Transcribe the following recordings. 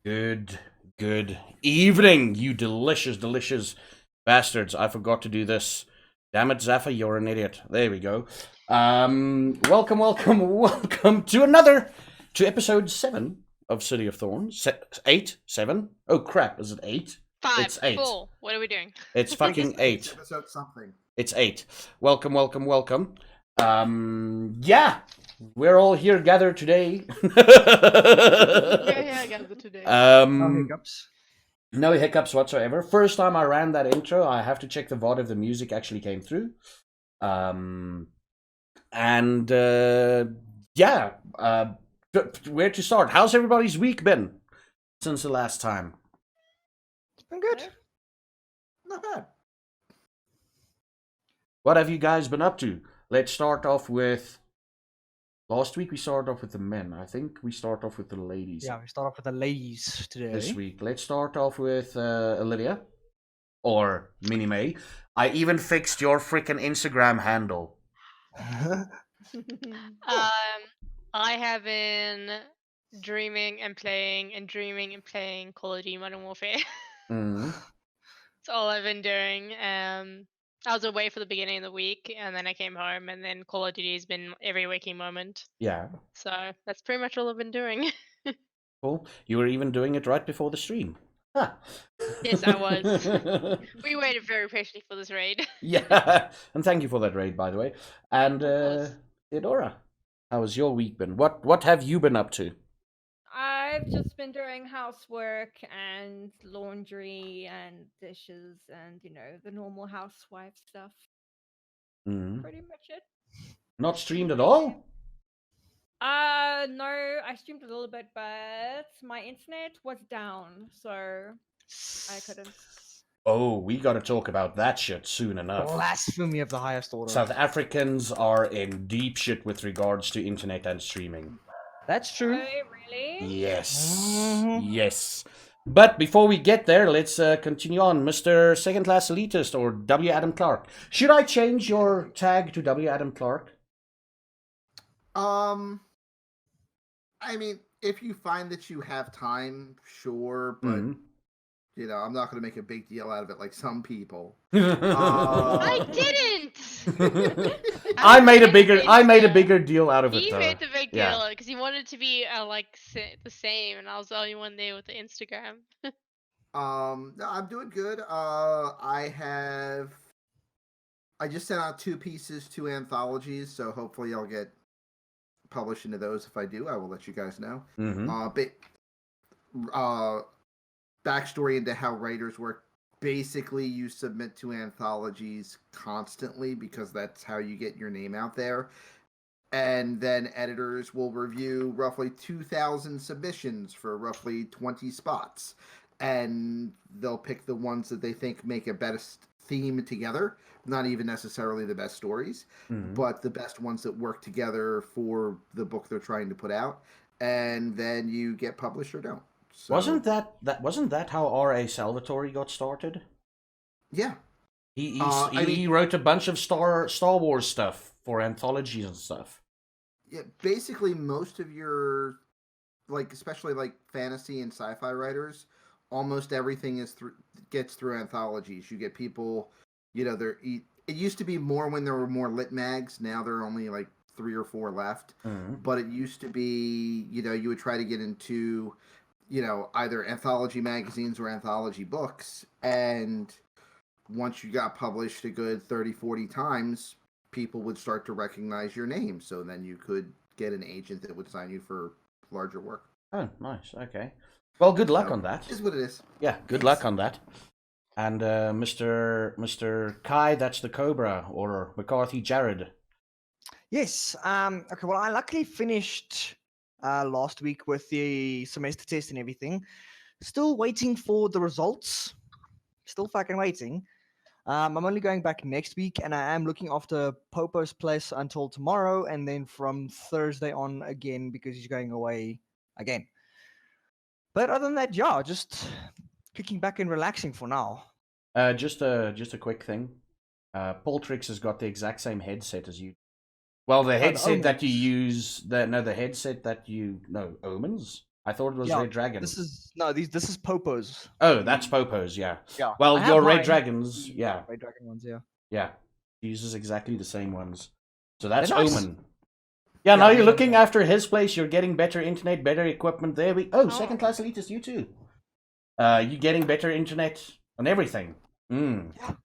Good evening, you delicious bastards. I forgot to do this. Damn it, Zaffa, you're an idiot. There we go. Welcome to episode 7 of City of Thorns. 8? 7? Oh crap, is it 8? 5, It's 8. 4. What are we doing? It's fucking 8. Episode something. It's 8. Welcome. Yeah, we're all here gathered today. Yeah, gathered today. No hiccups. No hiccups whatsoever. First time I ran that intro, I have to check the VOD if the music actually came through. Where to start? How's everybody's week been since the last time? It's been good. Not bad. What have you guys been up to? Let's start off with... Last week we started off with the men. I think we start off with the ladies. Yeah, we start off with the ladies today. This week. Let's start off with Olivia. Or Minnie May. I even fixed your freaking Instagram handle. I have been dreaming and playing Call of Duty Modern Warfare. That's all I've been doing. I was away for the beginning of the week, and then I came home, and then Call of Duty has been every waking moment. Yeah. So that's pretty much all I've been doing. Cool. You were even doing it right before the stream. Huh. Yes, I was. We waited very patiently for this raid. Yeah, and thank you for that raid, by the way. And Theodora, how has your week been? What have you been up to? I've just been doing housework and laundry and dishes and, the normal housewife stuff. Pretty much it. Not streamed at all? No, I streamed a little bit, but my internet was down, so I couldn't. Oh, we gotta talk about that shit soon enough. Blasphemy of the highest order. South Africans are in deep shit with regards to internet and streaming. That's true. Oh, really? Yes. But before we get there, let's continue on. Mr. Second Class Elitist, or W. Adam Clark. Should I change your tag to W. Adam Clark? I mean, if you find that you have time, sure, but I'm not going to make a big deal out of it like some people. I didn't. I made a bigger deal out of it. He made the big deal because he wanted to be the same, and I was the only one there with the Instagram. No, I'm doing good. I just sent out 2 pieces, 2 anthologies, so hopefully I'll get published into those. If I do, I will let you guys know. Backstory into how writers work. Basically, you submit to anthologies constantly because that's how you get your name out there. And then editors will review roughly 2,000 submissions for roughly 20 spots. And they'll pick the ones that they think make a best theme together. Not even necessarily the best stories, but the best ones that work together for the book they're trying to put out. And then you get published or don't. So, wasn't that how R.A. Salvatore got started? Yeah. He wrote a bunch of Star Wars stuff for anthologies and stuff. Yeah, basically most of your, especially fantasy and sci-fi writers, almost everything gets through anthologies. You get people, it used to be more when there were more lit mags. Now there are only 3 or 4 left. But it used to be, you would try to get into, either anthology magazines or anthology books. And once you got published a good 30, 40 times, people would start to recognize your name. So then you could get an agent that would sign you for larger work. Oh, nice. Okay. Well, good luck on that. It is what it is. Yeah, good luck on that. And Mr. Kai, that's the Cobra, or McCarthy Jared. Yes. Okay. Well, I luckily finished last week with the semester test and everything. Still waiting for the results. Still fucking waiting. I'm only going back next week, and I am looking after Popo's place until tomorrow, and then from Thursday on again because he's going away again. But other than that, yeah, just kicking back and relaxing for now. Just a quick thing. Poltrix has got the exact same headset as you. Well, the headset that you use, the headset that you Omens. I thought it was Red Dragon. This is Popo's. Oh, that's Popo's, yeah. Yeah. Well, I have your Red mine. Dragons, yeah. Red Dragon ones, yeah. Yeah. He uses exactly the same ones. So that's They're nice. Omen. Yeah, now you're looking after his place. You're getting better internet, better equipment. There we. Oh, second class elitist, you too. You're getting better internet and everything.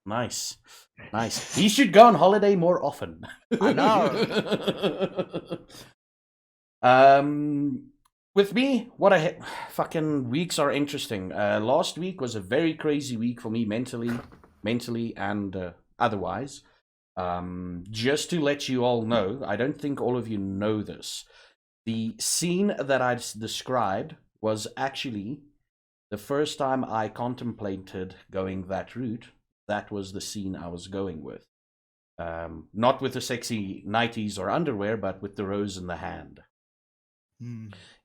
Nice. He should go on holiday more often. I know. With me, fucking weeks are interesting. Last week was a very crazy week for me mentally and otherwise. Just to let you all know, I don't think all of you know this. The scene that I described was actually the first time I contemplated going that route. That was the scene I was going with. Not with the sexy nighties or underwear, but with the rose in the hand.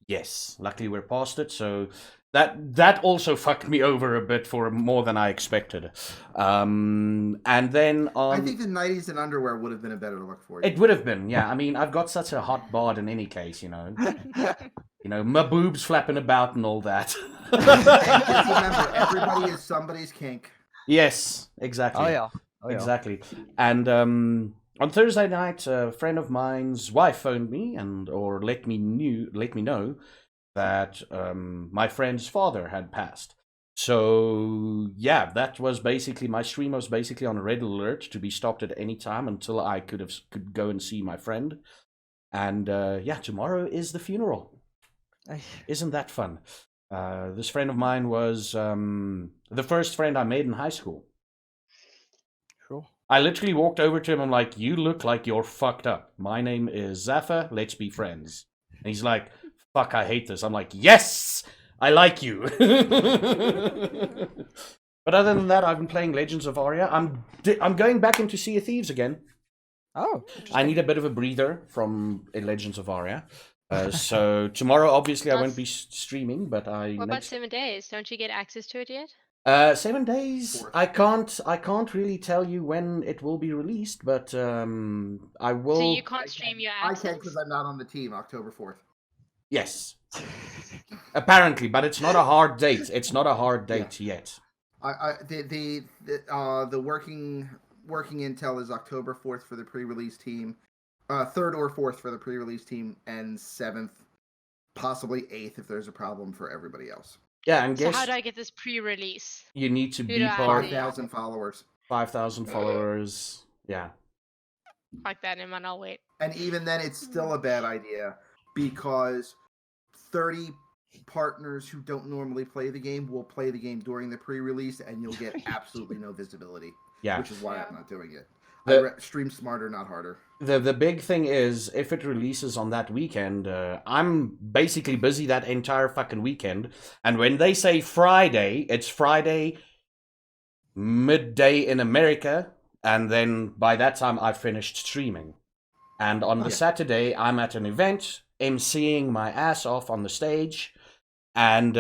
Yes, luckily we're past it, so that also fucked me over a bit for more than I expected. And then I think the 90s and underwear would have been a better look for you. It would have been, yeah. I mean, I've got such a hot bod in any case, my boobs flapping about and all that. Just remember, everybody is somebody's kink. Yes, exactly. Oh yeah. Exactly. And on Thursday night, a friend of mine's wife phoned me or let me know that my friend's father had passed. So yeah, that was basically my stream was basically on red alert to be stopped at any time until I could go and see my friend. And tomorrow is the funeral. Isn't that fun? This friend of mine was the first friend I made in high school. Sure. I literally walked over to him. I'm like, "You look like you're fucked up. My name is Zaffa. Let's be friends." And he's like, "Fuck, I hate this." I'm like, "Yes, I like you." But other than that, I've been playing Legends of Aria. I'm going back into Sea of Thieves again. Oh, I need a bit of a breather from Legends of Aria. So tomorrow, obviously, I won't be streaming, but What about 7 days? Don't you get access to it yet? 7 days. I can't really tell you when it will be released, but I will. So you can't stream your access? I can because I'm not on the team. October 4th. Yes. Apparently, but it's not a hard date. It's not a hard date yet. The working intel is October 4th for the pre-release team, 3rd or 4th for the pre-release team, and 7th, possibly 8th if there's a problem for everybody else. Yeah, and so how do I get this pre-release? You need to be part 5,000 followers. 5,000 followers. Yeah. Like that, and I'll wait. And even then, it's still a bad idea because 30 partners who don't normally play the game will play the game during the pre-release, and you'll get absolutely no visibility. Yeah. Which is why I'm not doing it. Stream smarter, not harder. The big thing is, if it releases on that weekend, I'm basically busy that entire fucking weekend. And when they say Friday, it's Friday midday in America. And then by that time, I've finished streaming. And on the Saturday, I'm at an event, emceeing my ass off on the stage. And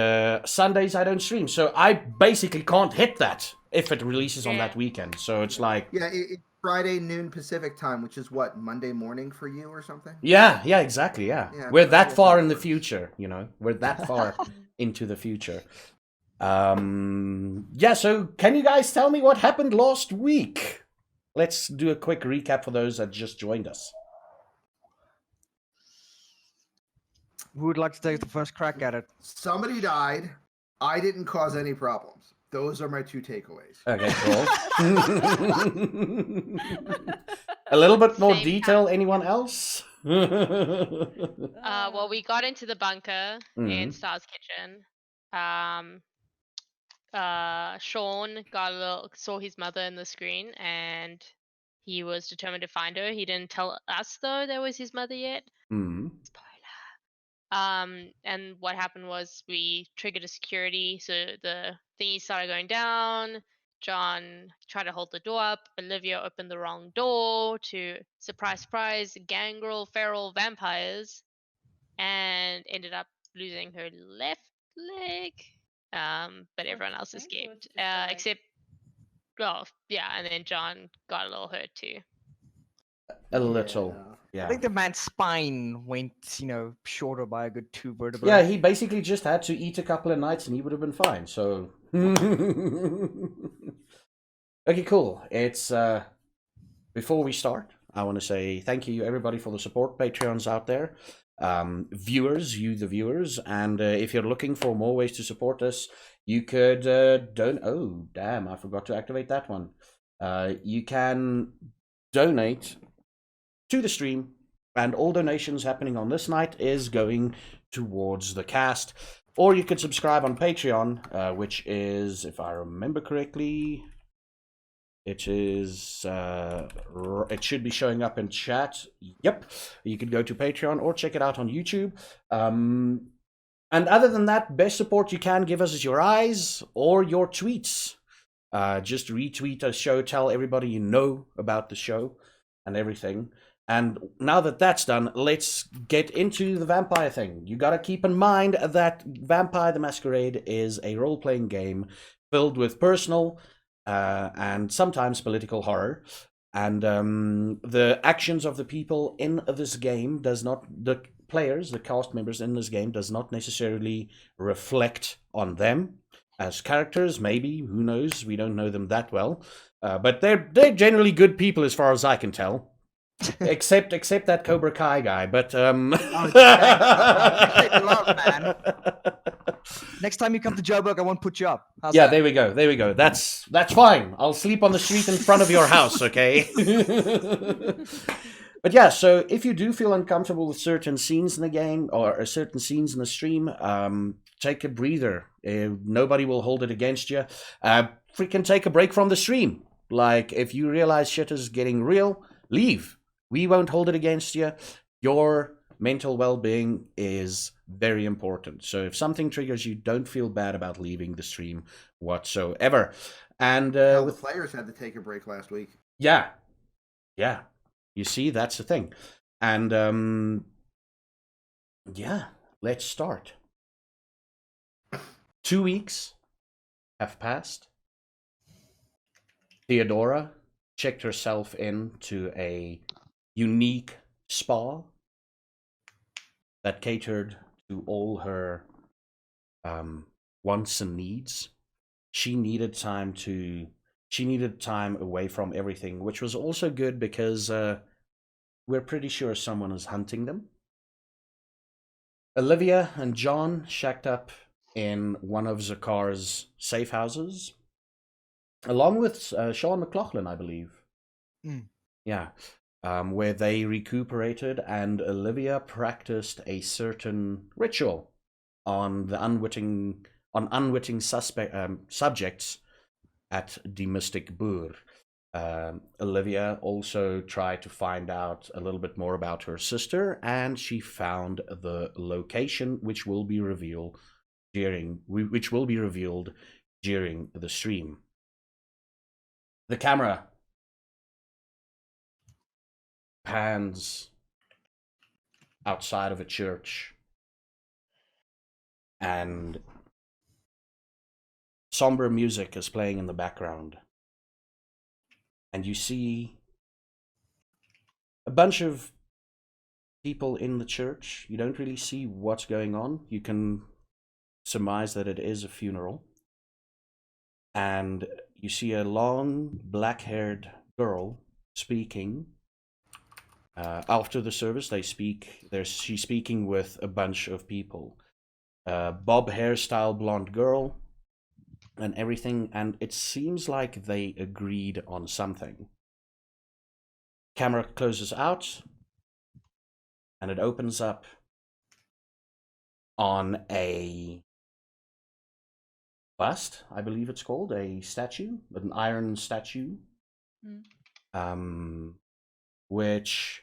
Sundays, I don't stream. So I basically can't hit that if it releases on that weekend. So it's like... Yeah, it's Friday noon Pacific time, which is what, Monday morning for you or something? Yeah, exactly, yeah. We're that far in the future, We're that far into the future. So can you guys tell me what happened last week? Let's do a quick recap for those that just joined us. Who would like to take the first crack at it? Somebody died. I didn't cause any problems. Those are my 2 takeaways. Okay, cool. A little bit more detail, anyone else? Well, we got into the bunker in Star's kitchen. Sean saw his mother in the screen, and he was determined to find her. He didn't tell us, though, there was his mother yet. Spoiler. And what happened was we triggered a security, so the thingy started going down. John tried to hold the door up. Olivia opened the wrong door to, surprise, gangrel, feral vampires, and ended up losing her left leg. But everyone else escaped, except, and then John got a little hurt too. A little. I Yeah. think the man's spine went, shorter by a good 2 vertebrae. Yeah, he basically just had to eat a couple of nights and he would have been fine. So. Okay, cool. It's before we start, I want to say thank you everybody for the support, Patreons out there, viewers, the viewers, and if you're looking for more ways to support us, you could Oh, damn! I forgot to activate that one. You can donate to the stream, and all donations happening on this night is going towards the cast. Or you could subscribe on Patreon, which is, if I remember correctly, it is, it should be showing up in chat. Yep. You could go to Patreon or check it out on YouTube. And other than that, best support you can give us is your eyes or your tweets. Just retweet a show, tell everybody you know about the show and everything. And now that that's done, let's get into the vampire thing. You gotta keep in mind that Vampire the Masquerade is a role-playing game filled with personal and sometimes political horror. And the actions of the people in this game the players, the cast members in this game, does not necessarily reflect on them as characters. Maybe, who knows? We don't know them that well. But they're generally good people as far as I can tell. except that Cobra Kai guy, but love, man. Next time you come to Joburg, I won't put you up. How's that? There we go. That's fine. I'll sleep on the street in front of your house, okay? But yeah, so if you do feel uncomfortable with certain scenes in the game or certain scenes in the stream, take a breather. Nobody will hold it against you. Freaking take a break from the stream. Like, if you realize shit is getting real, leave. We won't hold it against you. Your mental well-being is very important. So if something triggers you, don't feel bad about leaving the stream whatsoever. And the players had to take a break last week. Yeah. You see, that's the thing. And let's start. 2 weeks have passed. Theodora checked herself into a unique spa that catered to all her wants and needs. She needed time away from everything, which was also good because we're pretty sure someone is hunting them. Olivia and John shacked up in one of Zakar's safe houses, along with Sean McLaughlin, I believe. Yeah. Where they recuperated, and Olivia practiced a certain ritual on unwitting subjects at the Mystic Boer. Olivia also tried to find out a little bit more about her sister, and she found the location, which will be revealed during the stream. The camera pans outside of a church, and somber music is playing in the background, and you see a bunch of people in the church. You don't really see what's going on. You can surmise that it is a funeral, and you see a long black-haired girl speaking. After the service, she's speaking with a bunch of people. Bob hairstyle, blonde girl, and everything, and it seems like they agreed on something. Camera closes out, and it opens up on a bust, I believe it's called, a statue, an iron statue. Which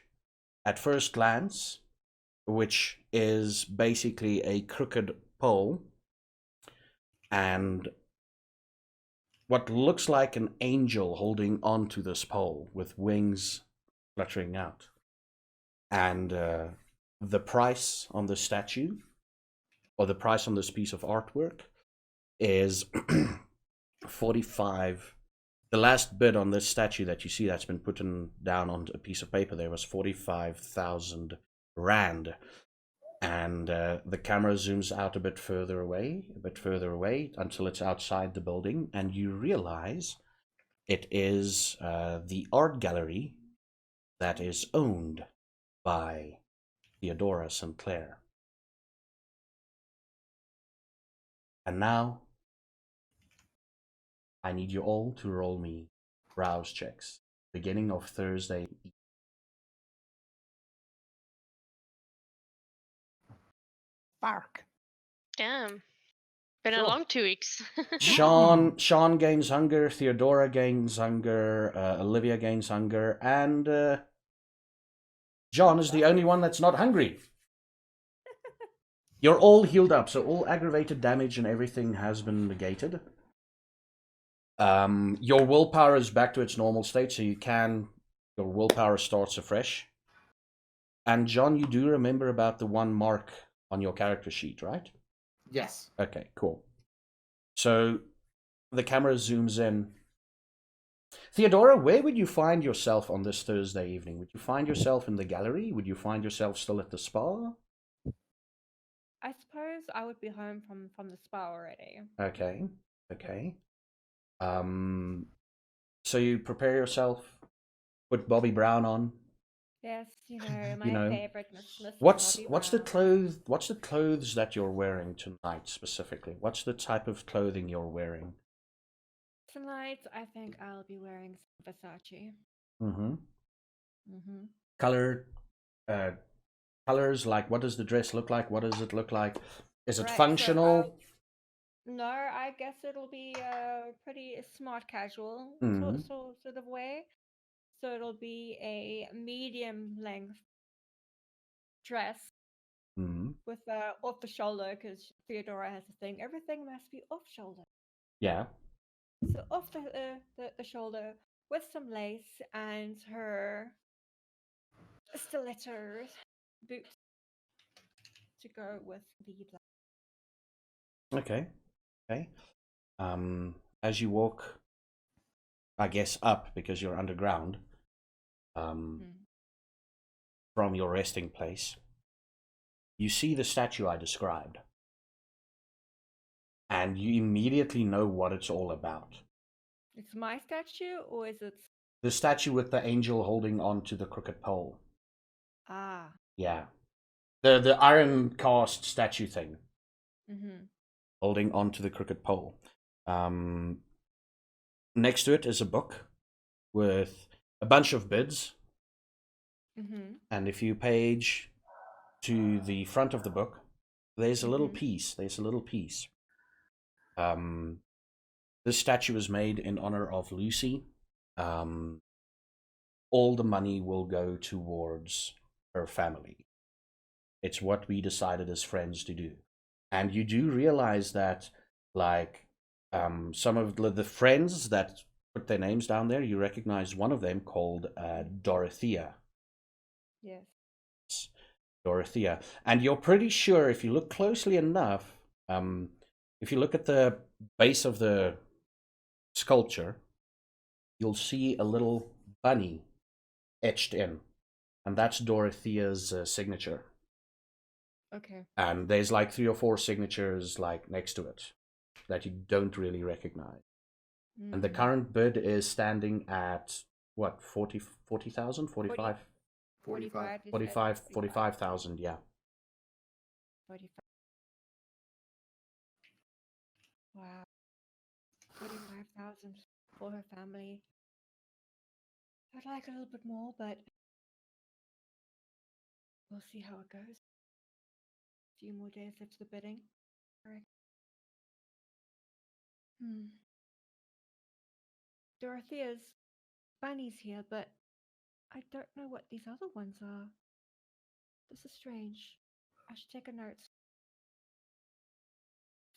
at first glance, which is basically a crooked pole and what looks like an angel holding onto this pole with wings fluttering out. And the price on the statue, or the price on this piece of artwork, is 45 the last bid on this statue that you see that's been put down on a piece of paper there was 45,000 rand. And the camera zooms out a bit further away, until it's outside the building, and you realize it is the art gallery that is owned by Theodora Sinclair. And now, I need you all to roll me browse checks, beginning of Thursday. Bark. Damn. Been a Sure. long 2 weeks. Sean gains hunger, Theodora gains hunger, Olivia gains hunger, and John is the only one that's not hungry. You're all healed up, so all aggravated damage and everything has been negated. Your willpower is back to its normal state, so your willpower starts afresh. And John, you do remember about the one mark on your character sheet, right? Yes. Okay, cool. So the camera zooms in. Theodora, where would you find yourself on this Thursday evening? Would you find yourself in the gallery? Would you find yourself still at the spa? I suppose I would be home from the spa already. Okay. So you prepare yourself, put Bobby Brown on. Yes, my favorite Miss What's Bobby the Brown. what's the clothes that you're wearing tonight specifically? What's the type of clothing you're wearing? Tonight, I think I'll be wearing some Versace. Mm-hmm. Mm-hmm. Colors, like what does the dress look like? What does it look like? Is it Right, functional? No, I guess it'll be a pretty smart casual Mhm. sort of way. So it'll be a medium length dress Mm-hmm. with off the shoulder, because Theodora has a thing. Everything must be off shoulder. Yeah. So off the shoulder with some lace and her stilettos boots to go with the black. Okay. As you walk, I guess up because you're underground, from your resting place, you see the statue I described, and you immediately know what it's all about. It's my statue, or is it? The statue with the angel holding on to the crooked pole. Ah. Yeah. The iron cast statue thing. Mm-hmm. Holding on to the crooked pole. Next to it is a book with a bunch of bids. Mm-hmm. And if you page to the front of the book, there's a little piece. This statue is made in honor of Lucy. All the money will go towards her family. It's what we decided as friends to do. And you do realize that, like, some of the friends that put their names down there, you recognize one of them called Dorothea. Yes. Dorothea. And you're pretty sure, if you look closely enough, if you look at the base of the sculpture, you'll see a little bunny etched in. And that's Dorothea's signature. Okay. And there's like 3 or 4 signatures like next to it that you don't really recognize. And the current bid is standing at what, 40,000? 45? 45,000, yeah. 45. Wow. 45,000 for her family. I'd like a little bit more, but we'll see how it goes. A few more days left to the bidding. Alright. Dorothea's bunny's here, but I don't know what these other ones are. This is strange. I should take a note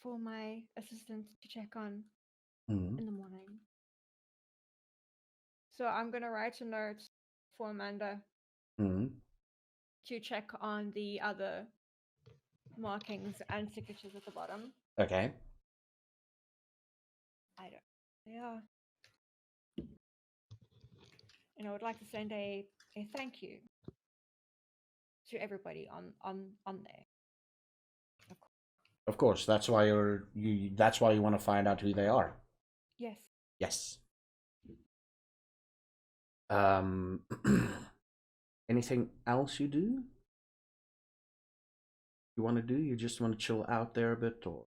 for my assistant to check on in the morning. So I'm going to write a note for Amanda to check on the other markings and signatures at the bottom. Okay. I don't. Yeah. and I would like to send a thank you to everybody on there. Of course, that's why that's why you want to find out who they are. Yes. Yes. Anything else you do? You want to do? You just want to chill out there a bit, or?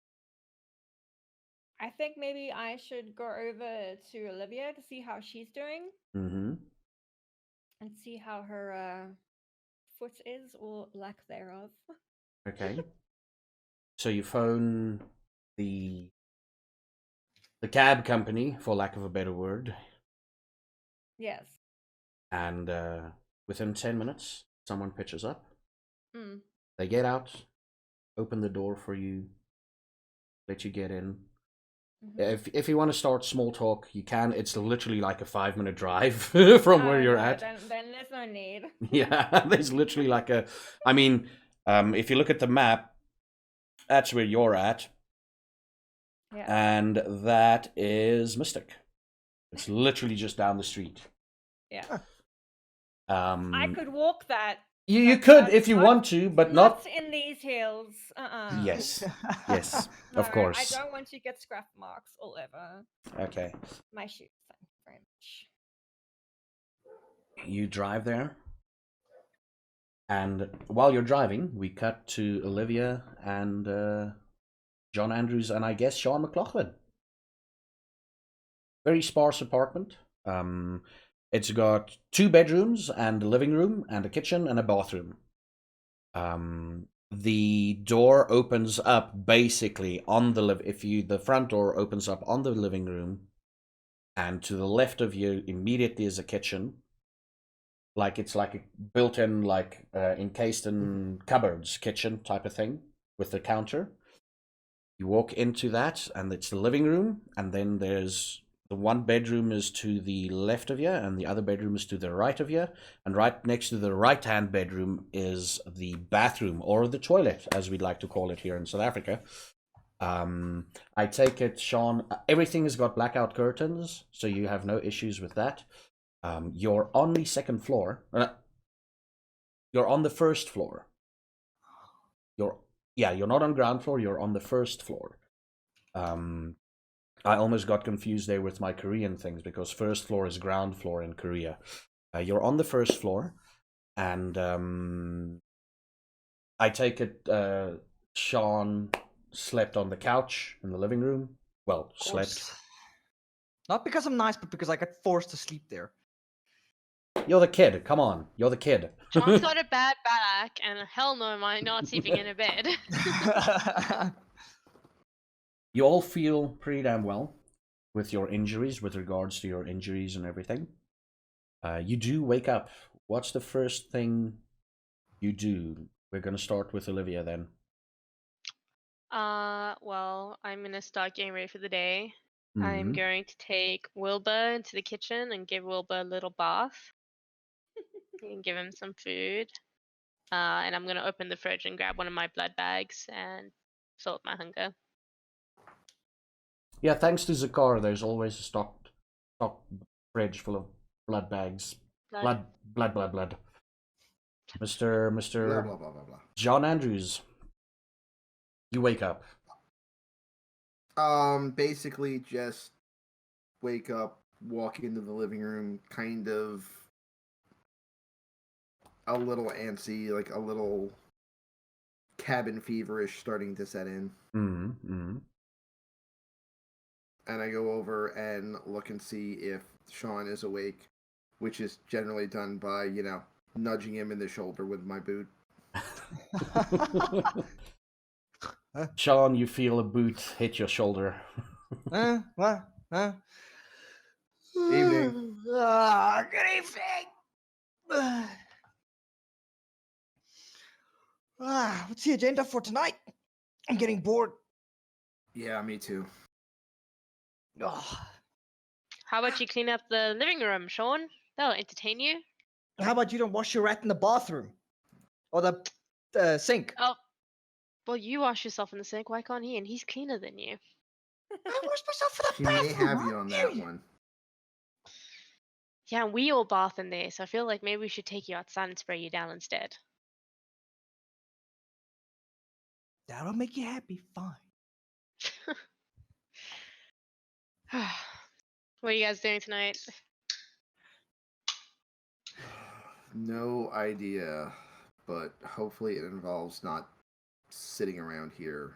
I think maybe I should go over to Olivia to see how she's doing. Mm-hmm. And see how her foot is, or lack thereof. Okay. So you phone the cab company, for lack of a better word. Yes. And within 10 minutes, someone pitches up. Mm. They get out, open the door for you, let you get in. Mm-hmm. If you want to start small talk, you can. It's literally like a 5-minute drive from where you're at. Then there's no need. Yeah, there's literally like a... I mean, if you look at the map, that's where you're at. Yeah. And that is Mystic. It's literally just down the street. Yeah. I could walk that. You could if you want to, but not in these hills. Yes, yes, no, of course. I don't want to get scrap marks all over. Okay. My shoes. Thank you very much. You drive there, and while you're driving, we cut to Olivia and John Andrews, and I guess Sean McLaughlin. Very sparse apartment. It's got 2 bedrooms and a living room and a kitchen and a bathroom. The door opens up basically on the front door opens up on the living room, and to the left of you immediately is a kitchen. Like it's like a built-in, like encased in cupboards kitchen type of thing with the counter. You walk into that, and it's the living room, and then there's the one bedroom is to the left of you, and the other bedroom is to the right of you. And right next to the right-hand bedroom is the bathroom, or the toilet, as we'd like to call it here in South Africa. I take it, Sean, everything has got blackout curtains, so you have no issues with that. You're on the second floor. You're on the first floor. You're not on ground floor, you're on the first floor. I almost got confused there with my Korean things, because first floor is ground floor in Korea. You're on the first floor, and I take it Sean slept on the couch in the living room. Well, slept. Not because I'm nice, but because I got forced to sleep there. You're the kid. Come on. You're the kid. John's got a bad back, and hell no am I not sleeping in a bed. You all feel pretty damn well with your injuries, with regards to your injuries and everything. You do wake up. What's the first thing you do? We're going to start with Olivia then. Well, I'm going to start getting ready for the day. Mm-hmm. I'm going to take Wilbur into the kitchen and give Wilbur a little bath. And give him some food. And I'm going to open the fridge and grab one of my blood bags and fill up my hunger. Yeah, thanks to Zakar, there's always a stock fridge full of blood bags. Blood. Mr. Blah, blah, blah, blah, blah. John Andrews, you wake up. Basically just wake up, walk into the living room, kind of a little antsy, like a little cabin feverish starting to set in. Mm-hmm. And I go over and look and see if Sean is awake, which is generally done by, nudging him in the shoulder with my boot. Sean, you feel a boot hit your shoulder. What? Evening. Good evening. What's the agenda for tonight? I'm getting bored. Yeah, me too. How about you clean up the living room, Sean? That'll entertain you. How about you don't wash your rat in the bathroom? Or the sink? Oh, well, you wash yourself in the sink. Why can't he? And he's cleaner than you. I washed myself in the She bathroom. may have you on that one. Yeah, and we all bath in there, so I feel like maybe we should take you outside and spray you down instead. That'll make you happy. Fine. What are you guys doing tonight? No idea, but hopefully it involves not sitting around here.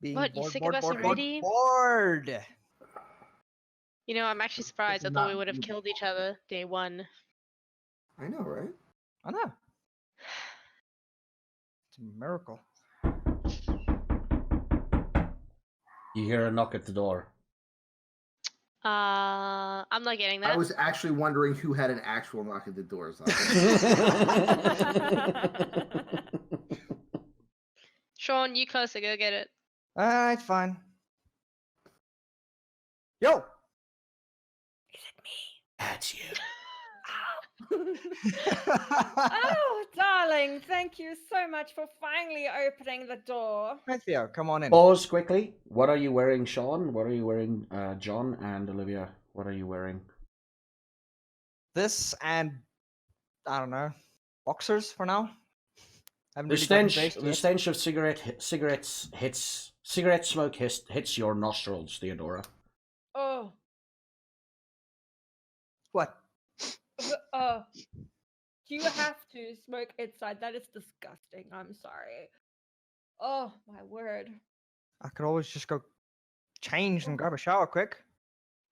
Being What, you bored, sick bored, of us bored, bored, already? bored. You know, I'm actually surprised. I thought we would have Not- killed each other day one. I know, right? I know. It's a miracle. You hear a knock at the door. I'm not getting that. I was actually wondering who had an actual knock at the doors. Sean, you closer, go get it. Alright, fine. Yo! That's you. Oh, darling, thank you so much for finally opening the door. Hi, Theo, come on in. Pause quickly. What are you wearing, Sean? What are you wearing, John and Olivia? What are you wearing? This and, I don't know, boxers for now. Haven't The really gotten stench, dressed the yet. stench of cigarette smoke hits your nostrils, Theodora. Oh, What? do you have to smoke inside? That is disgusting. I'm sorry. Oh, my word. I could always just go change and grab a shower quick.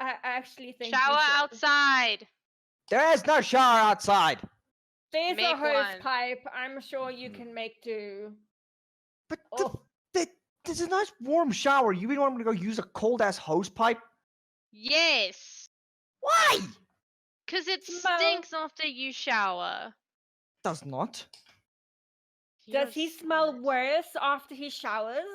I actually think you Shower should. outside. There is no shower outside. There's a Make hose one. pipe. I'm sure you can make do. But Oh. this is a nice warm shower. You really want me to go use a cold ass hose pipe? Yes. Why? Because it Smell. stinks after you shower. Does not. Does he smell worse after he showers?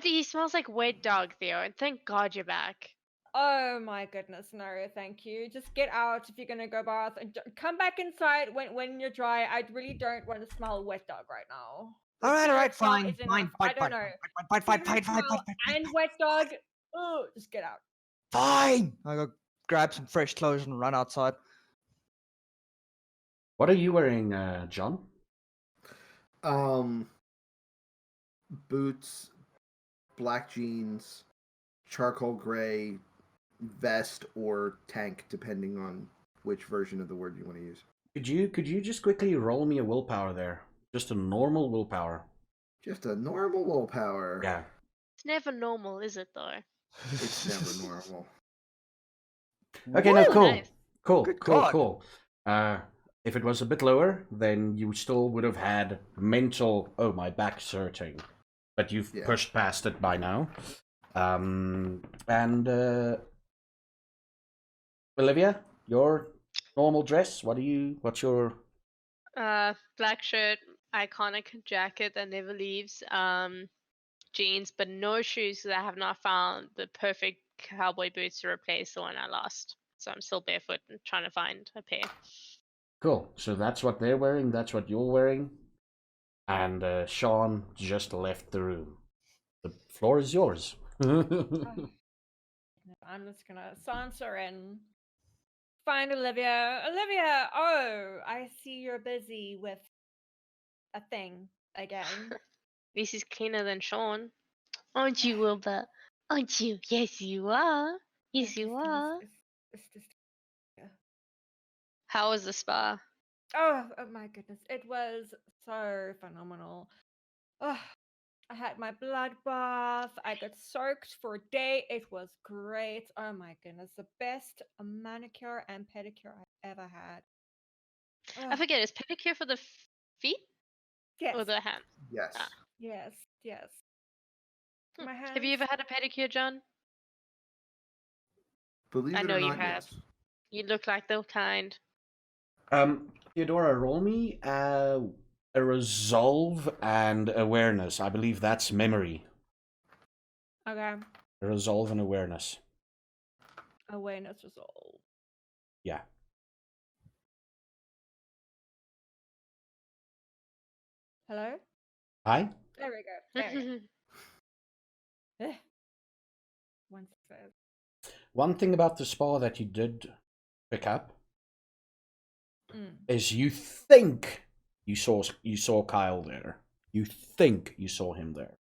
He smells like wet dog, Theo, and thank God you're back. Oh my goodness, no, thank you. Just get out if you're gonna go bath and come back inside when you're dry. I really don't want to smell wet dog right now. All right, Cigarette smell fine, is fine, enough. fine, I don't know. fine, Cigarette smell and wet dog. Oh, just get out. Fine. I go grab some fresh clothes and run outside. What are you wearing, John? Boots, black jeans, charcoal gray vest or tank, depending on which version of the word you want to use. Could you just quickly roll me a willpower there? Just a normal willpower. Just a normal willpower. Yeah. It's never normal, is it, though? It's never normal. Okay, no, Woo! cool. Nice. Cool, Good cool, God. cool. If it was a bit lower, then you still would have had mental, oh, my back's hurting. But you've pushed past it by now. Olivia, your normal dress, what's your... Black shirt, iconic jacket that never leaves, jeans, but no shoes because I have not found the perfect cowboy boots to replace the one I lost. So I'm still barefoot and trying to find a pair. Cool, so that's what they're wearing, that's what you're wearing. And Sean just left the room. The floor is yours. I'm just gonna saunter in. Find Olivia. Olivia, oh, I see you're busy with a thing again. This is cleaner than Sean. Aren't you, Wilbur? Aren't you? Yes, you are. Yes, you are. How was the spa? Oh my goodness. It was so phenomenal. Oh, I had my blood bath. I got soaked for a day. It was great. Oh my goodness. The best manicure and pedicure I've ever had. I forget, is pedicure for the feet Yes. or the hands? Yes. Ah. Yes. Yes. My hands. Have you ever had a pedicure, John? Believe I it know or you not, have. yes. You look like the kind. Theodora, roll me a resolve and awareness. I believe that's memory. Okay. Resolve and awareness. Awareness resolve. Yeah. Hello? Hi? There we go. There we go. One says. one thing about the spa that you did pick up is you think you saw Kyle there. You think you saw him there.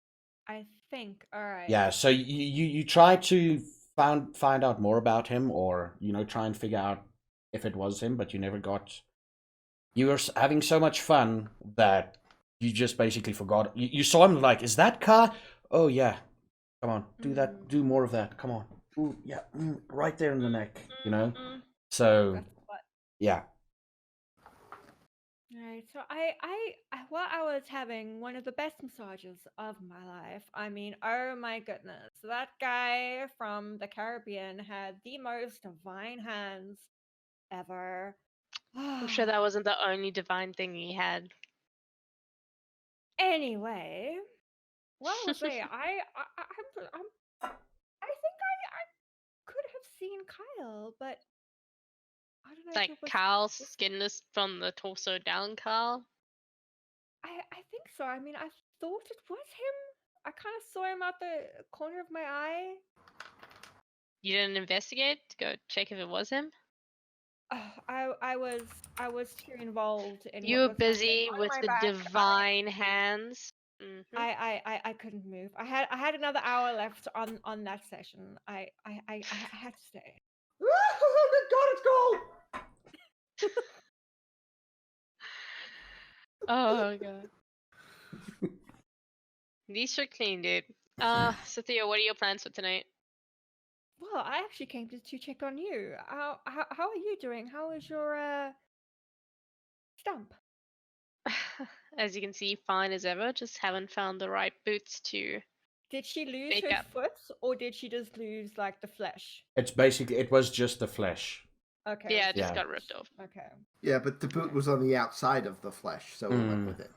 I think. All right. Yeah. So you try to find out more about him, or try and figure out if it was him, but you never got. You were having so much fun that you just basically forgot. You saw him like, is that car? Oh yeah. Come on, do that. Do more of that. Come on. Ooh, yeah, right there in the neck. So yeah. Right. So I while I was having one of the best massages of my life. I mean, oh my goodness, that guy from the Caribbean had the most divine hands ever. I'm sure that wasn't the only divine thing he had. Anyway, well, I was saying, I think I could have seen Kyle, but I don't know if Like it was. Carl's skinless from the torso down, Carl. I think so. I mean, I thought it was him. I kind of saw him out the corner of my eye. You didn't investigate to go check if it was him? I was too involved in. You were busy with my the back. divine hands. I couldn't move. I had another hour left on that session. I had to stay. God, it's cold. Oh god. These are clean, dude. So Theo, what are your plans for tonight? Well, I actually came to check on you. How are you doing? How is your stump? As you can see, fine as ever. Just haven't found the right boots to. Did she lose Wake her up. foot, or did she just lose like the flesh? It was just the flesh. Okay. Yeah, it just Yeah. got ripped off. Okay. Yeah, but the boot was on the outside of the flesh, so it went with it.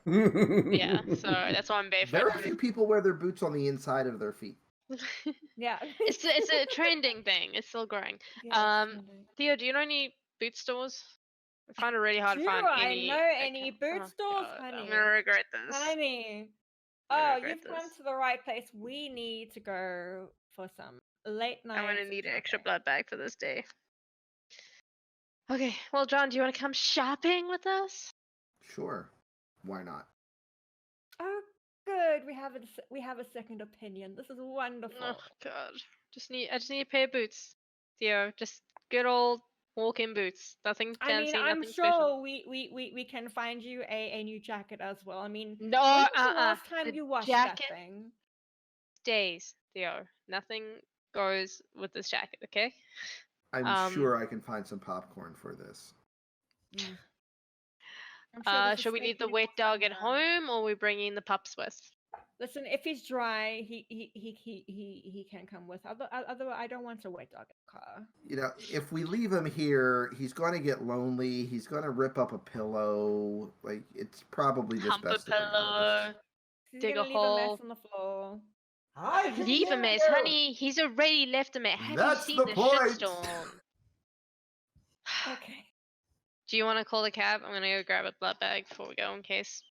Yeah, so that's why I'm barefoot. Very few people wear their boots on the inside of their feet. Yeah. it's a trending thing. It's still growing. Yeah, it's trending. Theo, do you know any boot stores? I find it really hard to Do find I any. know any boot stores, God, honey? I'm gonna regret this. Honey. I'm gonna Oh, regret you've come this. to the right place. We need to go for some late night. I'm gonna need an extra shopping. blood bag for this day. Okay, well, John, do you want to come shopping with us? Sure, why not? Oh, good. We have a second opinion. This is wonderful. Oh God, I just need a pair of boots, Theo. Just good old walk-in boots. Nothing I fancy, mean, I'm nothing sure special. we can find you a new jacket as well. I mean, No, when was the last time the you washed jacket that thing? stays, Theo. Nothing goes with this jacket, okay? I'm sure I can find some popcorn for this. I'm sure this is Should we leave the safely wet dog at somewhere. home, or we bring in the pups with? Listen, if he's dry, he can come with. Otherwise, I don't want a wet dog in the car. You know, if we leave him here, he's going to get lonely. He's going to rip up a pillow. Like, it's probably just Hump a best. to bring him with us. pillow. He's Dig gonna a leave a hole. mess on the floor. Leave a mess, honey. He's already left a mess. Have That's you seen the the point. shitstorm? Okay. Do you want to call the cab? I'm gonna go grab a blood bag before we go in case.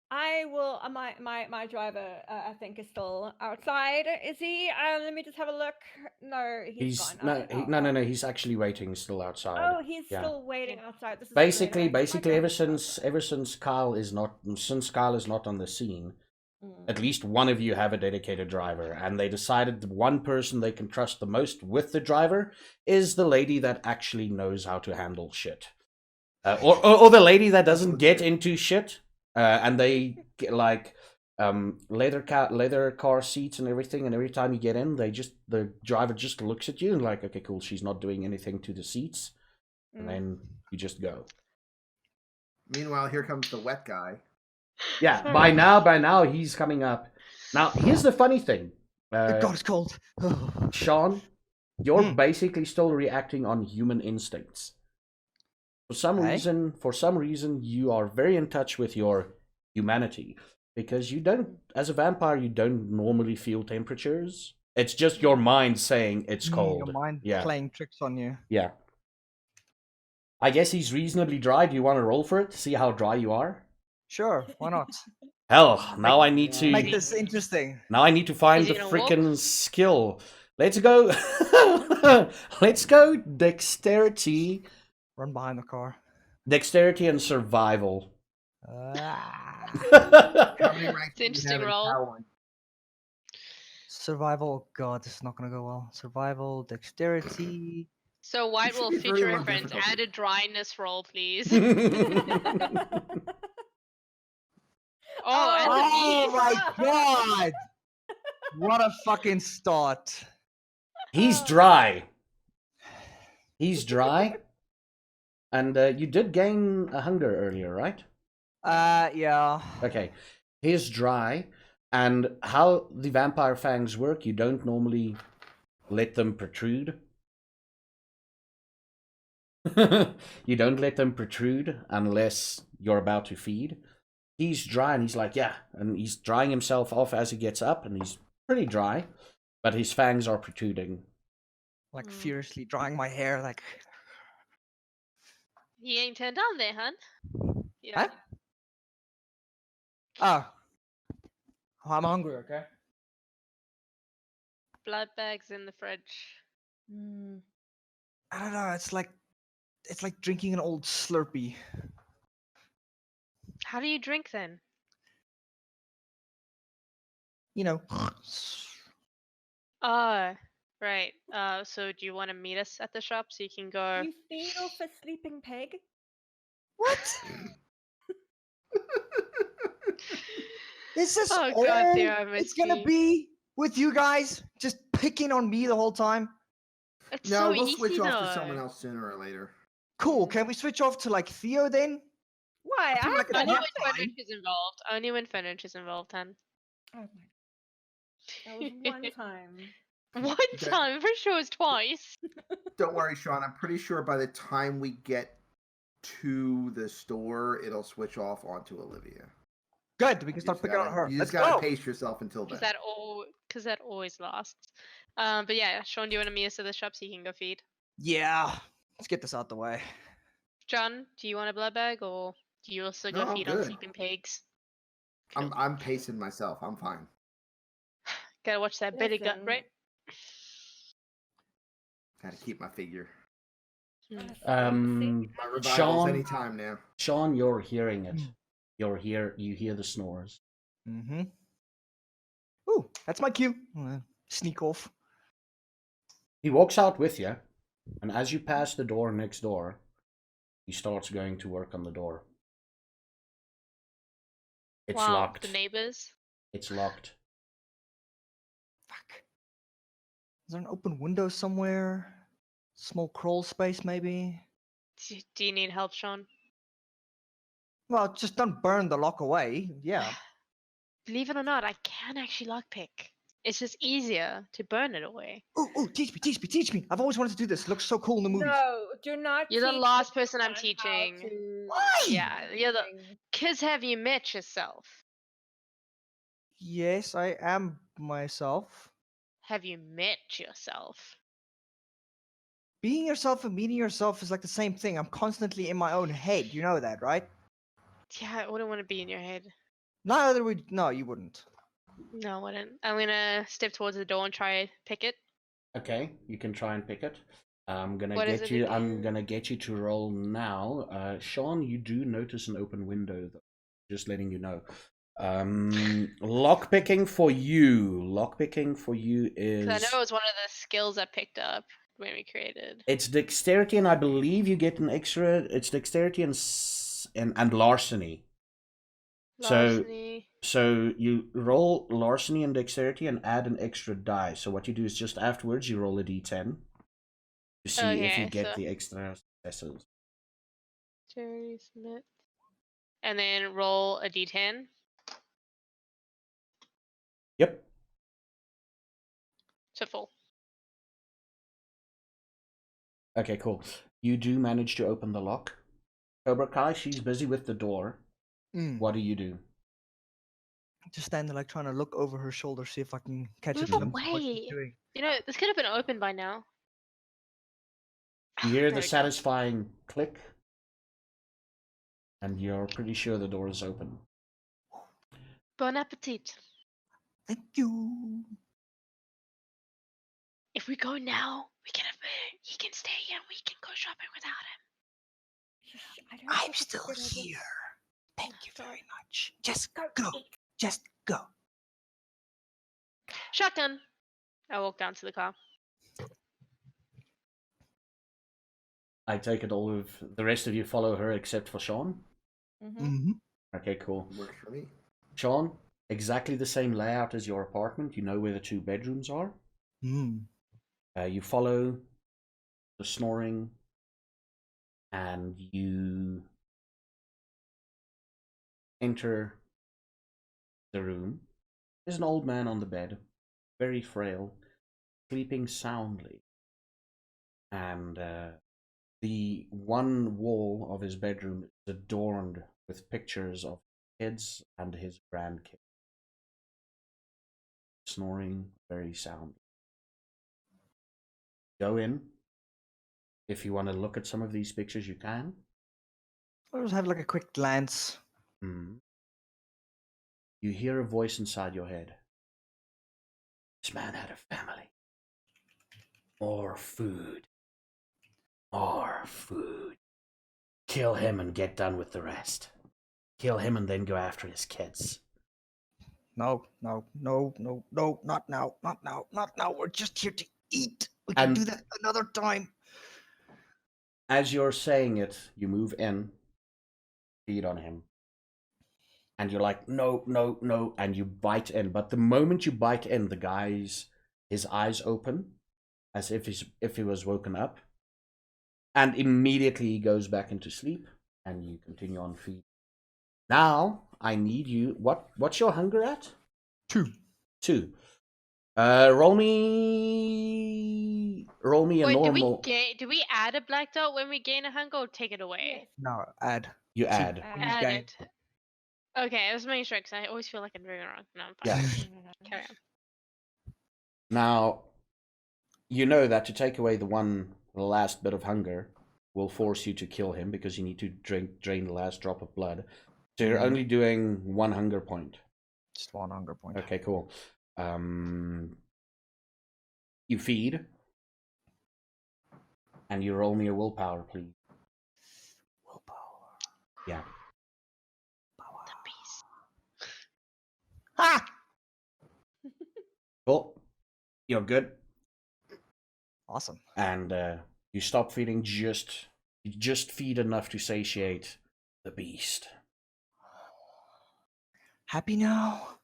I will. My driver, I think, is still outside. Is he? Let me just have a look. No, he's gone. No. He's actually waiting still outside. Oh, he's Yeah. still waiting outside. This is Basically, great. since Kyle is not on the scene, at least one of you have a dedicated driver, and they decided the one person they can trust the most with the driver is the lady that actually knows how to handle shit, or the lady that doesn't get into shit, and they get like leather car seats and everything, and every time you get in, the driver just looks at you and like, okay, cool, she's not doing anything to the seats, and then you just go. Meanwhile, here comes the wet guy. Yeah, by now he's coming up. Now, here's the funny thing. God, it's cold. Sean, you're basically still reacting on human instincts. For some reason, you are very in touch with your humanity. Because you don't, as a vampire, you don't normally feel temperatures. It's just your mind saying it's cold. Your mind playing tricks on you. Yeah. I guess he's reasonably dry. Do you want to roll for it to see how dry you are? Sure, why not? Hell, now I need to make this interesting. Now I need to find Is the he gonna freaking skill. Let's go. Let's go dexterity. Run behind the car. Dexterity and survival. Ah. How many ranks It's do you interesting have in roll. paladin? Survival. Oh God, this is not gonna go well. Survival, dexterity. So White should Wolf, be very future low reference, difficulty. add a dryness roll, please. Oh, and the Oh beast. my God! What a fucking start. He's dry. He's dry. And you did gain a hunger earlier, right? Yeah. Okay. He's dry. And how the vampire fangs work, you don't normally let them protrude. You don't let them protrude unless you're about to feed. He's dry and he's like, yeah. And he's drying himself off as he gets up and he's pretty dry. But his fangs are protruding. Like furiously drying my hair, like. He ain't turned on there, hun. Huh? Oh. Oh, I'm hungry, okay? Blood bags in the fridge. I don't know, it's like drinking an old Slurpee. How do you drink then? You know. Oh, right. So do you want to meet us at the shop so you can go? You feed off a sleeping pig? What? Is this Oh all God, Theo, I it's missed gonna you. be with you guys? Just picking on me the whole time? It's No, so we'll easy switch off to though. someone else sooner or later. Cool. Can we switch off to like Theo then? Why? I feel like it's Only not when fine. furniture is involved. Only when furniture is involved, hun. Oh my. That was one time. One Okay. time, I'm pretty sure it was twice. Don't worry, Sean. I'm pretty sure by the time we get to the store, it'll switch off onto Olivia. Good. We can You start just picking on gotta- her. You Let's just gotta go. pace yourself until then. Because that always lasts. But yeah, Sean, do you want to meet us at the shop so you can go feed? Yeah. Let's get this out the way. John, do you want a blood bag or do you also go No, I'm feed on good. sleeping pigs? Cool. I'm pacing myself. I'm fine. Gotta watch that belly gut, Listen. right? Gotta keep my figure. Hmm. My revivals Sean, anytime now. Sean, you're hearing it. You hear the snores. Mm-hmm. Ooh, that's my cue. Sneak off. He walks out with you, and as you pass the door next door, he starts going to work on the door. It's Wow, locked. the neighbors. It's locked. Fuck. Is there an open window somewhere? Small crawl space, maybe? Do you need help, Sean? Well, just don't burn the lock away. Yeah. Believe it or not, I can actually lockpick. It's just easier to burn it away. Ooh, teach me. I've always wanted to do this. It looks so cool in the movies. No, do not. You're the teach last this person I'm man how teaching. to Why? Yeah, you're the. thing. Cause have you met yourself? Yes, I am myself. Have you met yourself? Being yourself and meeting yourself is like the same thing. I'm constantly in my own head. You know that, right? Yeah, I wouldn't want to be in your head. Neither would. No, you wouldn't. No, I wouldn't. I'm gonna step towards the door and try pick it. Okay, you can try and pick it. I'm gonna What is get it you. again? I'm gonna get you to roll now. Sean, you do notice an open window, though. Just letting you know. Lockpicking for you. Lockpicking for you is. 'Cause I know it was one of the skills I picked up when we created. It's dexterity, and I believe you get an extra. It's dexterity and larceny. Larceny. So you roll larceny and dexterity and add an extra die. So what you do is just afterwards you roll a d10 to see if you Okay, get so- the extra successes. Jerry Smith. And then roll a d10. Yep. To full. Okay, cool. You do manage to open the lock. Cobra Kai, she's busy with the door. What do you do? Just stand there, like trying to look over her shoulder, see if I can catch a Move glimpse of what she's away. doing. You know, this could have been open by now. You hear There the we go. satisfying click, and you're pretty sure the door is open. Bon appetit. Thank you. if we go now, he can stay here and we can go shopping without him. I don't I'm think it's a still good idea. here. Thank you Sorry. very much. Just Go. go. Just go. Shotgun. I walk down to the car. I take it all of the rest of you follow her except for Sean. Mm-hmm. Mm-hmm. Okay, cool. Works for me. Sean, exactly the same layout as your apartment. You know where the 2 bedrooms are. Mm. You follow the snoring, and you enter the room. There's an old man on the bed, very frail, sleeping soundly. And the one wall of his bedroom is adorned with pictures of kids and his grandkids. Snoring very soundly. Go in. If you want to look at some of these pictures, you can. I'll just have like a quick glance. You hear a voice inside your head. This man had a family. More food. More food. Kill him and get done with the rest. Kill him and then go after his kids. No, not now, not now. We're just here to eat. We can do that another time. As you're saying it, you move in, feed on him. And you're like, no, and you bite in. But the moment you bite in, his eyes open, as if he was woken up. And immediately he goes back into sleep, and you continue on feeding. Now, I need you, what's your hunger at? 2. 2. Roll me a Wait, normal. do we add a black dot when we gain a hunger or take it away? No, add. You add. Add it. Okay, I was making sure because I always feel like I'm doing it wrong. No, I'm fine. Yeah. Carry on. Now, you know that to take away the last bit of hunger will force you to kill him because you need to drain the last drop of blood. So you're only doing 1 hunger point. Just 1 hunger point. Okay, cool. You feed. And you roll me a willpower, please. Willpower. Yeah. The beast. Ha! Cool. You're good. Awesome. And you stop feeding, you just feed enough to satiate the beast. Happy now?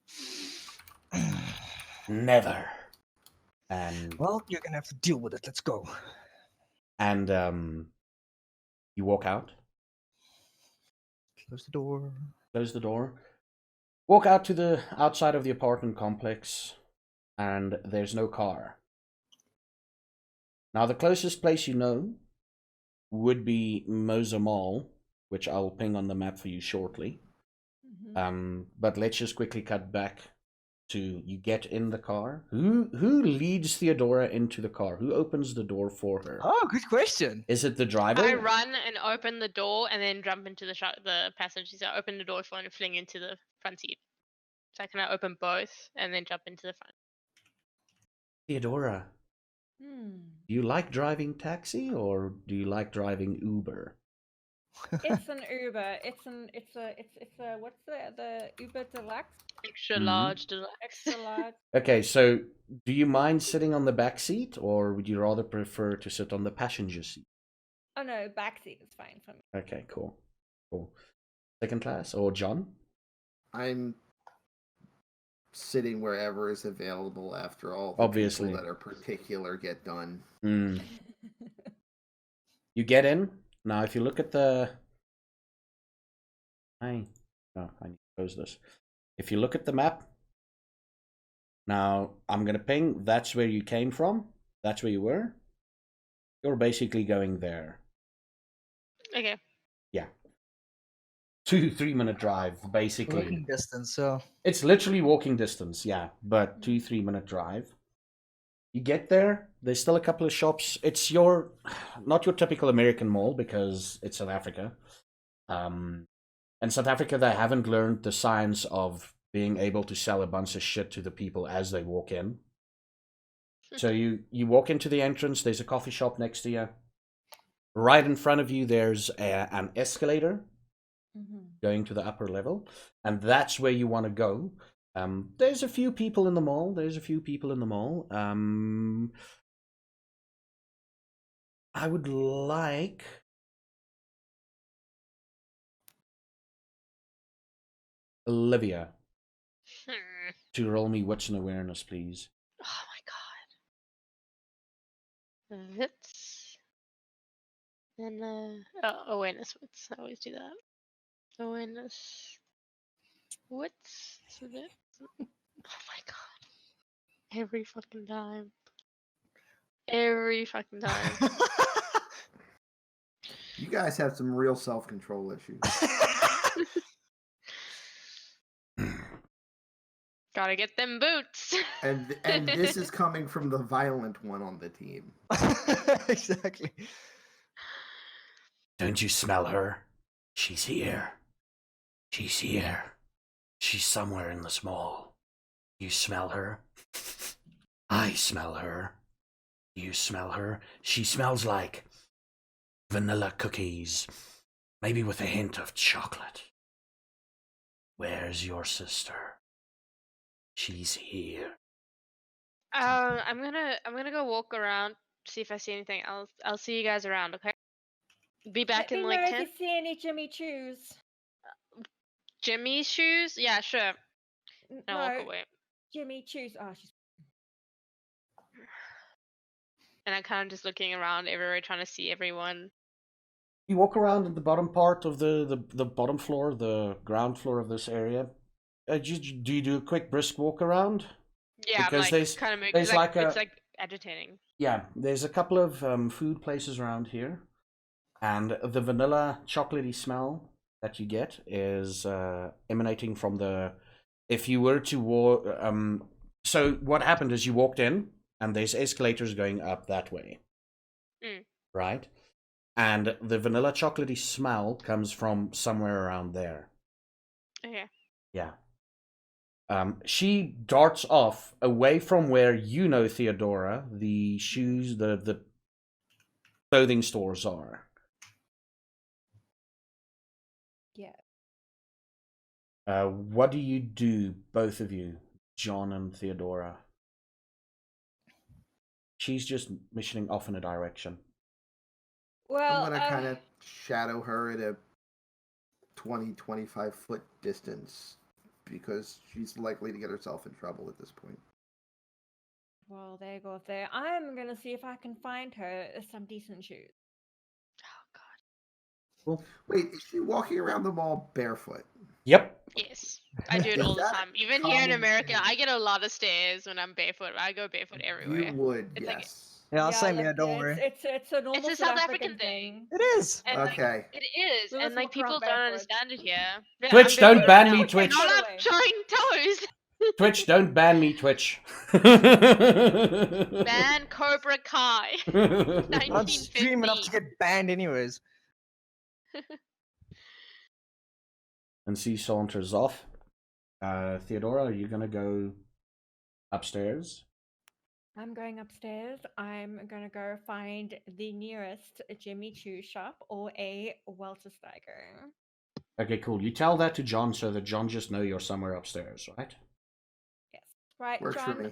Never. And well, you're gonna have to deal with it. Let's go. And you walk out. Close the door. Close the door. Walk out to the outside of the apartment complex, and there's no car. Now, the closest place you know would be Moza Mall, which I'll ping on the map for you shortly. Mm-hmm. But let's just quickly cut back to you get in the car. Who leads Theodora into the car? Who opens the door for her? Oh, good question. Is it the driver? I run and open the door and then jump into the passenger seat. I open the door and fling into the front seat. So I can open both and then jump into the front. Theodora, do you like driving taxi or do you like driving Uber? It's an Uber. It's a what's the Uber Deluxe? Extra large deluxe. Extra large. Okay, so do you mind sitting on the back seat or would you rather prefer to sit on the passenger seat? Oh no, back seat is fine for me. Okay, cool. Second class or John? I'm sitting wherever is available after all the Obviously. people that are particular get done. You get in. Now, if you look at the... I need to close this. If you look at the map, now I'm going to ping, that's where you came from. That's where you were. You're basically going there. Okay. Yeah. 2-3 minute drive, basically. Walking distance, so... It's literally walking distance, yeah. But 2-3 minute drive. You get there, there's still a couple of shops. It's not your typical American mall because it's South Africa. In South Africa, they haven't learned the science of being able to sell a bunch of shit to the people as they walk in. So you walk into the entrance. There's a coffee shop next to you. Right in front of you, there's an escalator going to the upper level, and that's where you want to go. There's a few people in the mall. I would like Olivia to roll me wits and awareness, please. Oh my god. Wits. And awareness wits. I always do that. Awareness wits. So that. Oh my god. Every fucking time. Every fucking time. You guys have some real self-control issues. Gotta get them boots. And this is coming from the violent one on the team. Exactly. Don't you smell her? She's here. She's here. She's somewhere in this mall. You smell her? I smell her. You smell her? She smells like vanilla cookies, maybe with a hint of chocolate. Where's your sister? She's here. I'm gonna go walk around, see if I see anything else. I'll see you guys around, okay? Be back Let in me like know 10. if you see any Jimmy Choos. Jimmy's shoes? Yeah, sure. And I'll walk No, away. Jimmy Choos. Oh, she's. And I'm kind of just looking around everywhere, trying to see everyone. You walk around in the bottom part of the bottom floor, the ground floor of this area. Do you do a quick brisk walk around? Yeah, Because I'm there's- like kind of moving. there's like It's a- like agitating. Yeah, there's a couple of food places around here, and the vanilla chocolatey smell that you get is emanating from the. If you were to walk, so what happened is you walked in, and there's escalators going up that way, right? And the vanilla chocolatey smell comes from somewhere around there. Okay. Yeah. She darts off away from where you know, Theodora, the shoes, the clothing stores are. Yeah. What do you do, both of you, John and Theodora? She's just missioning off in a direction. Well, I'm gonna kind of shadow her at a 20-25 foot distance because she's likely to get herself in trouble at this point. Well, there you go. There. I'm gonna see if I can find her some decent shoes. Oh god. Cool. Wait, is she walking around the mall barefoot? Yep. Yes, I do it Is all the that time. Even here in common America, thing? I get a lot of stares when I'm barefoot. I go barefoot everywhere. You would, It's like- yes. Yeah, same look, here. Don't it's, worry. It's a normal a South African thing. It is. And like, Okay. it is, We and must like walk people around don't barefoot. understand it here. Yeah, Twitch, I'm don't barefoot ban right me, now. Twitch. Not Get up away. showing toes. Twitch, don't ban me, Twitch. Ban Cobra Kai. I'm not stream enough 1950. to get banned anyways. And she saunters off. Theodora, are you gonna go upstairs? I'm going upstairs. I'm gonna go find the nearest Jimmy Choo shop or a Welter Steiger. Okay, cool. You tell that to John so that John just know you're somewhere upstairs, right? Yes. Right, Works for John. me.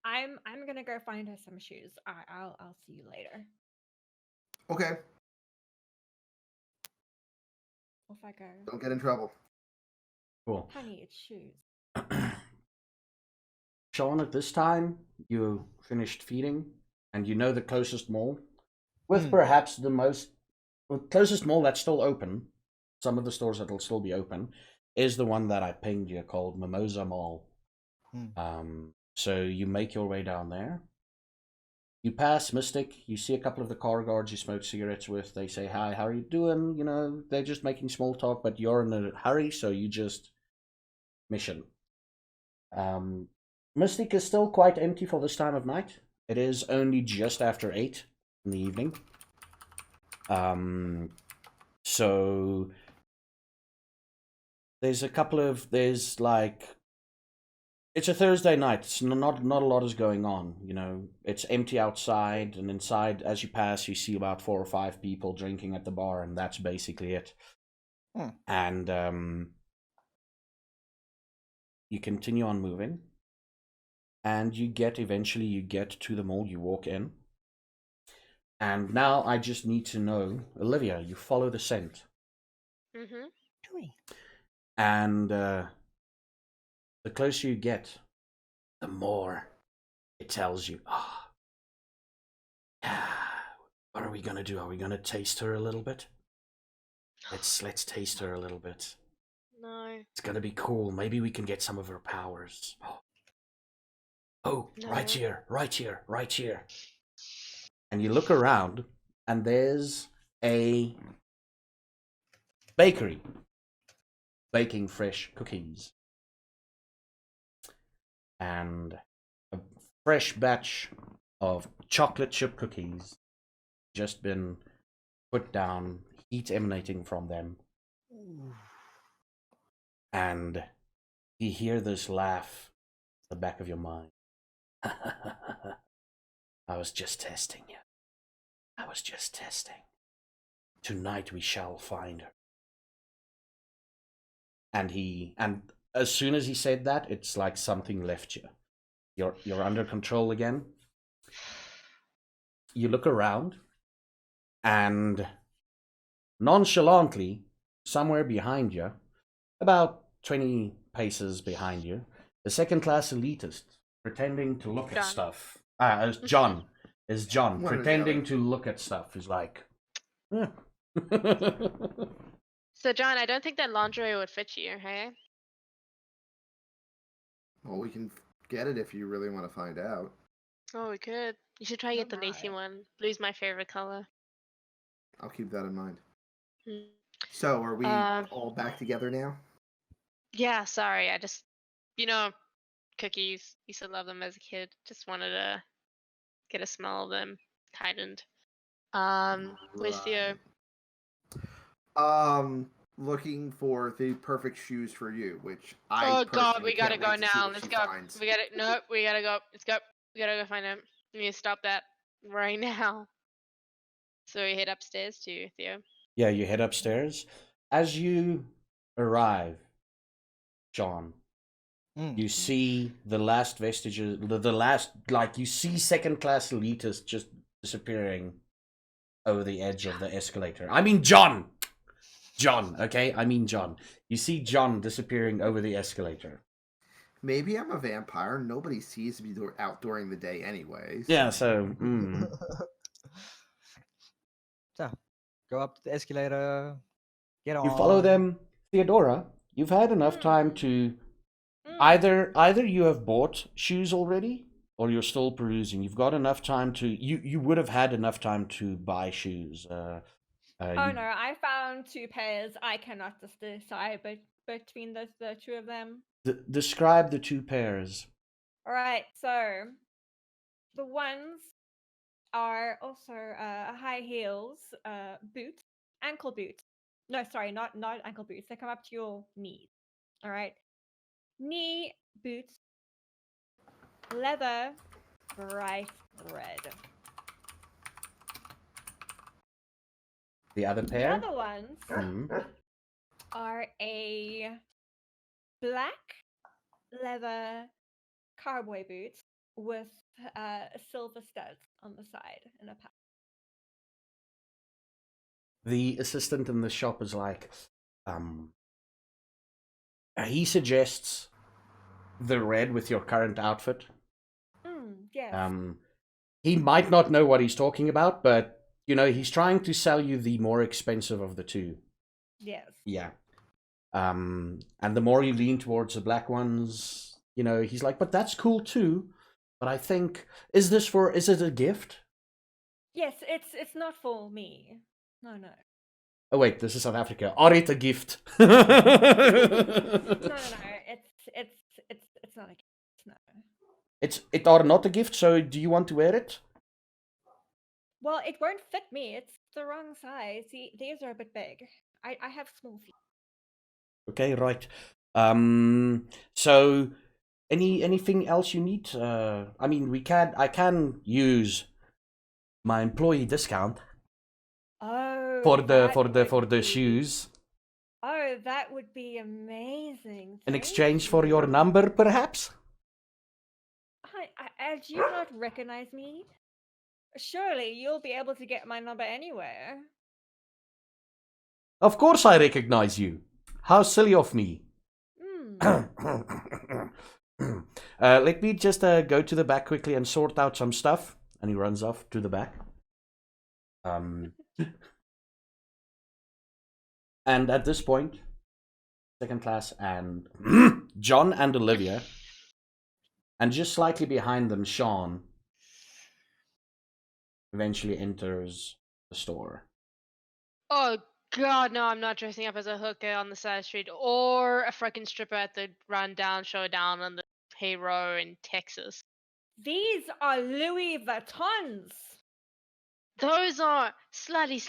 I'm gonna go find her some shoes. I'll see you later. Okay, Off I go. don't get in trouble. Cool. Honey, it's shoes. Sean, at this time, you finished feeding, and you know the closest mall, with perhaps the closest mall that's still open, some of the stores that'll still be open, is the one that I pinged you called Mimosa Mall. So you make your way down there. You pass Mystic, you see a couple of the car guards you smoke cigarettes with. They say, hi, how are you doing? You know, they're just making small talk, but you're in a hurry, so you just mission. Mystic is still quite empty for this time of night. It is only just after 8 in the evening. So there's like It's a Thursday night. It's not a lot is going on. You know, it's empty outside, and inside, as you pass, you see about 4 or 5 people drinking at the bar, and that's basically it. And you continue on moving, and eventually you get to the mall. You walk in, and now I just need to know, Olivia, you follow the scent, and the closer you get, the more it tells you, what are we gonna do? Are we gonna taste her a little bit? Let's taste her a little bit. No. It's gonna be cool. Maybe we can get some of her powers. Oh, no. Right here. And you look around, and there's a bakery baking fresh cookies. And a fresh batch of chocolate chip cookies just been put down, heat emanating from them. And you hear this laugh at the back of your mind. I was just testing you. Tonight we shall find her. And as soon as he said that, it's like something left you. You're under control again. You look around, and nonchalantly, somewhere behind you, about 20 paces behind you, the second-class elitist pretending to look at stuff. John pretending to look at stuff. Is like, So, John, I don't think that lingerie would fit you, hey? Well, we can get it if you really want to find out. Oh, we could. You should try to get the lacy one. Blue's my favorite color. I'll keep that in mind. So, are we all back together now? Yeah, sorry. I just, cookies. Used to love them as a kid. Just wanted to get a smell of them heightened. Where's Theo? Looking for the perfect shoes for you, which Oh God, we gotta go now. Let's go. We gotta go. Let's go. We gotta go find him. We need to stop that right now. So we head upstairs to Theo. Yeah, you head upstairs. As you arrive, John, you see the last vestiges, you see second-class elitists just disappearing over the edge of the escalator. I mean, John, okay? I mean, John. You see John disappearing over the escalator. Maybe I'm a vampire. Nobody sees me out during the day anyways. Yeah, so... So, go up the escalator, get on. You follow them. Theodora, you've had enough time to... Either you have bought shoes already, or you're still perusing. You've got enough time to... You would have had enough time to buy shoes. No, I found 2 pairs. I cannot just decide between the 2 of them. Describe the 2 pairs. All right, so the ones are also high heels, boots, ankle boots. No, sorry, not ankle boots. They come up to your knees. All right, knee boots, leather, bright red. The other pair? The other ones are a black leather cowboy boots with silver studs on the side and a pouch. The assistant in the shop is like, he suggests the red with your current outfit. Yes. He might not know what he's talking about, but, he's trying to sell you the more expensive of the 2. Yes. Yeah. And the more you lean towards the black ones, he's like, but that's cool too. But I think, is it a gift? Yes, it's not for me. No. Oh wait, this is South Africa. Are it a gift? No. It's not a gift. No. It are not a gift. So do you want to wear it? Well, it won't fit me. It's the wrong size. See, these are a bit big. I have small feet. Okay, right. So Anything else you need? I mean, I can use my employee discount Oh, for that would the be- shoes Oh, that would be amazing. in Thank exchange for your you. number, perhaps. Do you not recognize me? Surely you'll be able to get my number anywhere. Of course, I recognize you. How silly of me. Hmm. Let me just go to the back quickly and sort out some stuff. And he runs off to the back. And at this point, second class and John and Olivia, and just slightly behind them, Sean eventually enters the store. Oh god, no, I'm not dressing up as a hooker on the side street or a freaking stripper at the rundown showdown on the payroll in Texas. These are Louis Vuittons. Those are slutty,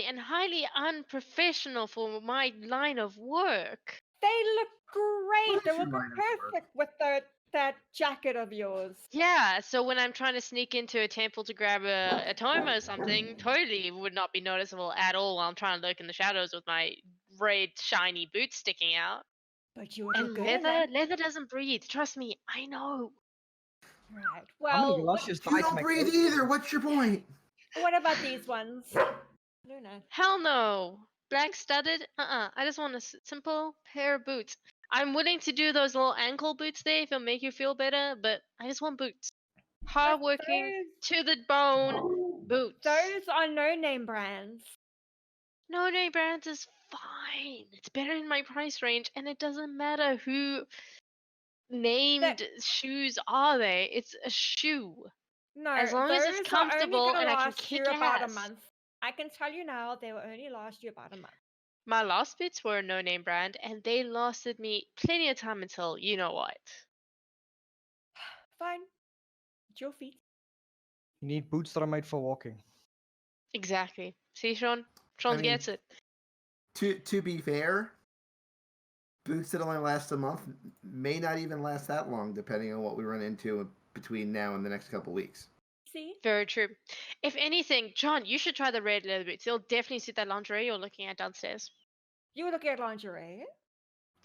and highly unprofessional for my line of work. They look great. What They is your look line of work? perfect with that jacket of yours. Yeah, so when I'm trying to sneak into a temple to grab a tome or something, totally would not be noticeable at all while I'm trying to lurk in the shadows with my red shiny boots sticking out. But you would And look good in them. leather doesn't breathe. Trust me, I know. Right. How many Well, galoshes You died to don't make breathe those? either. What's your point? what about these ones? Luna. Hell no. Black studded? I just want a simple pair of boots. I'm willing to do those little ankle boots there if it'll make you feel better, but I just want boots. Hardworking, to the bone boots. Those are no-name brands. No name brands is fine. It's better in my price range, and it doesn't matter who named shoes are they. It's a shoe. No, As long as it's those are only comfortable gonna and I can last you kick about a ass. month. I can tell you now, they will only last you about a month. My last boots were a no name brand, and they lasted me plenty of time until you know what. Fine. It's your feet. You need boots that are made for walking. Exactly. See, Sean? Sean mean, gets it. To be fair, boots that only last a month may not even last that long, depending on what we run into between now and the next couple weeks. See? Very true. If anything, John, you should try the red leather boots. They'll definitely suit that lingerie you're looking at downstairs. You were looking at lingerie.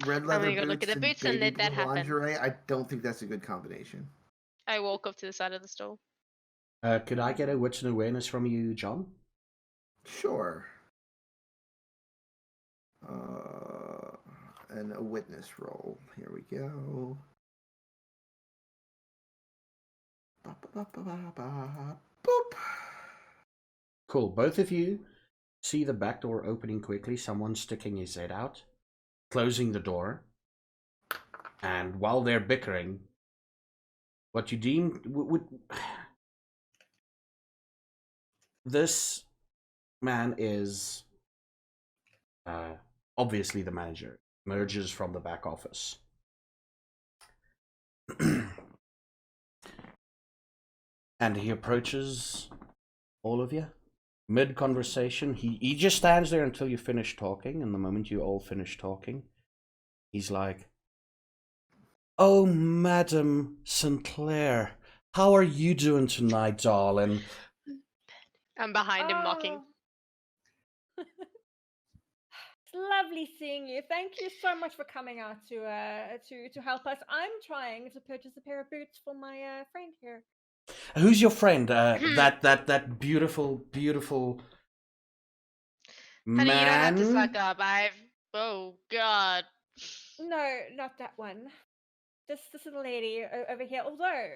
Red I'm leather gonna go boots look at the and boots and baby let that blue happen. lingerie. I don't think that's a good combination. I walk up to the side of the store. Could I get a wits and awareness from you, John? Sure. And a witness roll. Here we go. Boop. Cool. Both of you see the back door opening quickly. Someone sticking his head out, closing the door. And while they're bickering, what you deem would this man is obviously the manager. Emerges from the back office. And he approaches all of you. Mid-conversation, he just stands there until you finish talking, and the moment you all finish talking, he's like, "Oh, Madam Sinclair, how are you doing tonight, darling?" I'm behind him mocking. It's lovely seeing you. Thank you so much for coming out to help us. I'm trying to purchase a pair of boots for my friend here. Who's your friend? That beautiful Honey, you don't have to man? suck up. Oh god. No, not that one. This little lady over here. Although,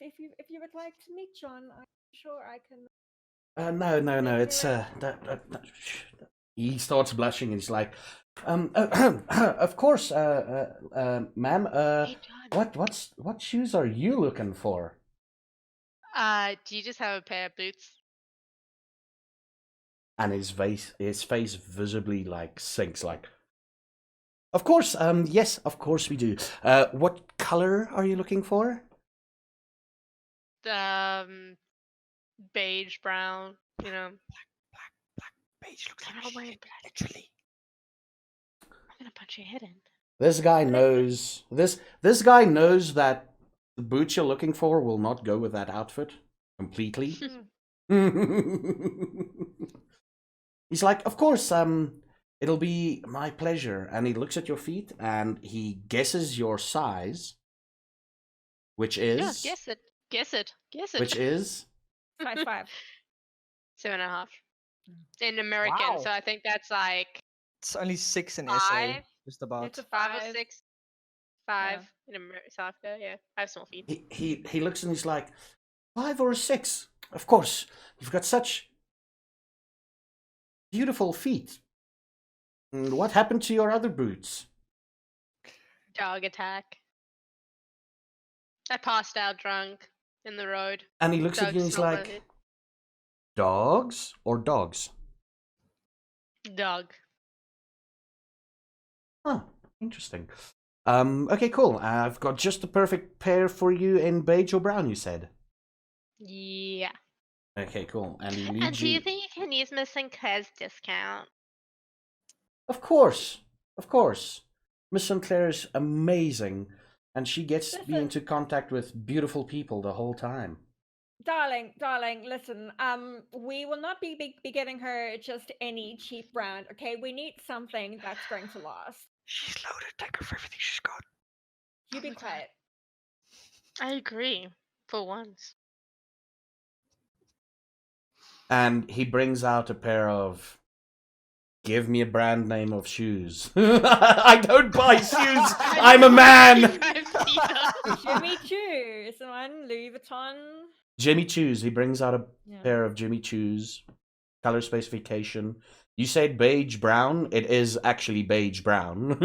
if you would like to meet John, I'm sure I can. No. It's He starts blushing and he's like, of course, ma'am. Hey, John. What shoes are you looking for? Do you just have a pair of boots? And his face visibly like sinks. Like, of course, yes, of course we do. What color are you looking for? Beige brown. You know. Black. Beige looks I'm like not wearing shit, black. literally. I'm gonna punch your head in. This guy knows this guy knows that the boots you're looking for will not go with that outfit completely. He's like, of course, it'll be my pleasure. And he looks at your feet and he guesses your size, which is Yeah, guess it. which is 5'5". 7.5 in American. Wow. So I think that's like It's only 6 in SA, 5. just about. It's a 5 or 5. 6. 5 in South Africa. Yeah, I have small feet. he looks and he's like, 5 or 6. Of course, you've got such beautiful feet. What happened to your other boots? Dog attack. I passed out drunk in the road. And he looks at you and he's like, dogs or dogs? Dog. Oh, interesting. Okay, cool. I've got just the perfect pair for you in beige or brown, you said. Yeah. Okay, cool. And he And leads do you think you can use Miss Sinclair's discount? Of course. Of course. Miss Sinclair is amazing. And she gets to be Listen. into contact with beautiful people the whole time. Darling, listen. We will not be getting her just any cheap brand. Okay, we need something that's going to last. She's loaded. Take her for everything she's got. You be quiet. I agree. For once. And he brings out a pair of... Give me a brand name of shoes. I don't buy shoes. I'm a man. Jimmy Choo, someone Louis Vuitton. Jimmy Choo's. He brings out a Yeah. pair of Jimmy Choo's. Color specification. You said beige brown. It is actually beige brown.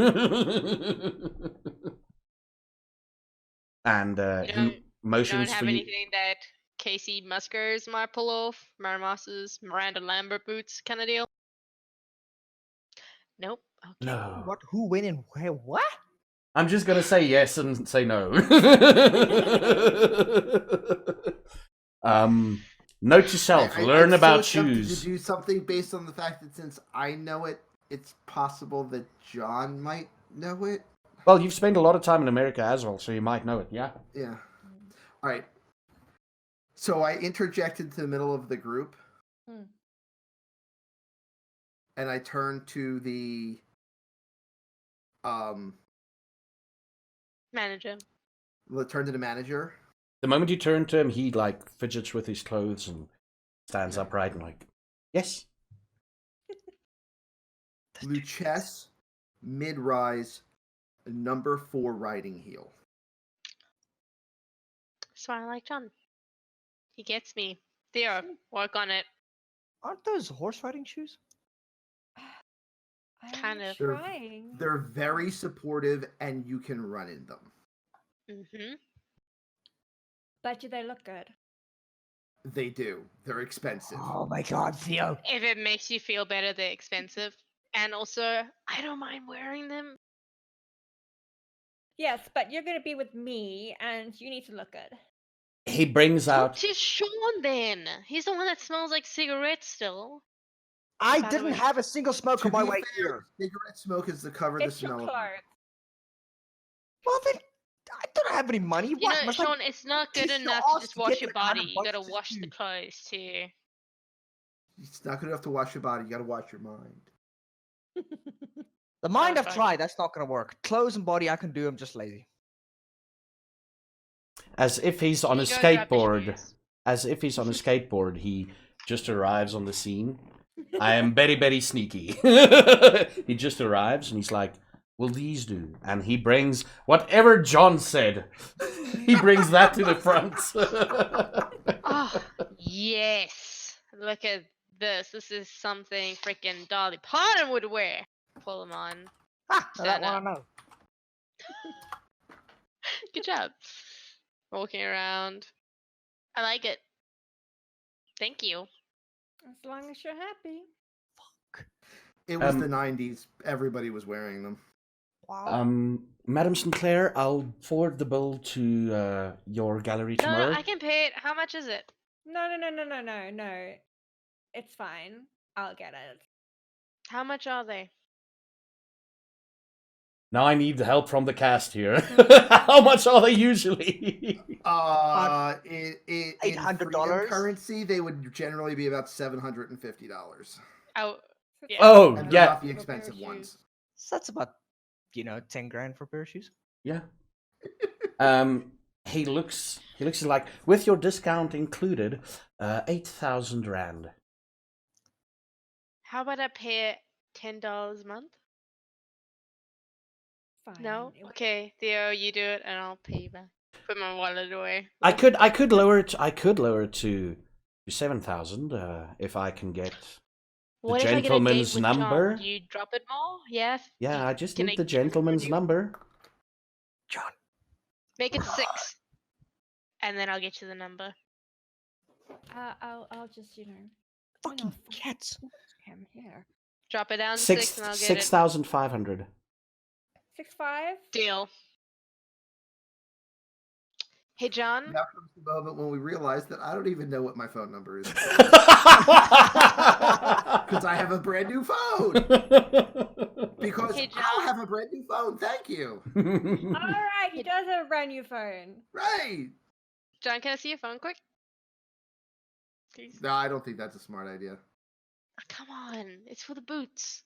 And he motions Don't have for you. anything that Casey Muskers might pull off. Maramas's Miranda Lambert boots kind of deal. Nope. Okay. No. What? Who? When? And where? What? I'm just gonna say yes and say no. Note to self: learn I'm about so tempted shoes. to do something based on the fact that since I know it, it's possible that John might know it. Well, you've spent a lot of time in America as well, so you might know it. Yeah. Yeah. All right. So I interjected to the middle of the group, and I turned to the Manager. turned to the manager. The moment you turn to him, he like fidgets with his clothes and stands upright and like, yes. Luchess, mid-rise, number 4 riding heel. So I like John. He gets me. Theo, work on it. Aren't those horse riding shoes? I'm Kind of. trying. They're very supportive, and you can run in them. Mm-hmm. But do they look good? They do. They're expensive. Oh my god, Theo. If it makes you feel better, they're expensive. And also, I don't mind wearing them. Yes, but you're gonna be with me, and you need to look good. He brings Talk out. to Sean then. He's the one that smells like cigarettes still. I By the didn't way- have a single smoke To on my be way fair, here. cigarette smoke is the cover the It's your smell of. clothes. Well then, I don't have any money. You What? know, Must I Sean, it's not good kiss your enough ass to just to wash get your like 100 body. You bucks gotta to wash the shoes? clothes too. It's not good enough to wash your body. You got to wash your mind. The mind Oh, I've fine. tried, that's not gonna work. Clothes and body I can do, I'm just lazy. As if he's on a You go grab the skateboard. shoes. As if he's on a skateboard, he just arrives on the scene. I am very, very sneaky. He just arrives and he's like, will these do? And he brings whatever John said. He brings that to the front. Oh, yes. Look at this. This is something freaking Dolly Parton would wear. Pull them on. Ah, now that Stand one I up. know. Good job. Walking around. I like it. Thank you. As long as you're happy. It was Um, the 90s. Everybody was wearing them. Wow. Madam Sinclair, I'll forward the bill to your gallery tomorrow. No, I can pay it. How much is it? No. It's fine. I'll get it. How much are they? Now I need help from the cast here. How much are they usually? In $800? freedom currency, they would generally be about $750. Oh, yeah. Oh, And they're yeah. not the Little expensive pair of ones. So that's about, 10 grand for a pair of shoes. Yeah. He looks like, with your discount included, 8,000 rand. How about I pay $10 a month? Fine. No? Okay, Theo, you do it and I'll pay you back. Put my wallet away. I could lower it. I could lower it to 7,000 if I can get the What if I get a date gentleman's with number. John? Do you drop it more? Yeah. Yeah, I just Can need I the give it gentleman's you? number. John. Make it 6. And then I'll get you the number. I'll just Fucking cats. him here. Drop it down to 6 and I'll get it. 6,500. 6'5". Deal. Hey, John. Now comes the moment when we realize that I don't even know what my phone number is. Because I have a brand new phone. Because Hey, I'll John. have a brand new phone. Thank you. All right, he does have a brand new phone. Right. John, can I see your phone quick? Please. No, I don't think that's a smart idea. Oh, come on. It's for the boots.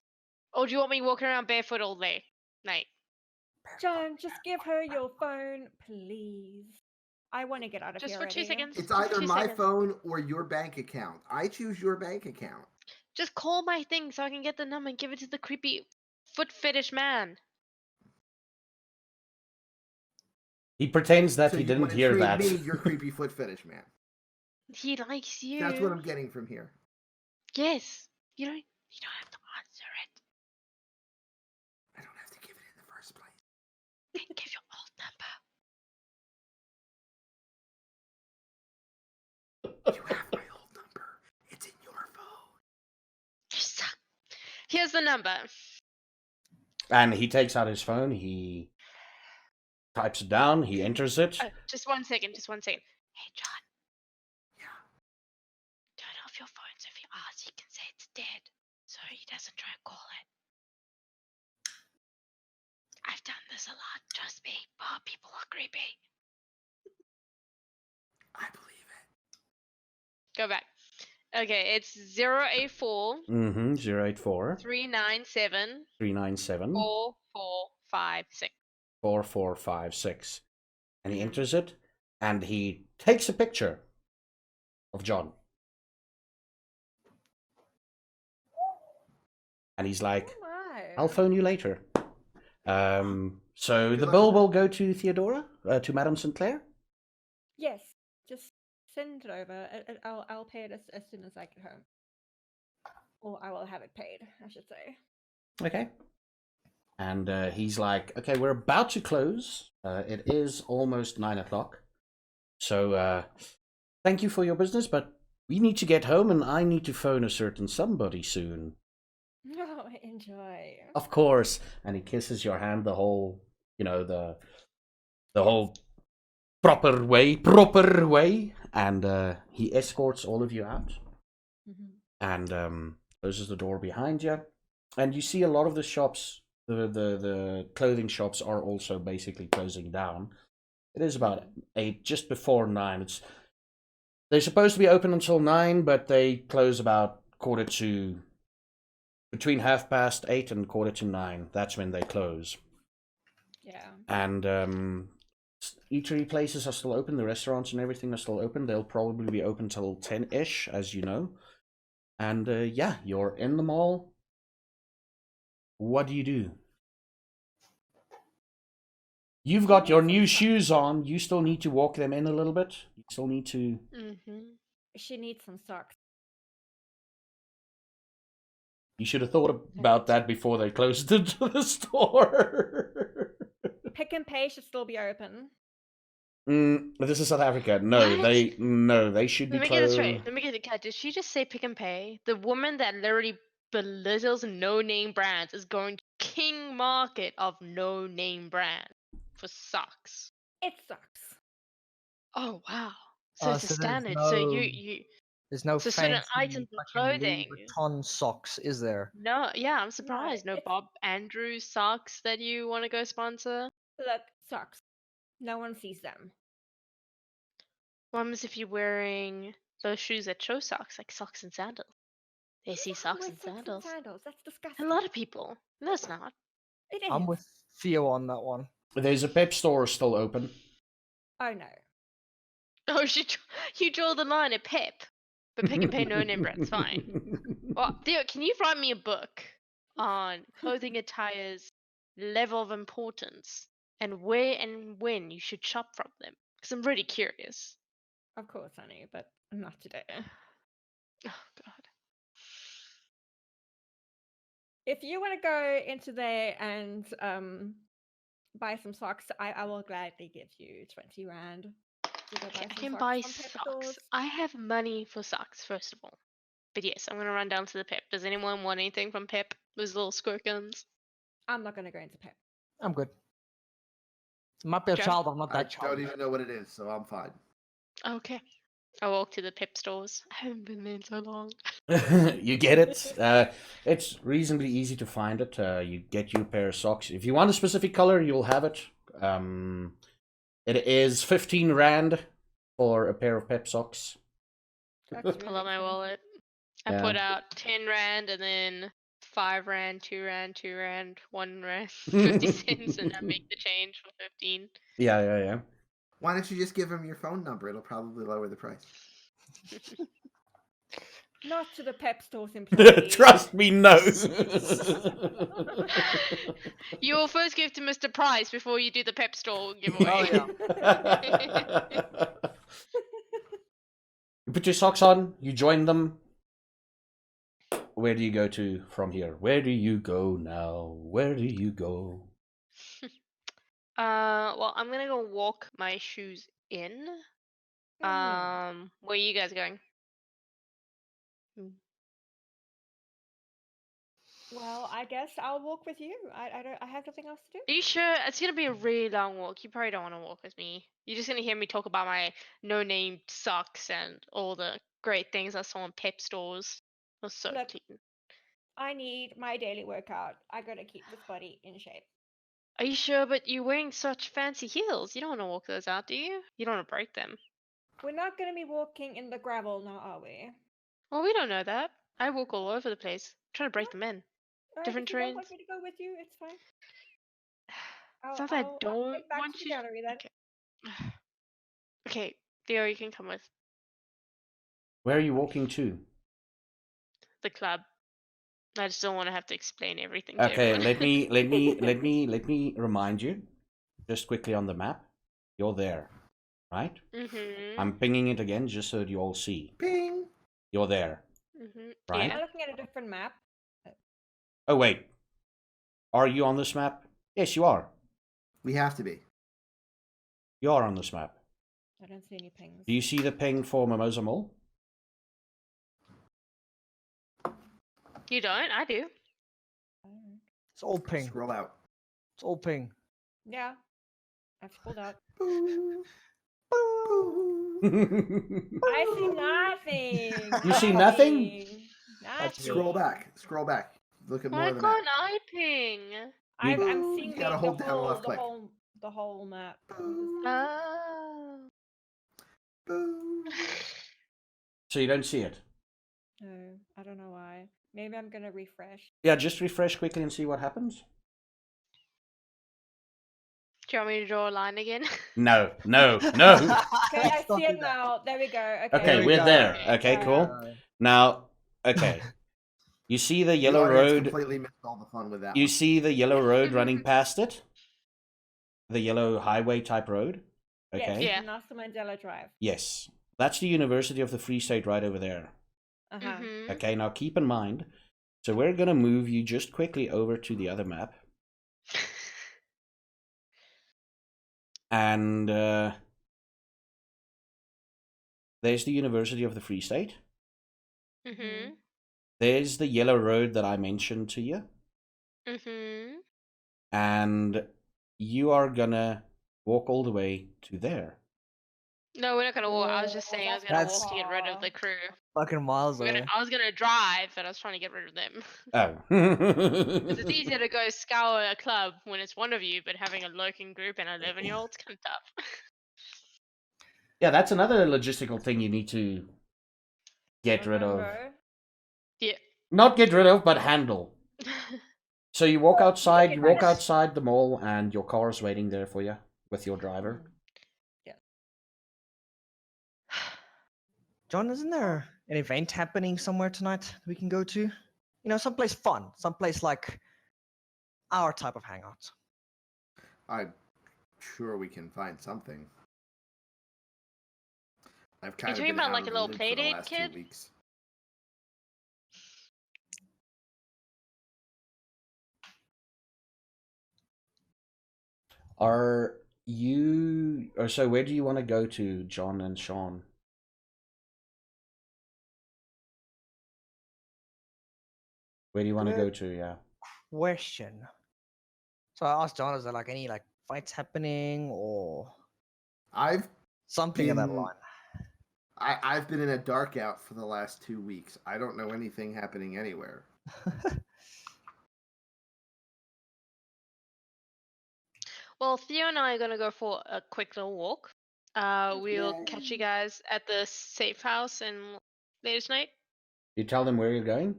Oh, do you want me walking around barefoot all day? Night. John, just give her your phone, please. I want to get out of Just here for 2 already. seconds. It's Just for either 2 my seconds. phone or your bank account. I choose your bank account. Just call my thing so I can get the number and give it to the creepy foot fetish man. He pretends that So he you didn't wanna hear trade that. me your creepy foot fetish man. He likes you. That's what I'm getting from here. Yes. You don't have to answer it. I don't have to give it in the first place. Then give your old number. You have my old number. It's in your phone. You suck. Here's the number. And he takes out his phone. He types it down. He enters it. Just 1 second. Just 1 second. Hey, John. Yeah. Turn off your phone so if he asks, you can say it's dead. So he doesn't try and call it. I've done this a lot. Trust me. Oh, people are creepy. I believe it. Go back. Okay, it's 084 084 397 397 4456. 4456. And he enters it, and he takes a picture of John. And he's like, Oh my. I'll phone you later. So Good the luck bill with will go to Theodora, to Madame Sinclair. Yes, just send it over. I'll pay it as soon as I get home. Or I will have it paid, I should say. Okay. And he's like, okay, we're about to close. It is almost 9 o'clock. So thank you for your business, but we need to get home and I need to phone a certain somebody soon. No, enjoy. Of course. And he kisses your hand the whole, the whole proper way. And he escorts all of you out. Mm-hmm. And closes the door behind you. And you see a lot of the shops, the clothing shops are also basically closing down. It is about 8, just before 9. They're supposed to be open until 9, but they close about between 8:30 and 9:15. That's when they close. Yeah. And eatery places are still open. The restaurants and everything are still open. They'll probably be open till 10-ish, as you know. And yeah, you're in the mall. What do you do? You've got your new shoes on. You still need to walk them in a little bit. You still need to... She needs some socks. You should have thought about that before they closed the store. Pick and Pay should still be open. This is South Africa. No, What? they should be Let me get it closed. straight. Let me get it cut. Did she just say Pick and Pay? The woman that literally belittles no-name brands is going to king market of no-name brands for socks. It sucks. Oh wow! So Oh, it's a so there's standard. So no- you There's no So certain fancy items of fucking Louis clothing. Vuitton socks, is there? No, yeah, I'm surprised. No it's- Bob Andrews socks that you want to go sponsor. Look, socks. No one sees them. What happens if you're wearing those shoes that show socks, like socks and sandals? They Who see the hell socks wears and socks sandals. sandals? That's A disgusting. lot of people. No, it's not. It is. I'm with Theo on that one. There's a pep store still open. Oh no. Oh, you draw the line at Pep, but Pick and Pay no name brand's fine. Well, Theo, can you write me a book on clothing attire's level of importance and where and when you should shop from them? Because I'm really curious. Of course, honey, but not today. Oh God. If you want to go into there and buy some socks, I will gladly give you 20 rand to go Okay, buy I some can socks buy from Pep socks. stores. I have money for socks, first of all. But yes, I'm gonna run down to the Pep. Does anyone want anything from Pep? Those little squirt guns. I'm not going to go into Pep. I'm good. Might be a Joe? child, I'm not I that child. don't even know what it is, so I'm fine. Okay. I walk to the Pep stores. I haven't been there in so long. You get it. It's reasonably easy to find it. You get you a pair of socks. If you want a specific color, you'll have it. It is 15 rand for a pair of pep socks. That's Pull really out my expensive. wallet. I Yeah. put out 10 rand and then 5 rand, 2 rand, 2 rand, 1 rand, 50 cents, and I make the change for 15. Yeah. Why don't you just give him your phone number? It'll probably lower the price. Not to the Pep stores employees. Trust me, no. You will first give to Mr. Price before you do the Pep store giveaway. Oh, yeah. You put your socks on, you join them. Where do you go to from here? Where do you go now? Where do you go? Well, I'm gonna go walk my shoes in. Where are you guys going? Well, I guess I'll walk with you. I have nothing else to do. Are you sure? It's gonna be a really long walk. You probably don't want to walk with me. You're just gonna hear me talk about my no-name socks and all the great things I saw in Pep stores. It was so Look. clean. I need my daily workout. I gotta keep this body in shape. Are you sure? But you're wearing such fancy heels. You don't want to walk those out, do you? You don't want to break them. We're not gonna be walking in the gravel now, are we? Well, we don't know that. I walk all over the place. I'm trying to break them in. Alright, Different if you don't terrains. want me to go with you, it's fine. It's not that I I'll don't get back want to the you. gallery then. Okay. Okay, Theo, you can come with Where are you walking to? the club. I just don't want to have to explain everything. Okay, to let me remind you, just quickly on the map. You're there, right? Mm-hmm. I'm pinging it again just so that you all see. Ping! You're there, Mm-hmm. right? I'm looking at a different map. Oh wait, are you on this map? Yes, you are. We have to be. You are on this map. I don't see any pings. Do you see the ping for Mimosa Mall? You don't? I do. It's all ping. Scroll out. It's all ping. Yeah. I've scrolled out. Boo. I see nothing. You see nothing? That's Nothing. Scroll back. Scroll back. Look at more Why of the map. can't I ping? I'm seeing You gotta hold down left click. the whole map. Oh. Boo. So you don't see it? No, I don't know why. Maybe I'm gonna refresh. Yeah, just refresh quickly and see what happens. Do you want me to draw a line again? No. Okay, I Don't see do it that. now. There we go. Okay, we we're go. there. Okay, Uh, cool. Now, okay. You see the yellow The audience road. completely missed all the fun with that You one. see the yellow road running past it? The yellow highway type road? Okay. Yes, Yeah. Nelson Mandela Drive. Yes. That's the University of the Free State right over there. Uh-huh. Mm-hmm. Okay, now keep in mind. So we're going to move you just quickly over to the other map. And there's the University of the Free State. Mm-hmm. There's the yellow road that I mentioned to you. Mm-hmm. And you are gonna walk all the way to there. No, we're not gonna walk. I was just saying I was gonna That's- walk to get rid of the crew. Fucking miles away. I was gonna drive, but I was trying to get rid of them. Oh. 'Cause it's easier to go scour a club when it's one of you, but having a lurking group and 11-year-olds kind of tough. Yeah, that's another logistical thing you need to get rid of. Remember? Yeah. Not get rid of, but handle. So you walk outside, get you rid walk of. outside the mall, and your car is waiting there for you with your driver. John, isn't there an event happening somewhere tonight that we can go to? You know, someplace fun, someplace like our type of hangout. I'm sure we can find something. I've kind of talking been about, out like, of a the little loop play for the date, last kid? 2 weeks. Are you... Or so where do you want to go to, John and Sean? Where do you want to go to, yeah? Question. So I asked John, is there like any like fights happening or I've something in that been- line? I've been in a dark out for the last 2 weeks. I don't know anything happening anywhere. Well, Theo and I are gonna go for a quick little walk. We'll catch you guys at the safe house and later tonight. You tell them where you're going?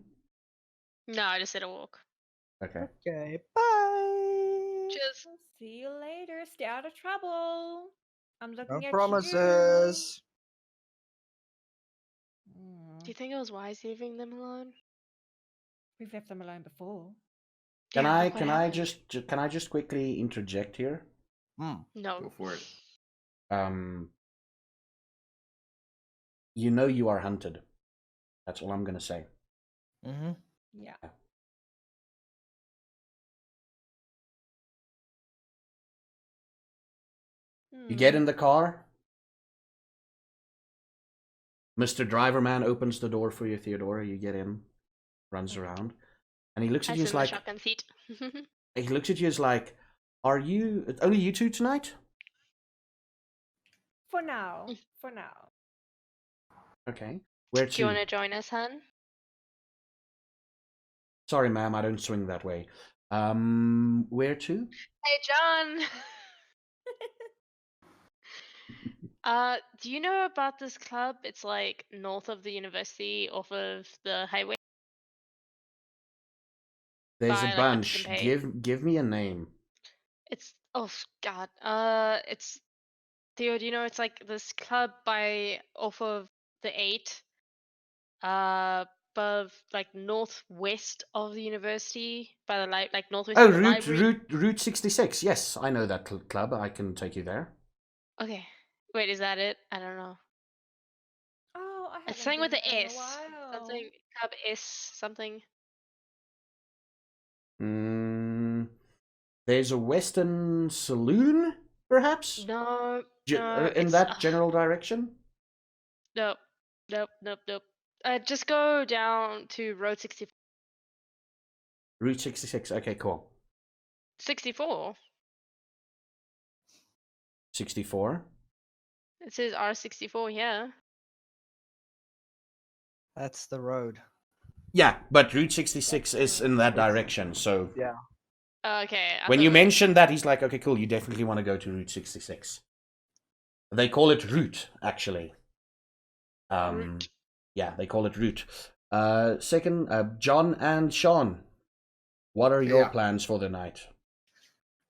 No, I just said a walk. Okay. Okay, bye. Cheers. See you later. Stay out of trouble. I'm looking No at promises. you. Do you think it was wise leaving them alone? We've left them alone before. Can Yeah, I look what can I happened. can I just quickly interject here? Hmm. No. Go for it. You know you are hunted. That's all I'm gonna say. Mm-hmm. Yeah. You get in Hmm. the car. Mr. Driver Man opens the door for you, Theodora. You get in, runs around, and he looks I at you sit as in the like shotgun seat. he looks at you as like, "Are you only you two tonight?" For now. For now. Okay. Where Do you want to? to join us, hun? Sorry, ma'am, I don't swing that way. Where to? Hey, John. Do you know about this club? It's like north of the university, off of the highway. There's By, a like, bunch. Hudson Bay. Give me a name. It's God. It's Theo. Do you know it's like this club off of the 8, above like northwest of the university, by the like northwest Oh, of the library. Route 66. Yes, I know that club. I can take you there. Okay. Wait, is that it? I don't know. Oh, I It's haven't something with been the there in a S. while. Something club S something. There's a Western Saloon, perhaps? No, In it's that general direction? nope. Just go down to Road 64. Route 66. Okay, cool. 64. 64. It says R64 here. That's the road. Yeah, but Route 66 is in that direction, so... Yeah. Okay. When you mentioned that, he's like, okay, cool, you definitely want to go to Route 66. They call it Route, actually. Route. Yeah, they call it Route. Second, John and Sean. What are your Yeah. plans for the night?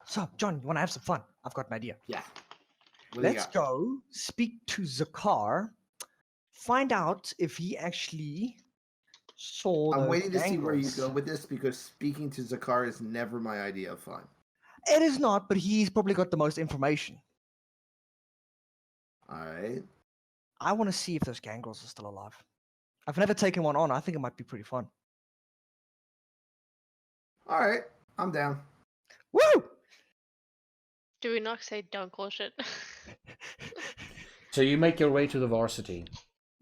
So, John, you want to have some fun? I've got an idea. Yeah. What do you Let's got? go speak to Zakar. Find out if he actually saw I'm those waiting to see where you angles. go with this because speaking to Zakar is never my idea of fun. It is not, but he's probably got the most information. All right. I want to see if those gangrels are still alive. I've never taken one on. I think it might be pretty fun. All right. I'm down. Woo! Do we not say don't call shit? So you make your way to the varsity.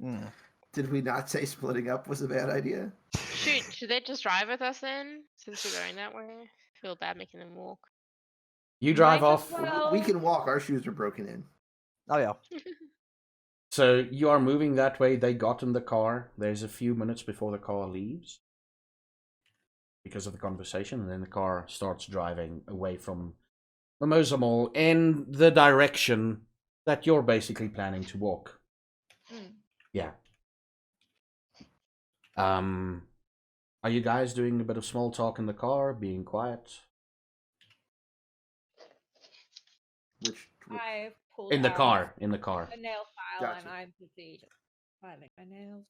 Mm. Did we not say splitting up was a bad idea? Should they just drive with us then? Since we're going that way? I feel bad making them walk. You drive Might as off. well. We can walk. Our shoes are broken in. Oh, yeah. So you are moving that way. They got in the car. There's a few minutes before the car leaves because of the conversation, and then the car starts driving away from Mimosa Mall in the direction that you're basically planning to walk. Yeah. Are you guys doing a bit of small talk in the car, being quiet? Which I pulled In the out car. a nail file and Gotcha. I'm busy just filing my nails.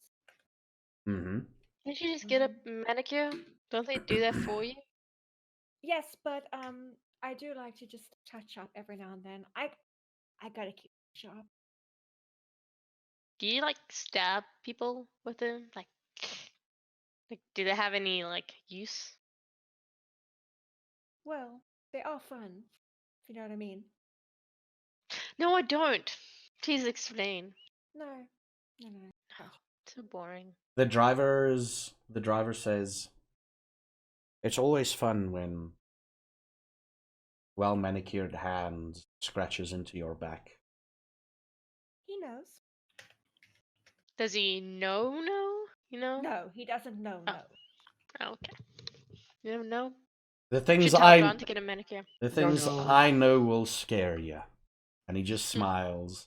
Mm-hmm. Can't you just get a manicure? Don't they do that for you? Yes, but I do like to just touch up every now and then. I gotta keep it sharp. Do you like stab people with them? Like, do they have any like use? Well, they are fun, if you know what I mean. No, I don't. Please explain. No. Gotcha. So boring. The driver says, it's always fun when well manicured hands scratches into your back. He knows. Does he know? You know? No, he doesn't know. Oh. No. Oh, okay. You don't know? The Should things tell John to get a manicure. No. I know will scare you. And he just smiles.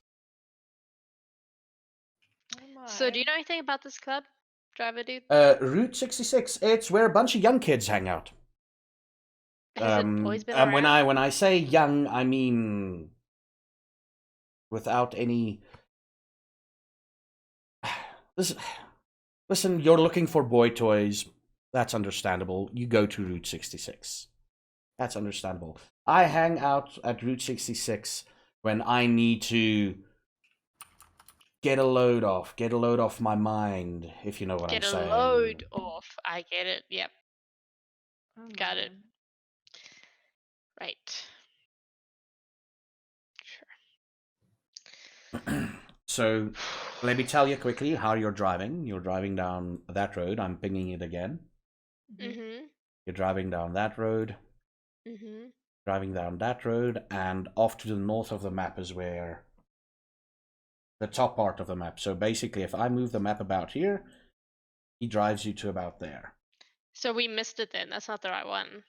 Oh So, do my. you know anything about this club, driver dude? Route 66. It's where a bunch of young kids hang out. Has it always been around? When I say young, I mean without any. Listen, you're looking for boy toys. That's understandable. You go to Route 66. That's understandable. I hang out at Route 66 when I need to get a load off my mind, if you know what I'm saying. Get a load off. I get it. Yep. Oh Got it. my. Right. So, let me tell you quickly how you're driving. You're driving down that road. I'm pinging it again. Mm-hmm. You're driving down that road. Mm-hmm. Driving down that road, and off to the north of the map is where the top part of the map. So basically, if I move the map about here, he drives you to about there. So we missed it then. That's not the right one.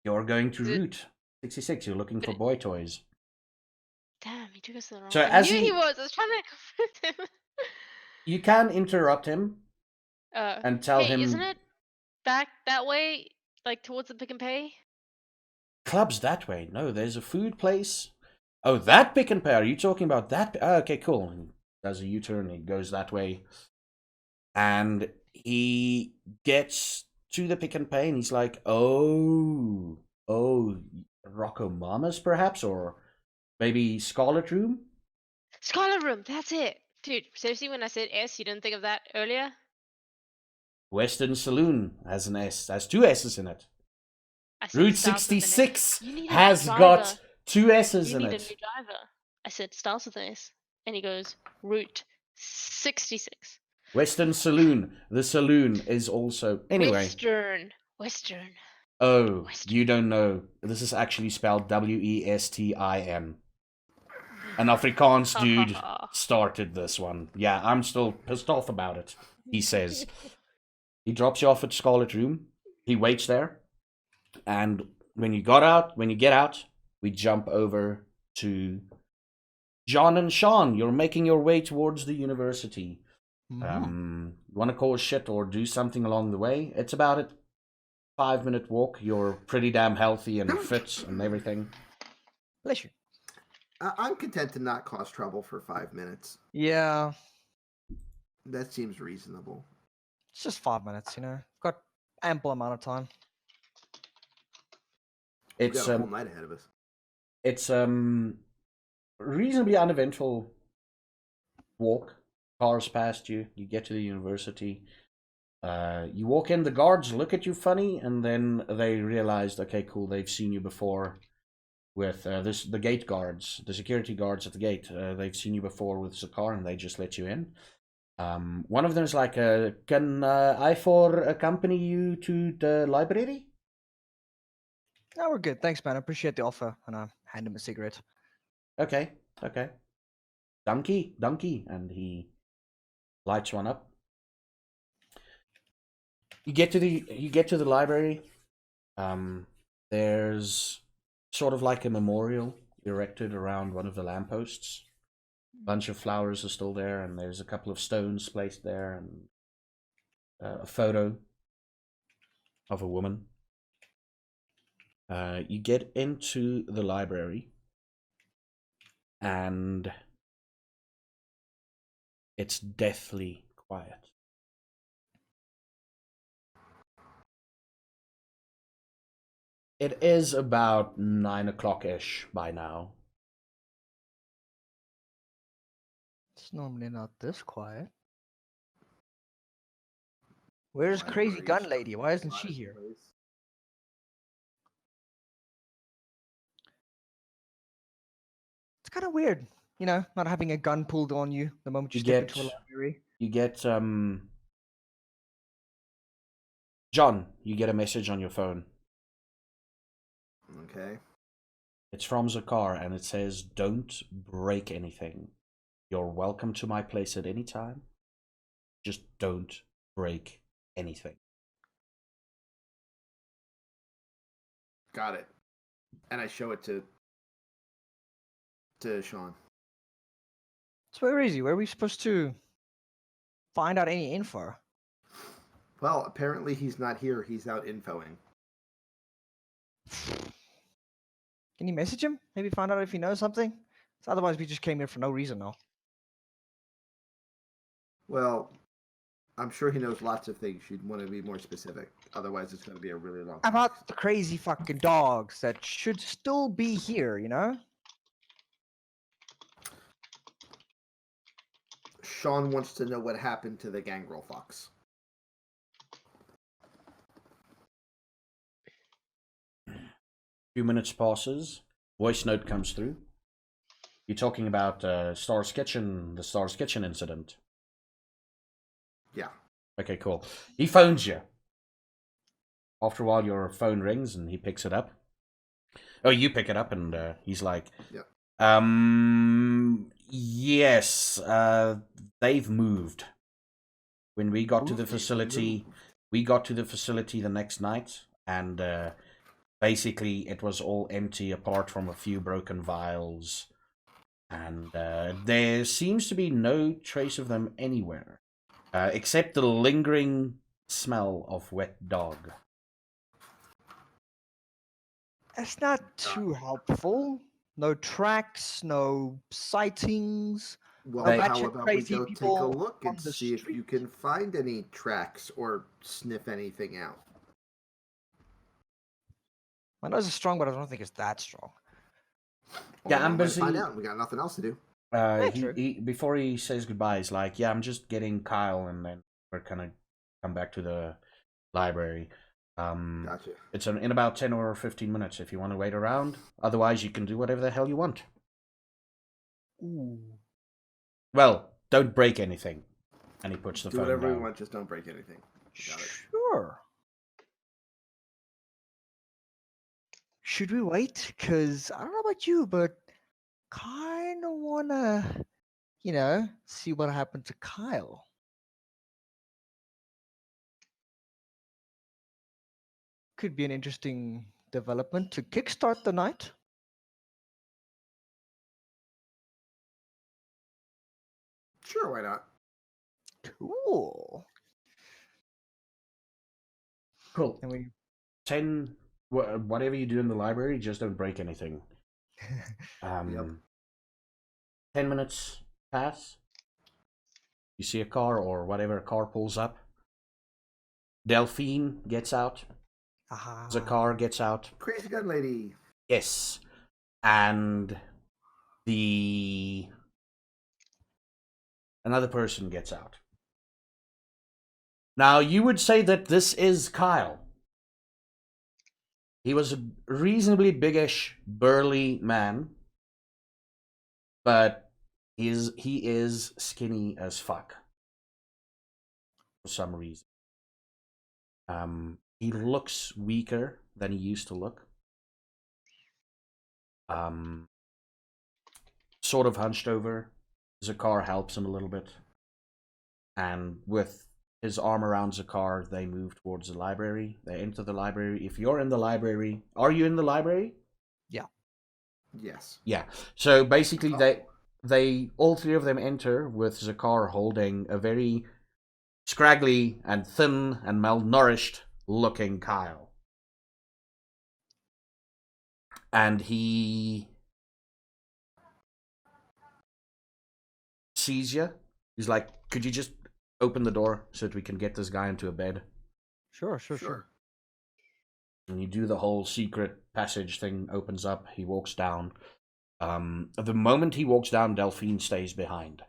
You're going to Is it- Route 66. You're looking But for it- boy toys. Damn, he took us to the wrong So one. I as knew he- he was. I was trying to confuse him. You can interrupt him and tell hey, him. isn't it back that way, like towards the Pick and Pay? Club's that way. No, there's a food place. Oh, that Pick and Pay. Are you talking about that? Oh, okay, cool. He does a U-turn. He goes that way. And he gets to the Pick and Pay and he's like, oh, Rocco Mamas perhaps? Or maybe Scarlet Room? Scarlet Room, that's it. Dude, seriously, when I said S, you didn't think of that earlier? Western Saloon has an S. Has two S's in it. I said Route starts with an S. 66 You need a has driver. got two S's You in need a it. new driver. I said starts with an S. And he goes, Route 66. Western Saloon. The saloon is also... Anyway. Western. Oh, Western. you don't know. This is actually spelled Westin. An Afrikaans dude started this one. Yeah, I'm still pissed off about it, he says. He drops you off at Scarlet Room. He waits there. And when you get out, we jump over to John and Sean. You're making your way towards the university. You want to cause shit or do something along the way? It's about a 5-minute walk. You're pretty damn healthy and fit and everything. Bless you. I'm content to not cause trouble for 5 minutes. Yeah, That seems reasonable. it's just 5 minutes, you know. Got ample amount of time. We've It's got a whole night ahead of us. It's reasonably uneventful walk. Cars past you. You get to the university. You walk in. The guards look at you funny, and then they realized, okay, cool. They've seen you before with the gate guards, the security guards at the gate. They've seen you before with the car, and they just let you in. One of them is like, "Can I accompany you to the library?" No, we're good. Thanks, man. I appreciate the offer. And I hand him a cigarette. Okay. donkey, and he lights one up. You get to the library. There's sort of like a memorial erected around one of the lampposts. A bunch of flowers are still there, and there's a couple of stones placed there, and a photo of a woman. You get into the library, and it's deathly quiet. It is about 9 o'clock-ish by now. It's normally not this quiet. Where's Crazy Gun Lady? Why isn't she here? It's kind of weird, not having a gun pulled on you the moment you step into a library. You get, John, you get a message on your phone. Okay. It's from Zakar, and it says, "Don't break anything. You're welcome to my place at any time. Just don't break anything." Got it. And I show it to Sean. So where is he? Where are we supposed to find out any info? Well, apparently he's not here. He's out infoing. Can you message him? Maybe find out if he knows something? So otherwise we just came here for no reason now. Well, I'm sure he knows lots of things. You'd want to be more specific. Otherwise, it's going to be a really long About the crazy fucking dogs that should still be here, Sean wants to know what happened to the gangrel fox. Few minutes passes. Voice note comes through. You're talking about Star's Kitchen, the Star's Kitchen incident. Yeah. Okay, cool. He phones you. After a while, your phone rings and he picks it up. Oh, you pick it up and he's like, yeah. Yes, they've moved. When we got to the facility, the next night, and basically it was all empty apart from a few broken vials, and there seems to be no trace of them anywhere, except the lingering smell of wet dog. That's not too helpful. No tracks, no sightings. Well, no how about we crazy go take a people look on and the see if you street? can find any tracks or sniff anything out? My nose is strong, but I don't think it's that strong. Yeah, I'm busy. Find out. We got nothing else to do. He before he says goodbye, he's like, "Yeah, I'm just getting Kyle, and then we're gonna come back to the library. Gotcha. It's in about 10 or 15 minutes if you want to wait around. Otherwise, you can do whatever the hell you want." Ooh. Well, don't break anything. And he puts the Do phone whatever down. you want, just don't break anything. Got it. Sure. Should we wait? Because I don't know about you, but kind of want to, see what happened to Kyle. Could be an interesting development to kickstart the night. Sure, why not? Cool. Cool. And we 10, whatever you do in the library, just don't break anything. Yep. 10 minutes pass. You see a car or whatever, a car pulls up. Delphine gets out. The car gets out. Crazy gun lady. Yes. And another person gets out. Now, you would say that this is Kyle. He was a reasonably biggish, burly man, but he is skinny as fuck for some reason. He looks weaker than he used to look. Sort of hunched over, Zakar helps him a little bit. And with his arm around Zakar, they move towards the library. They enter the library. If you're in the library, are you in the library? Yeah. Yes. Yeah. So basically, they all three of them enter with Zakar holding a very scraggly and thin and malnourished looking Kyle. And he sees you. He's like, could you just open the door so that we can get this guy into a bed? Sure. And you do the whole secret passage thing, opens up, he walks down. The moment he walks down, Delphine stays behind.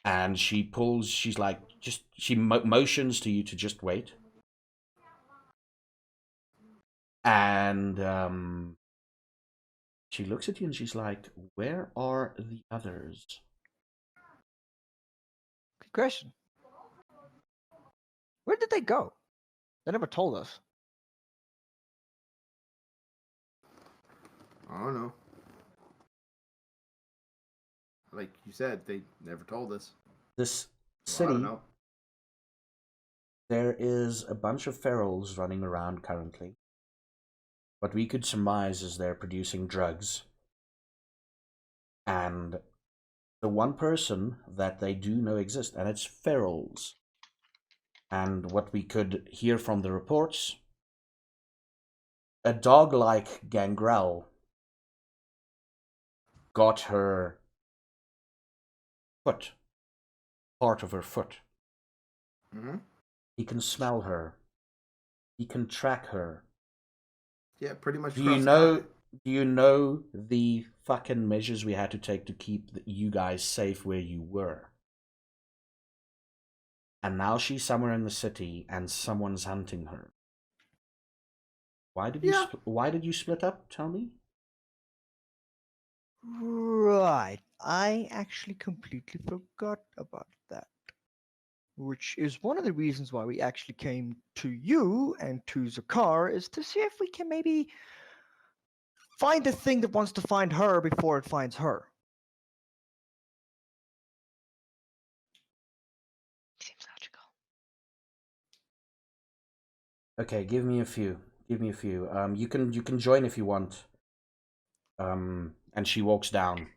And she's like, she motions to you to just wait. And she looks at you and she's like, where are the others? Good question. Where did they go? They never told us. I don't know. Like you said, they never told us. This So I don't city, know. there is a bunch of ferals running around currently. What we could surmise is they're producing drugs. And the one person that they do know exists, and it's ferals. And what we could hear from the reports, a dog like Gangrel got her foot, part of her foot. Mm-hmm. He can smell her. He can track her. Yeah, pretty much. Do you know the fucking measures we had to take to keep you guys safe where you were? And now she's somewhere in the city and someone's hunting her. Why did you split up? Tell me. Right. I actually completely forgot about that. Which is one of the reasons why we actually came to you and to Zakar, is to see if we can maybe find the thing that wants to find her before it finds her. Seems logical. Okay, give me a few. You can join if you want. And she walks down.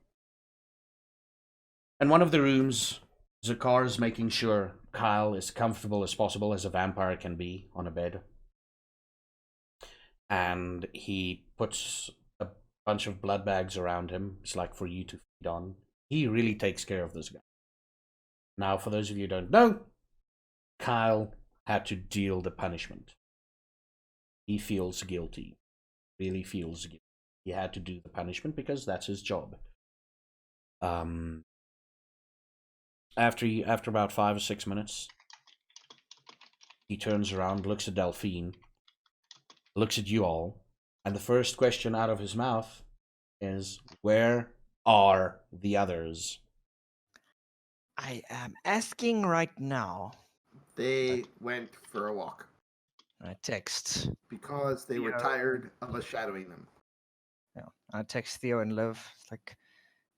In one of the rooms, Zakar is making sure Kyle is comfortable as possible as a vampire can be on a bed. And he puts a bunch of blood bags around him. It's like for you to feed on. He really takes care of this guy. Now, for those of you who don't know, Kyle had to deal the punishment. He feels guilty. Really feels guilty. He had to do the punishment because that's his job. After about 5 or 6 minutes, he turns around, looks at Delphine, looks at you all, and the first question out of his mouth is, where are the others? I am asking right now. They went for a walk I text. because they were tired of us shadowing them. Yeah, I text Theo and Liv. It's like,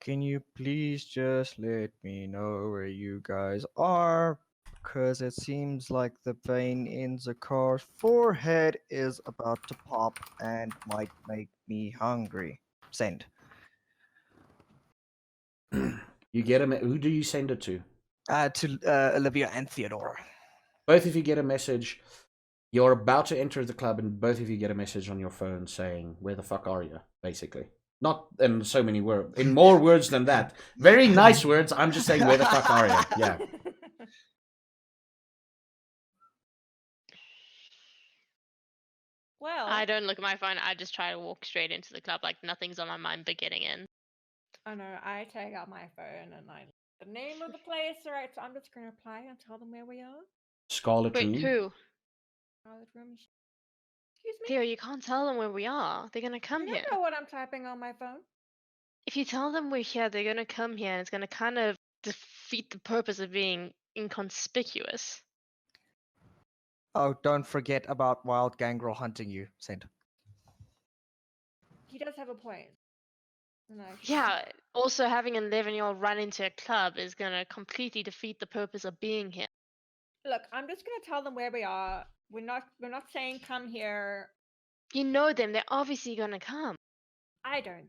can you please just let me know where you guys are? Because it seems like the vein in Zakar's forehead is about to pop and might make me hungry. Send. You get him. Who do you send it to? To Olivia and Theodora. Both of you get a message. You're about to enter the club, and both of you get a message on your phone saying, "Where the fuck are you?" Basically, not in so many words, in more words than that. Very nice words. I'm just saying, where the fuck are you? Yeah. Well, I don't look at my phone. I just try to walk straight into the club like nothing's on my mind but getting in. I know. I take out my phone and I the name of the place. All right, so I'm just gonna reply and tell them where we are. Scarlet Wait, Room. who? Scarlet rooms. Excuse me. Theo, you can't tell them where we are. They're gonna come You here. don't know what I'm typing on my phone. If you tell them we're here, they're gonna come here, and it's gonna kind of defeat the purpose of being inconspicuous. Oh, don't forget about Wild Gangrel hunting you. Send. He does have a point. No. Yeah, also having an 11-year-old run into a club is gonna completely defeat the purpose of being here. Look, I'm just gonna tell them where we are. We're not saying come here. You know them, they're obviously gonna come. I don't.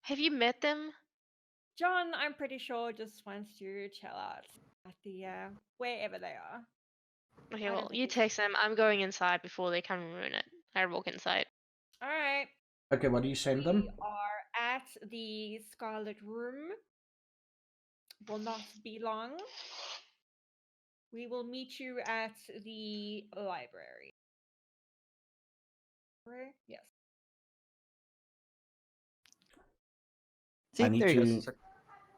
Have you met them? John, I'm pretty sure, just wants to chill out at the wherever they are. Okay, I don't well, think you we should- text them. I'm going inside before they come and ruin it. I walk inside. All right. Okay, what do you send We them? are at the Scarlet Room. Will not be long. We will meet you at the library. Right? Yes. See, I need there you to. go.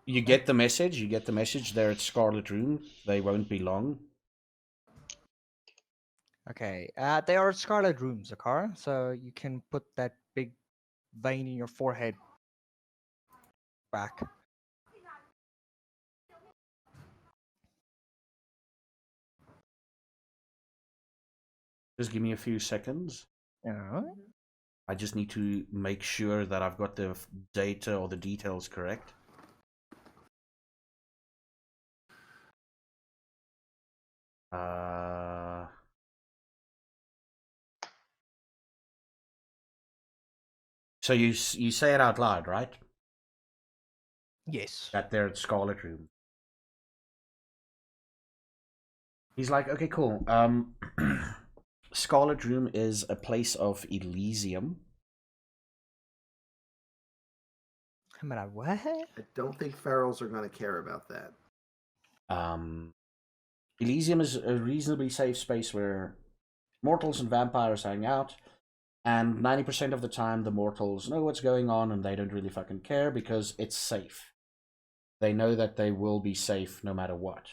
You get the message. You get the message. They're at Scarlet Room. They won't be long. Okay, they are Scarlet Rooms, Zakar, so you can put that big vein in your forehead back. Just give me a few seconds. Yeah. I just need to make sure that I've got the data or the details correct. So you say it out loud, right? Yes. That they're at Scarlet Room. He's like, okay, cool. Scarlet Room is a place of Elysium. I'm gonna what? I don't think ferals are going to care about that. Elysium is a reasonably safe space where mortals and vampires hang out, and 90% of the time the mortals know what's going on and they don't really fucking care because it's safe. They know that they will be safe no matter what.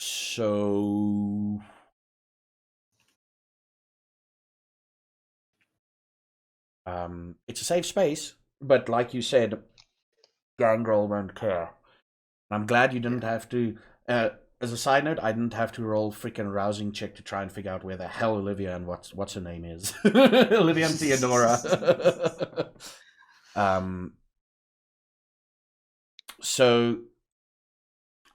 So it's a safe space, but like you said, Gangrel won't care. I'm glad you didn't have to. As a side note, I didn't have to roll freaking rousing check to try and figure out where the hell Olivia and what's her name is. Olivia and Theodora. So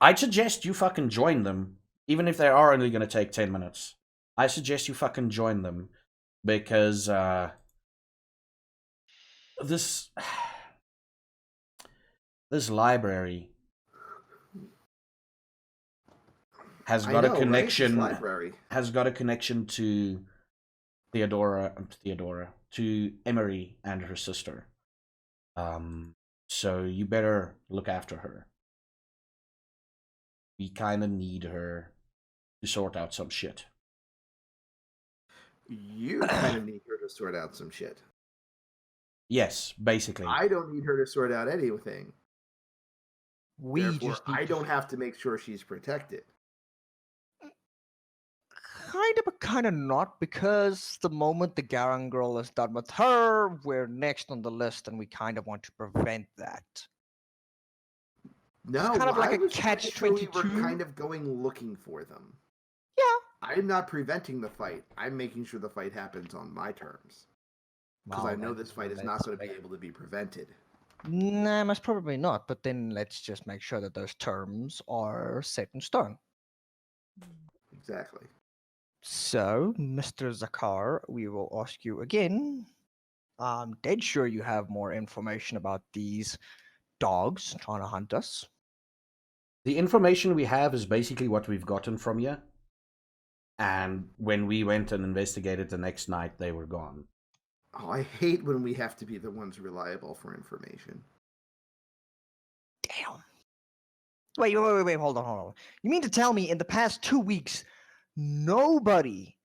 I'd suggest you fucking join them, even if they are only going to take 10 minutes. I suggest you fucking join them because this library has got a connection. Right? Library has got a connection to Theodora, to Emery and her sister. So you better look after her. We kind of need her to sort out some shit. You kind of need her to sort out some shit. Yes, basically. I don't need her to sort out anything. Therefore, I don't have to make sure she's protected. Kind of, but kind of not, because the moment the Garan girl is done with her, we're next on the list, and we kind of want to prevent that. No, it's kind of like a catch-22. We're kind of going looking for them. Yeah. I'm not preventing the fight. I'm making sure the fight happens on my terms. Because I know this fight is not going to be able to be prevented. Nah, most probably not. But then let's just make sure that those terms are set in stone. Exactly. So, Mr. Zakar, we will ask you again. I'm dead sure you have more information about these dogs trying to hunt us. The information we have is basically what we've gotten from you. And when we went and investigated the next night, they were gone. Oh, I hate when we have to be the ones reliable for information. Damn. Wait, hold on. You mean to tell me in the past 2 weeks, nobody,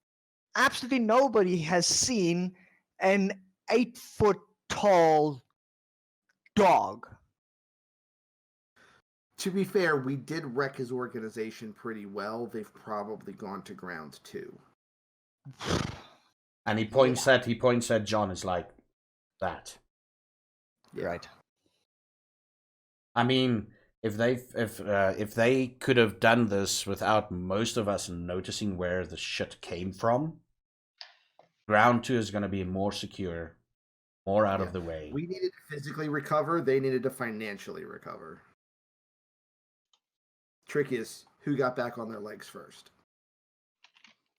absolutely nobody has seen an 8-foot tall dog? To be fair, we did wreck his organization pretty well. They've probably gone to ground too. And he points at John as like that. Yeah. Right. I mean, if they could have done this without most of us noticing where the shit came from, ground 2 is going to be more secure, more out of the way. We needed to physically recover. They needed to financially recover. Trick is, who got back on their legs first?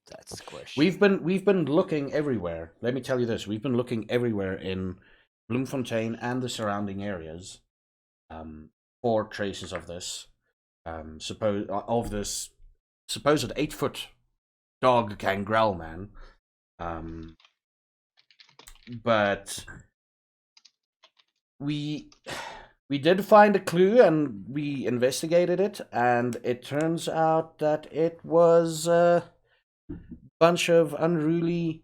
That's the question. We've been looking everywhere. Let me tell you this: we've been looking everywhere in Bloemfontein and the surrounding areas for traces of this. This supposed 8-foot dog gangrel man. But we did find a clue and we investigated it, and it turns out that it was a bunch of unruly,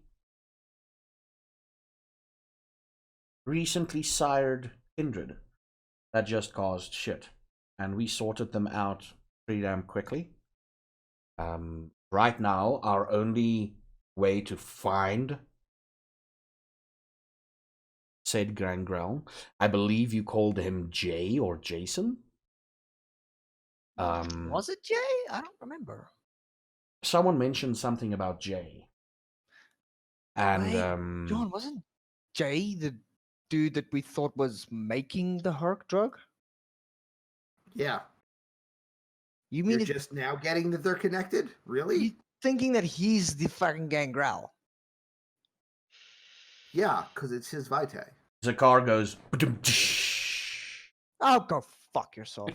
recently sired kindred that just caused shit. And we sorted them out pretty damn quickly. Right now, our only way to find said Gangrel, I believe you called him Jay or Jason. Was it Jay? I don't remember. Someone mentioned something about Jay. And Wait, John, wasn't Jay the dude that we thought was making the Herc drug? Yeah. You mean You're just now getting that they're connected? Really? you thinking that he's the fucking Gangrel? Yeah, because it's his vitae. the car goes. Oh, go fuck yourself.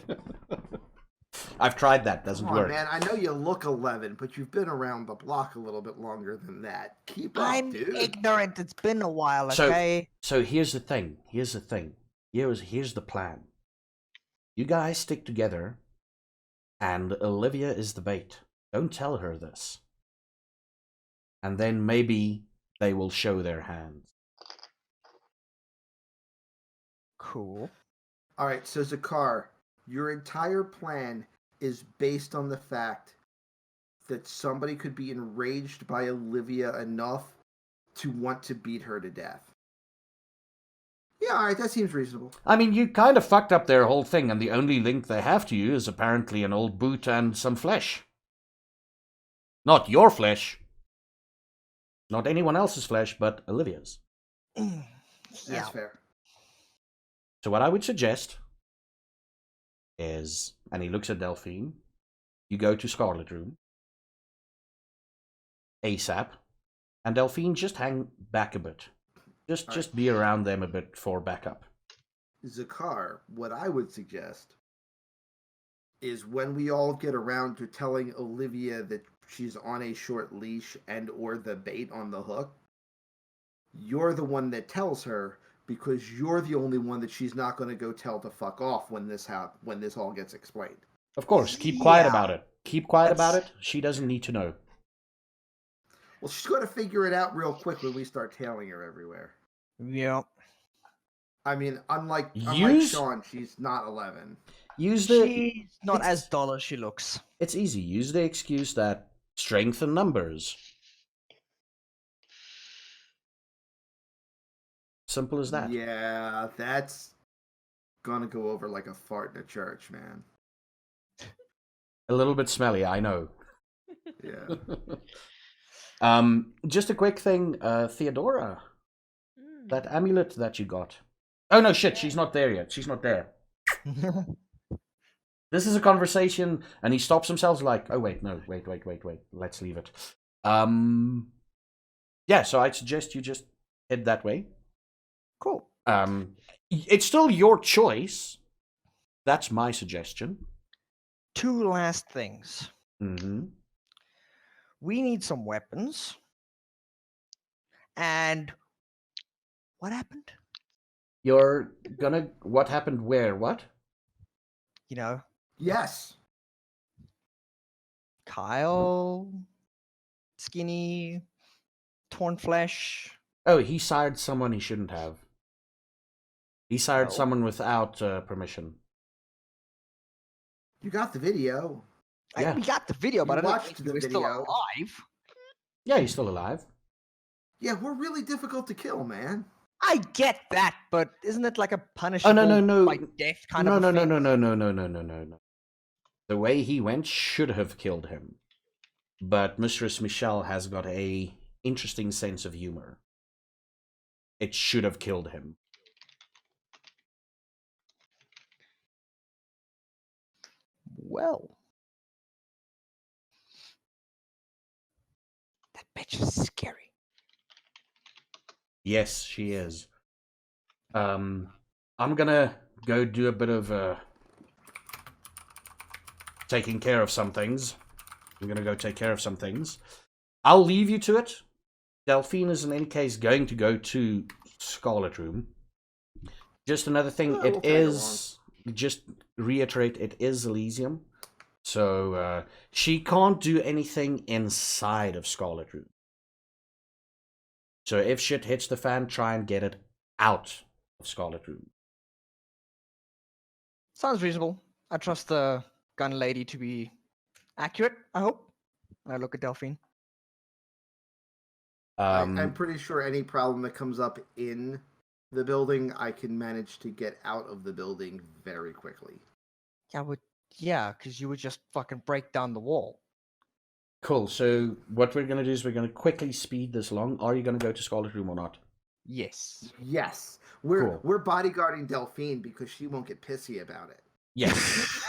I've tried that. Doesn't Come on, work. man. I know you look 11, but you've been around the block a little bit longer than that. Keep up, I'm dude. ignorant. It's been a while, So- okay? So here's the thing. Here's the plan. You guys stick together, and Olivia is the bait. Don't tell her this. And then maybe they will show their hands. Cool. All right, so Zakar, your entire plan is based on the fact that somebody could be enraged by Olivia enough to want to beat her to death. Yeah, all right, that seems reasonable. I mean, you kind of fucked up their whole thing, and the only link they have to you is apparently an old boot and some flesh. Not your flesh. Not anyone else's flesh, but Olivia's. That's fair. So what I would suggest is, and he looks at Delphine, you go to Scarlet room, ASAP, and Delphine, just hang back a bit. Just be around them a bit for backup. Zakar, what I would suggest is when we all get around to telling Olivia that she's on a short leash and or the bait on the hook, you're the one that tells her, because you're the only one that she's not going to go tell to fuck off when this all gets explained. Of course, keep quiet Yeah. about it. Keep quiet about it. She doesn't need to know. Well, she's going to figure it out real quick when we start tailing her everywhere. Yep. I mean, unlike Use- Sean, she's not 11. Use the... She's not it's- as dull as she looks. It's easy. Use the excuse that strength and numbers. Simple as that. Yeah, that's gonna go over like a fart in a church, man. A little bit smelly, I know. Yeah. Just a quick thing, Theodora. Mm. That amulet that you got. Oh no, shit, she's not there yet. She's not there. This is a conversation, and he stops himself like, oh wait, no, wait. Let's leave it. Yeah, so I'd suggest you just head that way. Cool. It's still your choice. That's my suggestion. 2 last things. Mm-hmm. We need some weapons. And what happened? You're gonna... What happened where? What? You know, Yes. Kyle, skinny, torn flesh. Oh, he sired someone he shouldn't have. He sired No. someone without permission. You got the video. Yeah. We got the video, but You I don't watched think the we're still video. alive. Yeah, he's still alive. Yeah, we're really difficult to kill, man. I get that, but isn't it like a Oh punishable no! by death kind No of no a no thing? no no no no no no no no. The way he went should have killed him, but Mistress Michelle has got a interesting sense of humor. It should have killed him. Well, that bitch is scary. Yes, she is. I'm gonna go do a bit of taking care of some things. I'm gonna go take care of some things. I'll leave you to it. Delphine is in any case going to go to Scarlet Room. Just another thing, We'll it tag is, just reiterate, it is Elysium. So she can't do anything inside of Scarlet Room. So if shit hits the fan, try and get it out of Scarlet Room. Sounds reasonable. I trust the gun lady to be accurate, I hope. I look at Delphine. I'm pretty sure any problem that comes up in the building, I can manage to get out of the building very quickly. Yeah, because you would just fucking break down the wall. Cool. So what we're gonna do is we're gonna quickly speed this along. Are you gonna go to Scarlet Room or not? Yes. Yes, Cool. we're bodyguarding Delphine because she won't get pissy about it. Yes.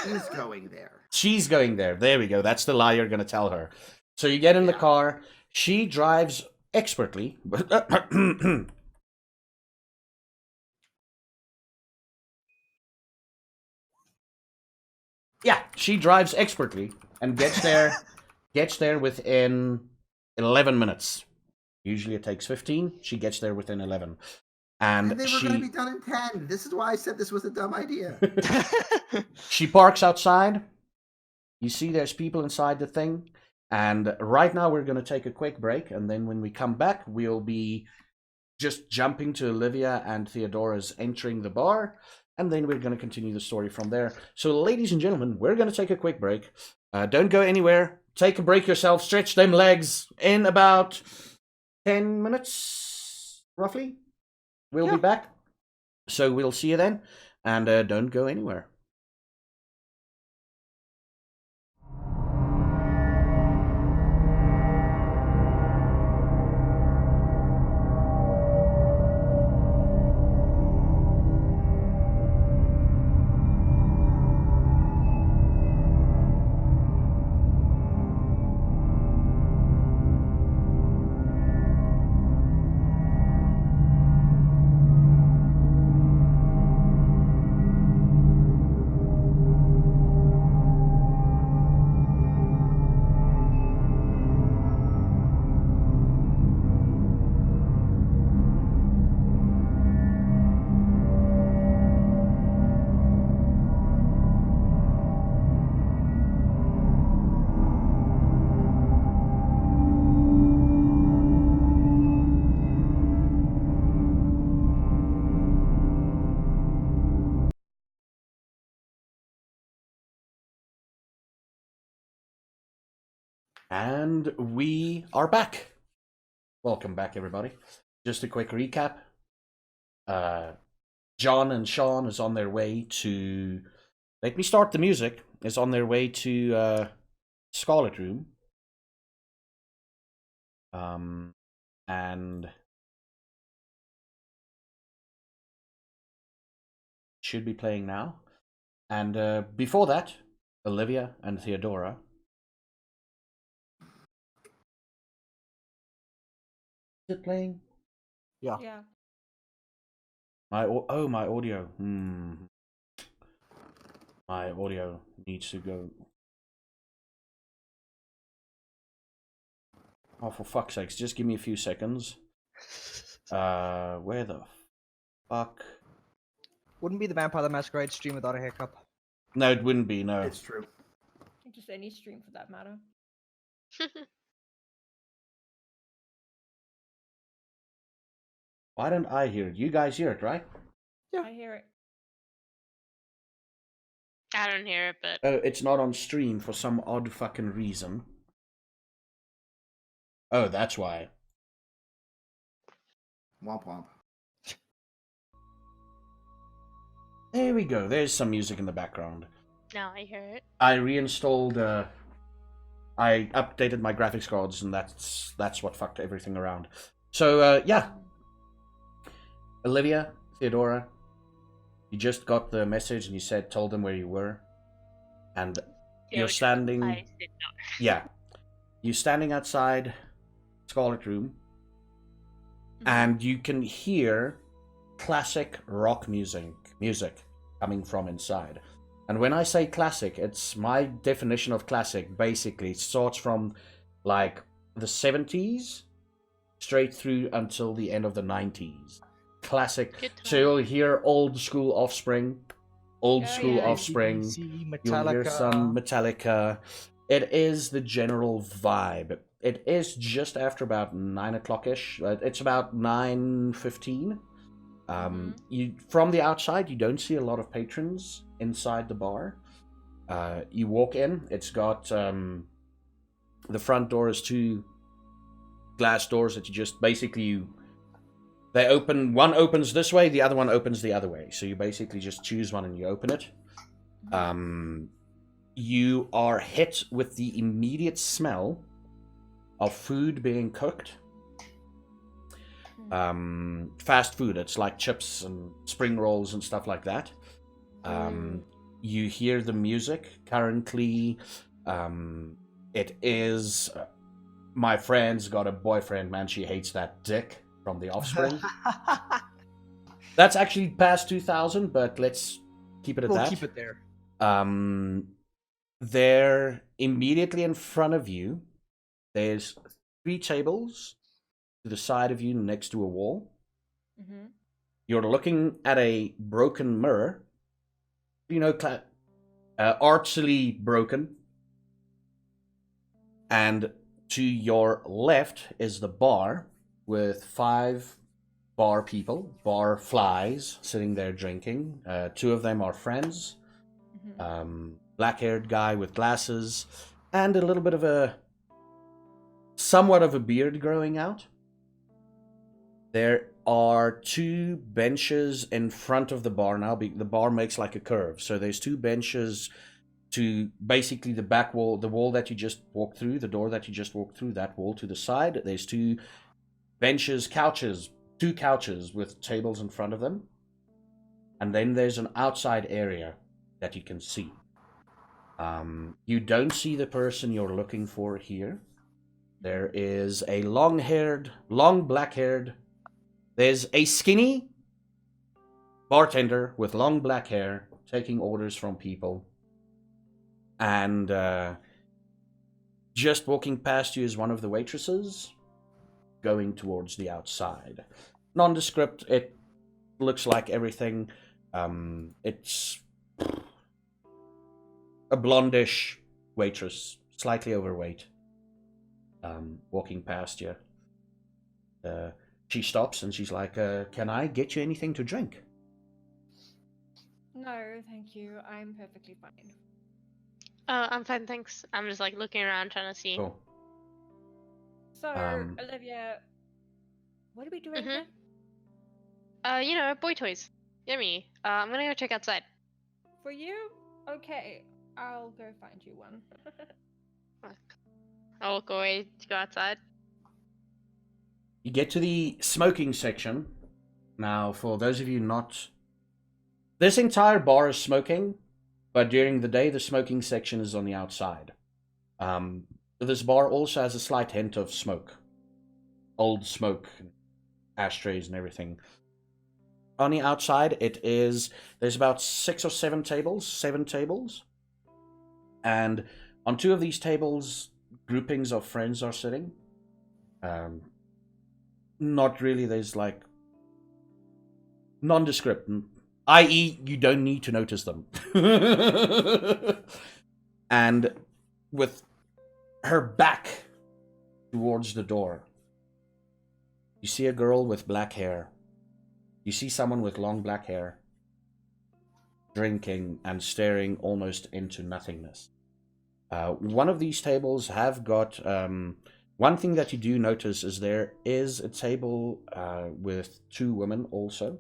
She's going there. She's going there. There we go. That's the lie you're gonna tell her. So you get in the Yeah. car. She drives expertly. Yeah, she drives expertly and gets there within 11 minutes. Usually it takes 15. She gets there within 11. And And they were going to be done in 10. This is why I said this was a dumb idea. she parks outside. You see there's people inside the thing. And right now we're going to take a quick break. And then when we come back, we'll be just jumping to Olivia and Theodora's entering the bar. And then we're going to continue the story from there. So, ladies and gentlemen, we're going to take a quick break. Don't go anywhere. Take a break yourself. Stretch them legs. In about 10 minutes, roughly, we'll be back. So we'll see you then. And don't go anywhere. And we are back. Welcome back, everybody. Just a quick recap. John and Sean is on their way to... Let me start the music. Is on their way to Scarlet Room. And... should be playing now. And before that, Olivia and Theodora... Is it playing? Yeah. My audio. My audio needs to go. Oh, for fuck's sakes! Just give me a few seconds. Where the fuck? Wouldn't be the Vampire the Masquerade stream without a hiccup. No, it wouldn't be. No. It's true. Just any stream for that matter. Why don't I hear it? You guys hear it, right? Yeah. I hear it. I don't hear it, but Oh, it's not on stream for some odd fucking reason. Oh, that's why. Womp womp. There we go. There's some music in the background. Now I hear it. I reinstalled. I updated my graphics cards, and that's what fucked everything around. So yeah, Olivia, Theodora, you just got the message, and you told them where you were, and you're standing. I did not. Yeah, you're standing outside Scarlet room, and you can hear classic rock music coming from inside. And when I say classic, it's my definition of classic. Basically, it starts from like the 70s straight through until the end of the 90s. Classic. So you'll hear old school Offspring. You'll hear some Metallica. It is the general vibe. It is just after about 9 o'clock-ish. It's about 9:15. You from the outside, you don't see a lot of patrons inside the bar. You walk in, it's got the front door is 2 glass doors that you just basically they open. One opens this way, the other one opens the other way. So you basically just choose one and you open it. You are hit with the immediate smell of food being cooked. Fast food. It's like chips and spring rolls and stuff like that. You hear the music. Currently, it is my friend's got a boyfriend, man. She hates that dick from The Offspring. That's actually past 2000, but let's keep it at that. We'll keep it there. There, immediately in front of you, there's 3 tables to the side of you next to a wall. You're looking at a broken mirror. You know, artfully broken. And to your left is the bar with 5 bar people, bar flies, sitting there drinking. 2 of them are friends. Black-haired guy with glasses and a little bit of somewhat of a beard growing out. There are 2 benches in front of the bar now. The bar makes like a curve. So there's 2 benches to basically the back wall, the wall that you just walked through, the door that you just walked through, that wall to the side. There's 2 benches, couches, 2 couches with tables in front of them. And then there's an outside area that you can see. You don't see the person you're looking for here. There is a long black-haired. There's a skinny bartender with long black hair taking orders from people. And just walking past you is one of the waitresses going towards the outside. Nondescript, it looks like everything. It's a blondish waitress, slightly overweight, walking past you. She stops and she's like, can I get you anything to drink? No, thank you. I'm perfectly fine. I'm fine, thanks. I'm just like looking around trying to see. Cool. So, Olivia, what are we doing here? You know, boy toys. Yummy. I'm gonna go check outside. For you? Okay, I'll go find you one. I'll walk away to go outside. You get to the smoking section. Now, for those of you not... This entire bar is smoking, but during the day, the smoking section is on the outside. This bar also has a slight hint of smoke. Old smoke, ashtrays and everything. On the outside, there's about 6 or 7 tables. 7 tables. And on 2 of these tables, groupings of friends are sitting. Not really, there's like nondescript, i.e. you don't need to notice them. And with her back towards the door, you see a girl with black hair. You see someone with long black hair drinking and staring almost into nothingness. One of these tables have got... one thing that you do notice is there is a table with 2 women also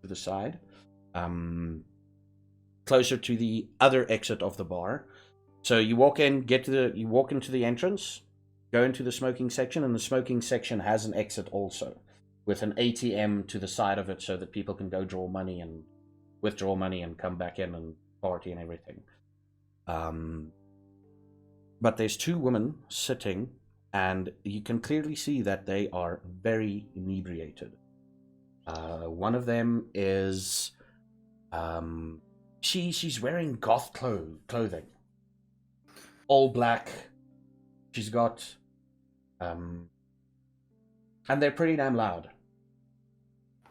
to the side. closer to the other exit of the bar. So you walk in, you walk into the entrance, go into the smoking section, and the smoking section has an exit also, with an ATM to the side of it so that people can go draw money and withdraw money and come back in and party and everything. But there's two women sitting, and you can clearly see that they are very inebriated. One of them is she's wearing goth clothing, all black. She's got and they're pretty damn loud.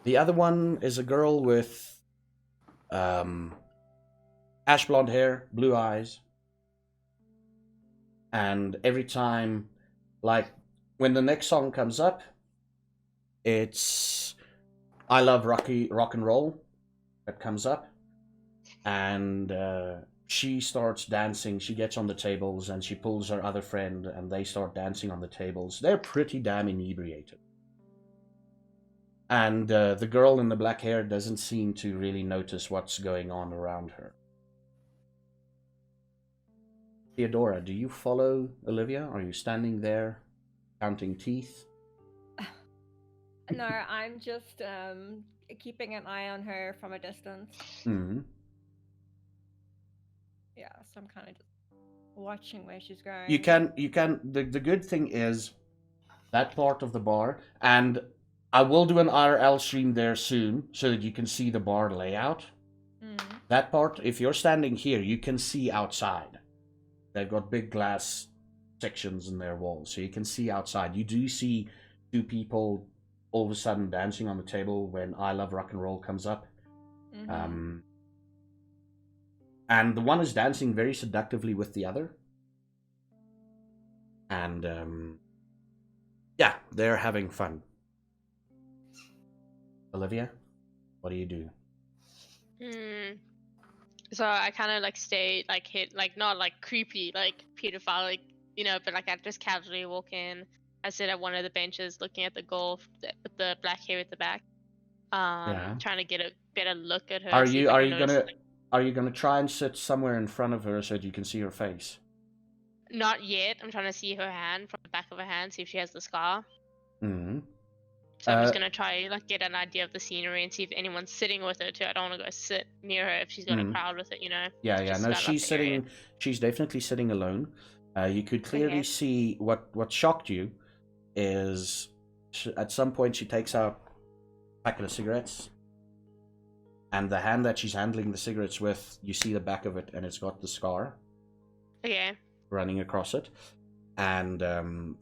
The other one is a girl with ash blonde hair, blue eyes, and every time, like when the next song comes up, it's I Love Rock and Roll that comes up, and she starts dancing. She gets on the tables and she pulls her other friend and they start dancing on the tables. They're pretty damn inebriated. And the girl in the black hair doesn't seem to really notice what's going on around her. Theodora, do you follow Olivia? Are you standing there counting teeth? No, I'm just keeping an eye on her from a distance. Mm-hmm. Yeah, so I'm kind of just watching where she's going. You can. The good thing is that part of the bar, and I will do an IRL stream there soon so that you can see the bar layout. That part, if you're standing here, you can see outside. They've got big glass sections in their walls, so you can see outside. You do see two people all of a sudden dancing on the table when I Love Rock and Roll comes up. And the one is dancing very seductively with the other. And, yeah, they're having fun. Olivia, what do you do? So I kind of like stay like hit like not like creepy like pedophile like but like I just casually walk in. I sit at one of the benches looking at the girl with the black hair at the back, trying to get a better look at her. Are you gonna try and sit somewhere in front of her so that you can see her face? Not yet. I'm trying to see her hand from the back of her hand, see if she has the scar. Mm-hmm. So I'm just gonna try like get an idea of the scenery and see if anyone's sitting with her too. I don't want to go sit near her if she's got a crowd with it, Yeah. No, she's sitting. Area. She's definitely sitting alone. You could clearly see what shocked you is at some point she takes out a packet of cigarettes, and the hand that she's handling the cigarettes with, you see the back of it, and it's got the scar. Okay. Running across it. And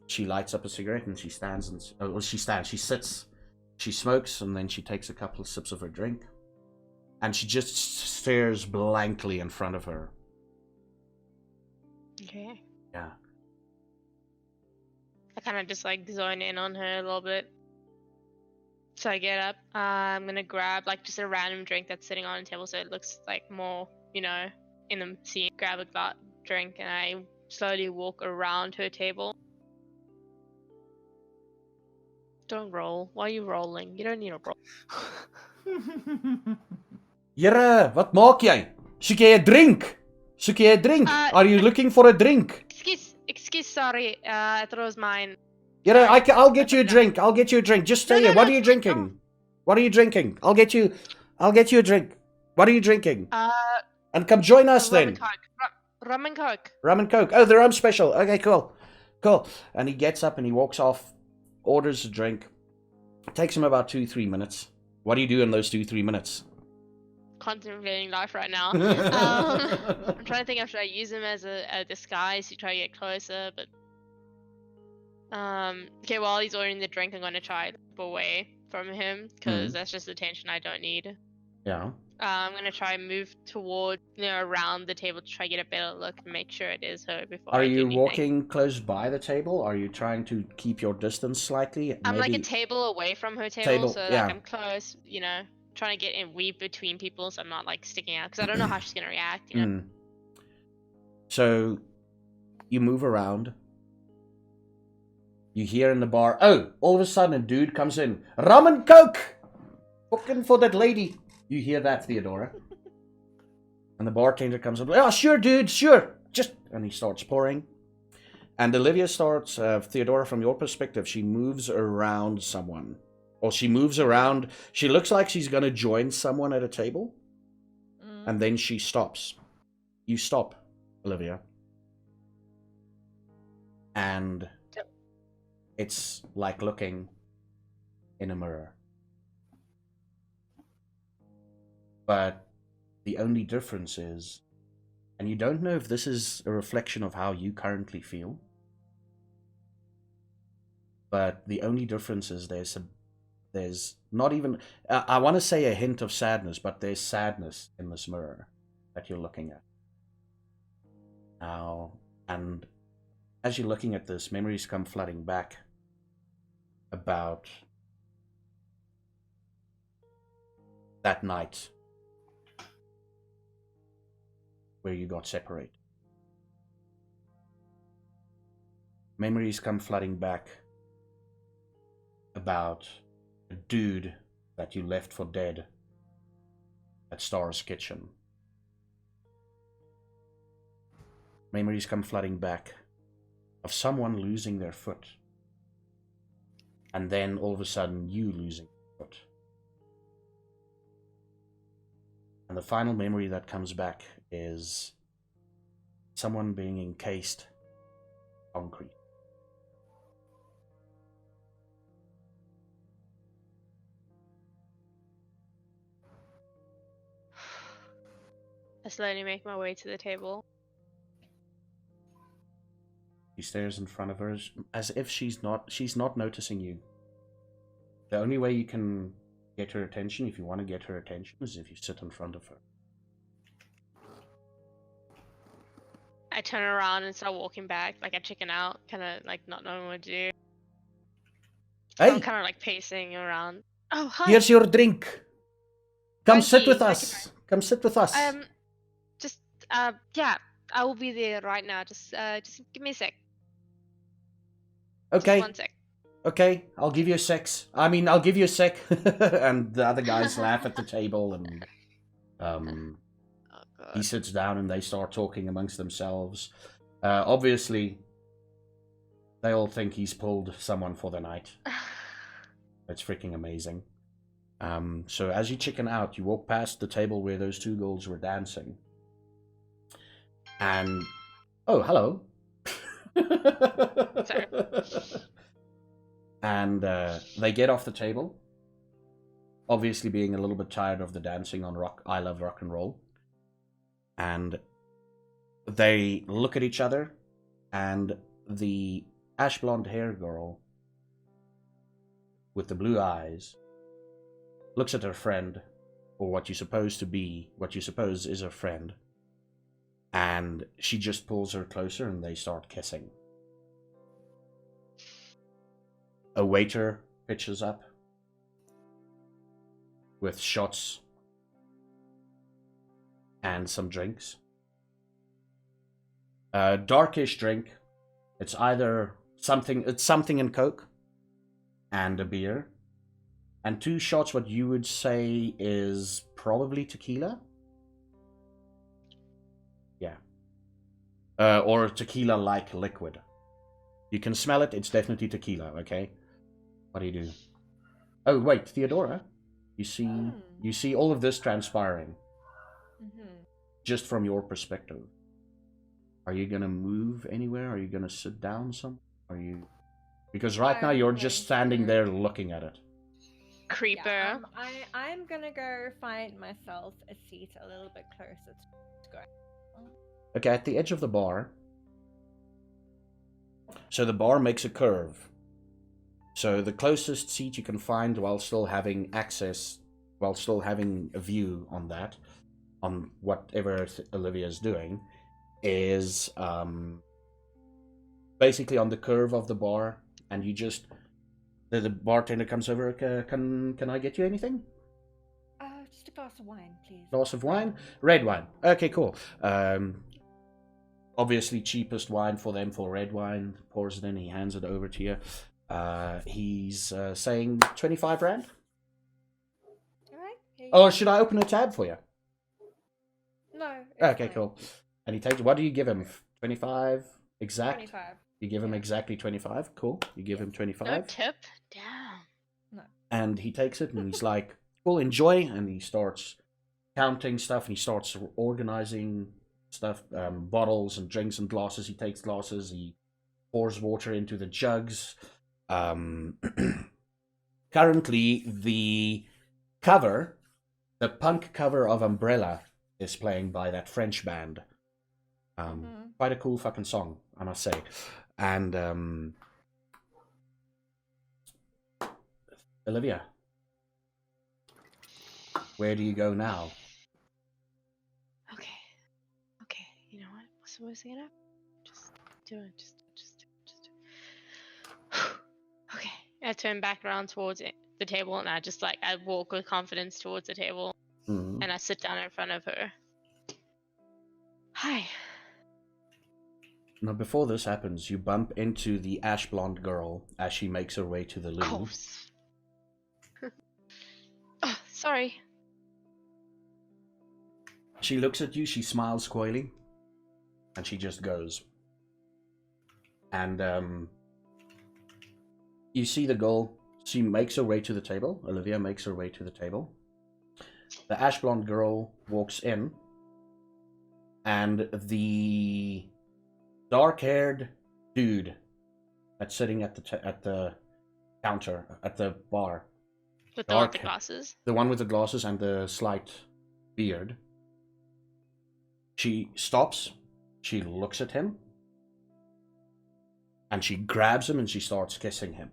she lights up a cigarette and she stands and she sits, she smokes, and then she takes a couple of sips of her drink, and she just stares blankly in front of her. Okay. Yeah. I kind of just like zone in on her a little bit. So I get up. I'm gonna grab like just a random drink that's sitting on the table so it looks like more, in the scene. Grab a drink and I slowly walk around her table. Don't roll. Why are you rolling? You don't need to roll. Jere, wat maak jy? Soek jy 'n drink? Soek jy 'n drink? Are you looking for a drink? Excuse, sorry. I thought it was mine. Jere, I'll get you a drink. I'll get you a drink. Just stay here. What are you drinking? What are you drinking? I'll get you a drink. What are you drinking? And come join us then. Rum and Coke. Rum and Coke. Oh, the rum special. Okay, cool. And he gets up and he walks off, orders a drink. It takes him about 2-3 minutes. What do you do in those 2-3 minutes? Contemplating life right now. I'm trying to think if should I use him as a disguise to try to get closer, but okay, while he's ordering the drink, I'm going to try to step away from him because that's just attention I don't need. Yeah. I'm going to try and move toward, around the table to try to get a better look and make sure it is her before Are you walking close by the table? Are you trying to keep your distance slightly? I'm like a table away from her table so like I'm close, trying to get in weave between people so I'm not like sticking out because I don't know how she's going to react, So you move around. You hear in the bar, all of a sudden a dude comes in. Rum and Coke! Looking for that lady. You hear that, Theodora? And the bartender comes up. Oh, sure, dude, sure. And he starts pouring. And Olivia starts, Theodora, from your perspective, she moves around someone. Or she moves around. She looks like she's going to join someone at a table. And then she stops. You stop, Olivia. And it's like looking in a mirror. But the only difference is, and you don't know if this is a reflection of how you currently feel, but the only difference is there's not even, I want to say a hint of sadness, but there's sadness in this mirror that you're looking at. Now, and as you're looking at this, memories come flooding back about that night where you got separated. Memories come flooding back about a dude that you left for dead at Star's kitchen. Memories come flooding back of someone losing their foot. And then all of a sudden you losing your foot. And the final memory that comes back is someone being encased in concrete. I slowly make my way to the table. She stares in front of her as if she's not noticing you. The only way you can get her attention, if you want to get her attention, is if you sit in front of her. I turn around and start walking back, like I chicken out, kind of like not knowing what to do. Hey! I'm kind of like pacing around. Oh, hi. Here's your drink. Come Thank sit you. with Thank us. Come sit with us. Yeah, I will be there right now. Just give me a sec. Okay. Just 1 sec. Okay, I'll give you a sec. I'll give you a sec. And the other guys laugh at the table, and he sits down and they start talking amongst themselves. Obviously, they all think he's pulled someone for the night. It's freaking amazing. So as you chicken out, you walk past the table where those two girls were dancing. And, oh, hello. Sorry. And they get off the table, obviously being a little bit tired of the dancing on I Love Rock and Roll. And they look at each other, and the ash blonde hair girl with the blue eyes looks at her friend, or what you suppose is her friend, and she just pulls her closer and they start kissing. A waiter pitches up with shots and some drinks. A darkish drink. It's either something in Coke and a beer. And 2 shots, what you would say is probably tequila? Yeah. Or tequila-like liquid. You can smell it, it's definitely tequila, okay? What do you do? Oh, wait, Theodora. You see all of this transpiring. Just from your perspective. Are you gonna move anywhere? Are you gonna sit down somewhere? Because right now you're just standing there looking at it. Creeper. Yeah, I'm gonna go find myself a seat a little bit closer to go. Okay, at the edge of the bar. So the bar makes a curve. So the closest seat you can find while still having a view on that, on whatever Olivia's doing, is basically on the curve of the bar, and you just, the bartender comes over, can I get you anything? Just a glass of wine, please. Glass of wine? Red wine. Okay, cool. Obviously cheapest wine for them for red wine. Pours it in, he hands it over to you. He's saying 25 rand. Alright, here Oh, should I open a tab for you? No. it's Okay, fine. cool. And he takes. What do you give him? 25 exact. 25. You give him Yeah. exactly 25. Cool. You give him No 25, tip? Damn. and he takes it and he's like, "Cool, enjoy." And he starts counting stuff and he starts organizing stuff, bottles and drinks and glasses. He takes glasses. He pours water into the jugs. Currently, the punk cover of Umbrella is playing by that French band. Quite a cool fucking song, I must say. And Olivia, where do you go now? Okay. You know what? What's the worst thing gonna happen? Just do it. Just Okay. I turn back around towards the table and I walk with confidence towards the table and I sit down in front of her. Hi. Now, before this happens, you bump into the ash blonde girl as she makes her way to the loo. Of course. Oh, sorry. She looks at you, she smiles coyly, and she just goes. And you see the girl, she makes her way to the table. Olivia makes her way to the table. The ash blonde girl walks in, and the dark-haired dude that's sitting at the counter at the bar, With the glasses. the one with the glasses and the slight beard. She stops, she looks at him, and she grabs him and she starts kissing him.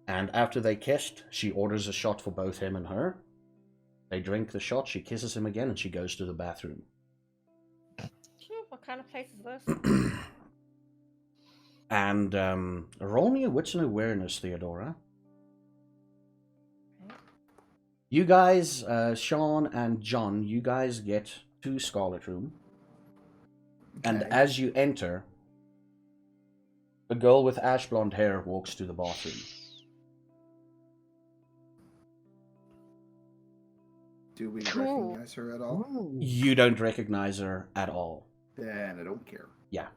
And after they kissed, she orders a shot for both him and her. They drink the shot, she kisses him again, and she goes to the bathroom. What kind of place is this? And roll me a wits and awareness, Theodora. You guys, Sean and John, you guys get to Scarlet Room. And Okay. as you enter, a girl with ash blonde hair walks to the bathroom. Do we Cool. recognize her at all? You don't recognize her at all. Then I don't care. Yeah.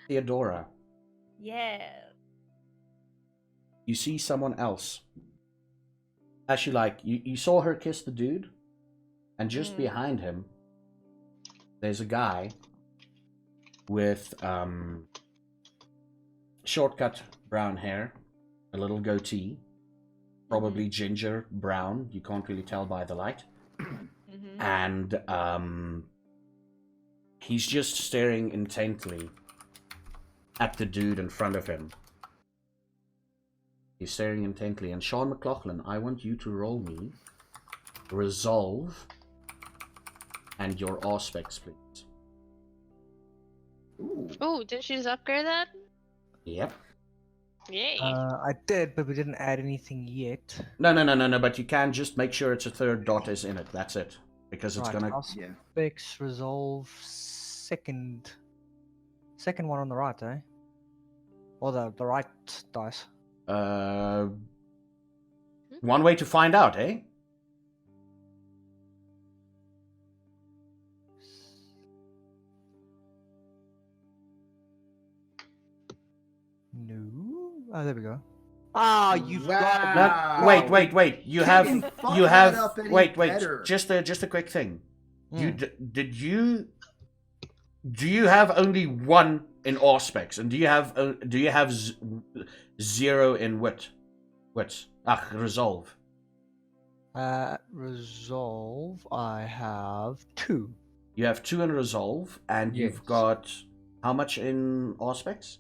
Theodora, Yeah. you see someone else. Actually, you saw her kiss the dude, and just behind him, there's a guy with short-cut brown hair, a little goatee, probably ginger brown, you can't really tell by the light, and he's just staring intently at the dude in front of him. He's staring intently, and Sean McLaughlin, I want you to roll me Resolve and your aspects, please. Ooh. Oh, didn't she just upgrade that? Yep. Yay. I did, but we didn't add anything yet. No, but you can just make sure it's a third dot is in it, that's it. Because it's gonna... Yeah. Aspects, resolve, second one on the right, eh? Or the right dice. One way to find out, eh? No. Oh, there we go. Ah, you've got Wow. No, wait. You have, Can't fuck you that have. up any Wait. better. Just a quick thing. You Mm. did you? Do you have only one in aspects, and do you have zero in wit? Resolve. Resolve. I have 2. You have 2 in resolve, and you've Yes. got how much in aspects?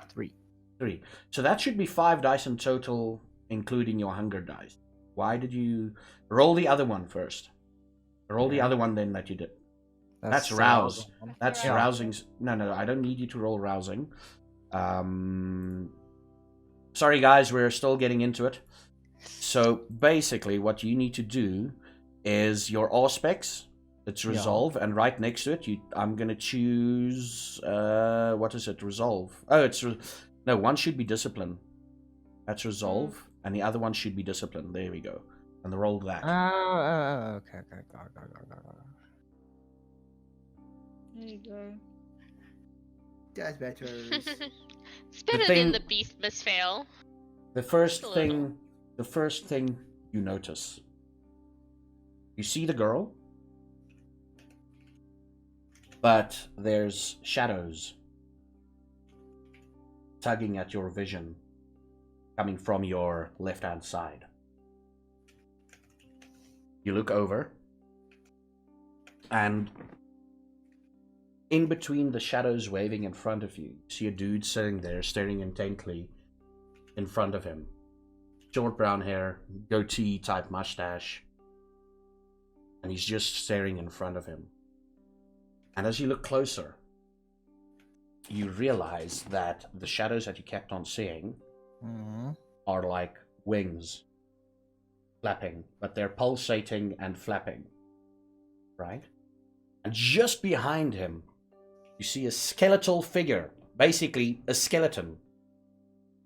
3. 3. So that should be 5 dice in total, including your hunger dice. Why did you roll the other one first? Roll the other one then that you did. That's the rouse. other one. That's Yeah. rousing. No, I don't need you to roll rousing. Sorry guys, we're still getting into it. So basically what you need to do is your aspects, it's resolve, and right next to it, I'm going to choose, what is it, resolve. Oh, no, one should be discipline. That's resolve. and the other one should be discipline. There we go. And roll that. Okay. Go. There you go. Guys, better. It's better than the beast must fail. The first thing you notice, you see the girl, but there's shadows tugging at your vision coming from your left-hand side. You look over, and in between the shadows waving in front of you, you see a dude sitting there staring intently in front of him. Short brown hair, goatee type mustache, and he's just staring in front of him. And as you look closer, you realize that the shadows that you kept on seeing are like wings flapping, but they're pulsating and flapping, right? And just behind him, you see a skeletal figure, basically a skeleton.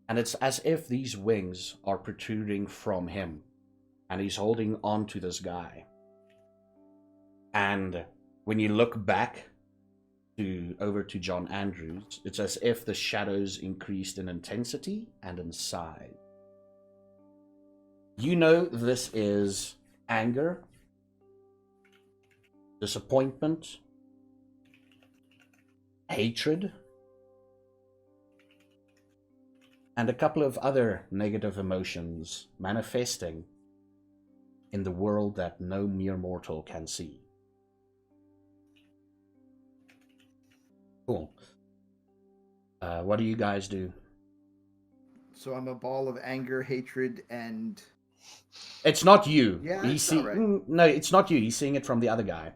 And it's as if these wings are protruding from him, and he's holding on to this guy. And when you look back over to John Andrews, it's as if the shadows increased in intensity and in size. You know this is anger, disappointment, hatred, and a couple of other negative emotions manifesting in the world that no mere mortal can see. Cool. What do you guys do? So I'm a ball of anger, hatred, and... It's not you. Yeah, He's that's all right. No, it's not you. He's seeing it from the other guy.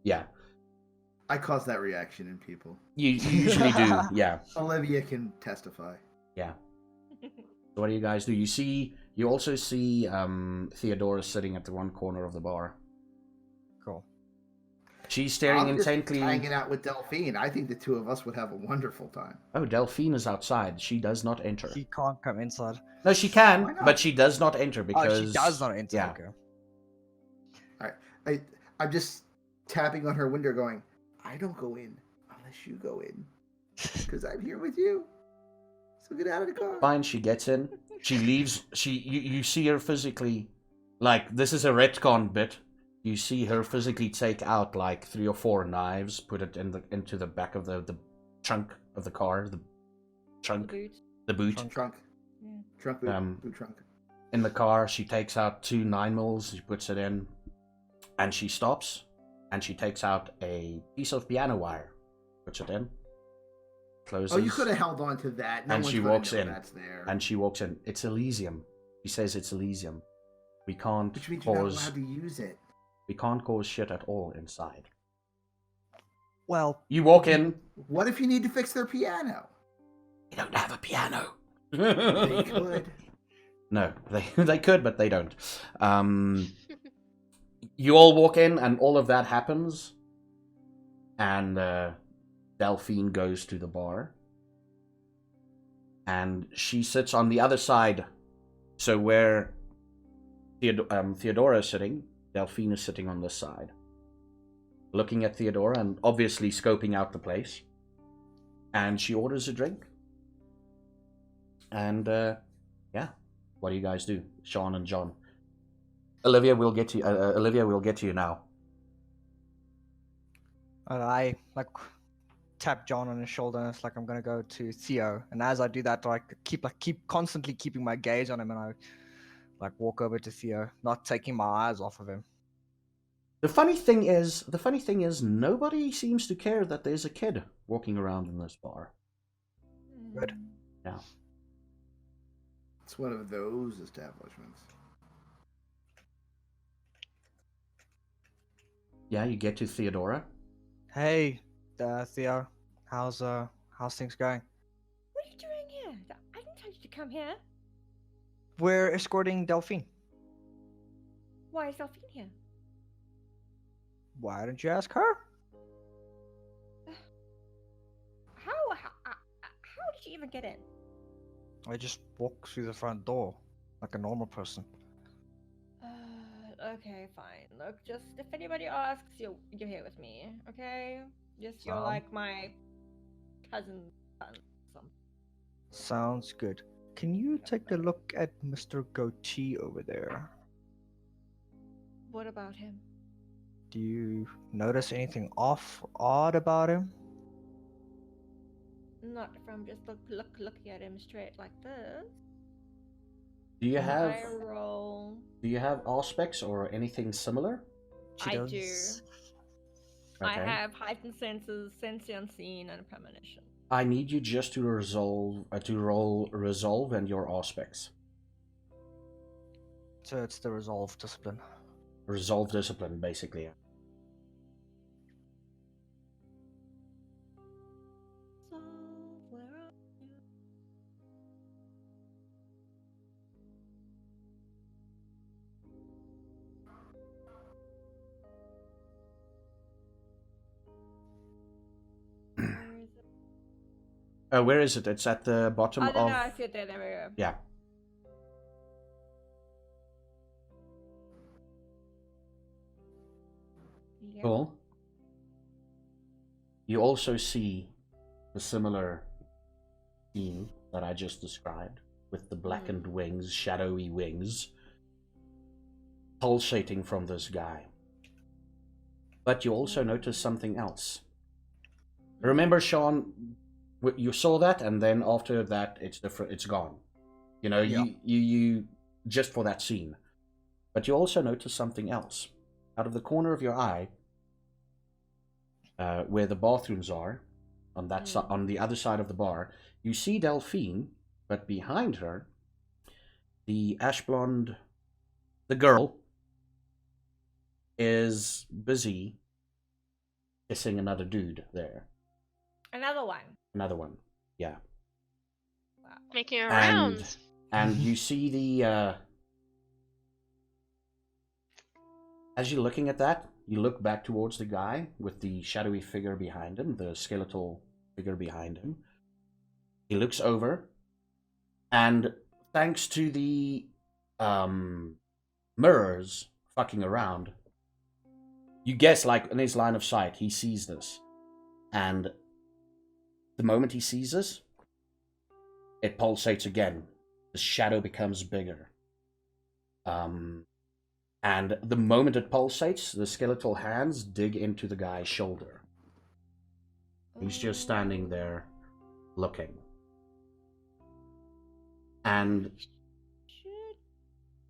Yeah. I cause that reaction in people. You usually do, yeah. Olivia can testify. Yeah. So what do you guys do? You also see Theodora sitting at the one corner of the bar. Cool. She's staring intently. Hanging out with Delphine. I think the two of us would have a wonderful time. Oh, Delphine is outside. She does not enter. She can't come inside. No, she can, but she does not enter because... Oh, she does not enter. Yeah. Okay. Alright. I'm just tapping on her window going, I don't go in unless you go in. Because I'm here with you. So get out of the car. Fine, she gets in. She leaves. You see her physically... Like, this is a retcon bit. You see her physically take out like 3 or 4 knives, put it into the back of the trunk of the car, the trunk, the boot. Trunk. Yeah. Trunk, boot, boot trunk. In the car, she takes out 2 9mm, she puts it in, and she stops, and she takes out a piece of piano wire, puts it in, closes. Oh, you could have held on to that. No and one's she gonna walks know in. That's there. And she walks in. It's Elysium. She says it's Elysium. We can't Which means you're not cause. allowed to use it. We can't cause shit at all inside. Well, You walk in. What if you need to fix their piano? They don't have a piano. They could. No, they could, but they don't. You all walk in, and all of that happens. And Delphine goes to the bar. And she sits on the other side. So where Theodora is sitting, Delphine is sitting on this side. Looking at Theodora and obviously scoping out the place. And she orders a drink. And, yeah. What do you guys do? Sean and John. Olivia, we'll get to you now. and I tap John on his shoulder, and it's like I'm gonna go to Theo. And as I do that, I keep constantly keeping my gaze on him, and I walk over to Theo, not taking my eyes off of him. The funny thing is, nobody seems to care that there's a kid walking around in this bar. Good. Yeah. It's one of those establishments. Yeah, you get to Theodora. Hey, Theo, how's things going? What are you doing here? I didn't tell you to come here. We're escorting Delphine. Why is Delphine here? Why didn't you ask her? How did she even get in? I just walk through the front door like a normal person. Okay, fine. Look, just if anybody asks, you're here with me, okay? Just you're Sound- like my cousin's son. Something. Sounds good. Can you take a look at Mr. Goatee over there? What about him? Do you notice anything odd about him? Not from just looking at him straight like this. Do you have I roll. do you have aspects or anything similar? She I does. do. Okay. I have heightened senses, sense the unseen, and premonition. I need you just to roll resolve and your aspects. So it's the resolve discipline. Resolve discipline, basically. So, where are you? Where is it? Where is it? It's at the bottom I of. don't know. I see it there. There we go. Yeah. Yep. Cool. You also see the similar scene that I just described, with the blackened wings, shadowy wings, pulsating from this guy. But you also notice something else. Remember, Sean, you saw that, and then after that, it's different. It's gone. You know, Yeah. you just for that scene. But you also notice something else. Out of the corner of your eye, where the bathrooms are, on that on the other side of the bar, you see Delphine, but behind her, the ash blonde, the girl, is busy kissing another dude there. Another one. Another one, yeah. Wow. Making a round. And you see the as you're looking at that, you look back towards the guy with the shadowy figure behind him, the skeletal figure behind him. He looks over, and thanks to the mirrors fucking around, you guess, like, in his line of sight, he sees this. And the moment he sees this, it pulsates again. The shadow becomes bigger. And the moment it pulsates, the skeletal hands dig into the guy's shoulder. He's just standing there, looking. And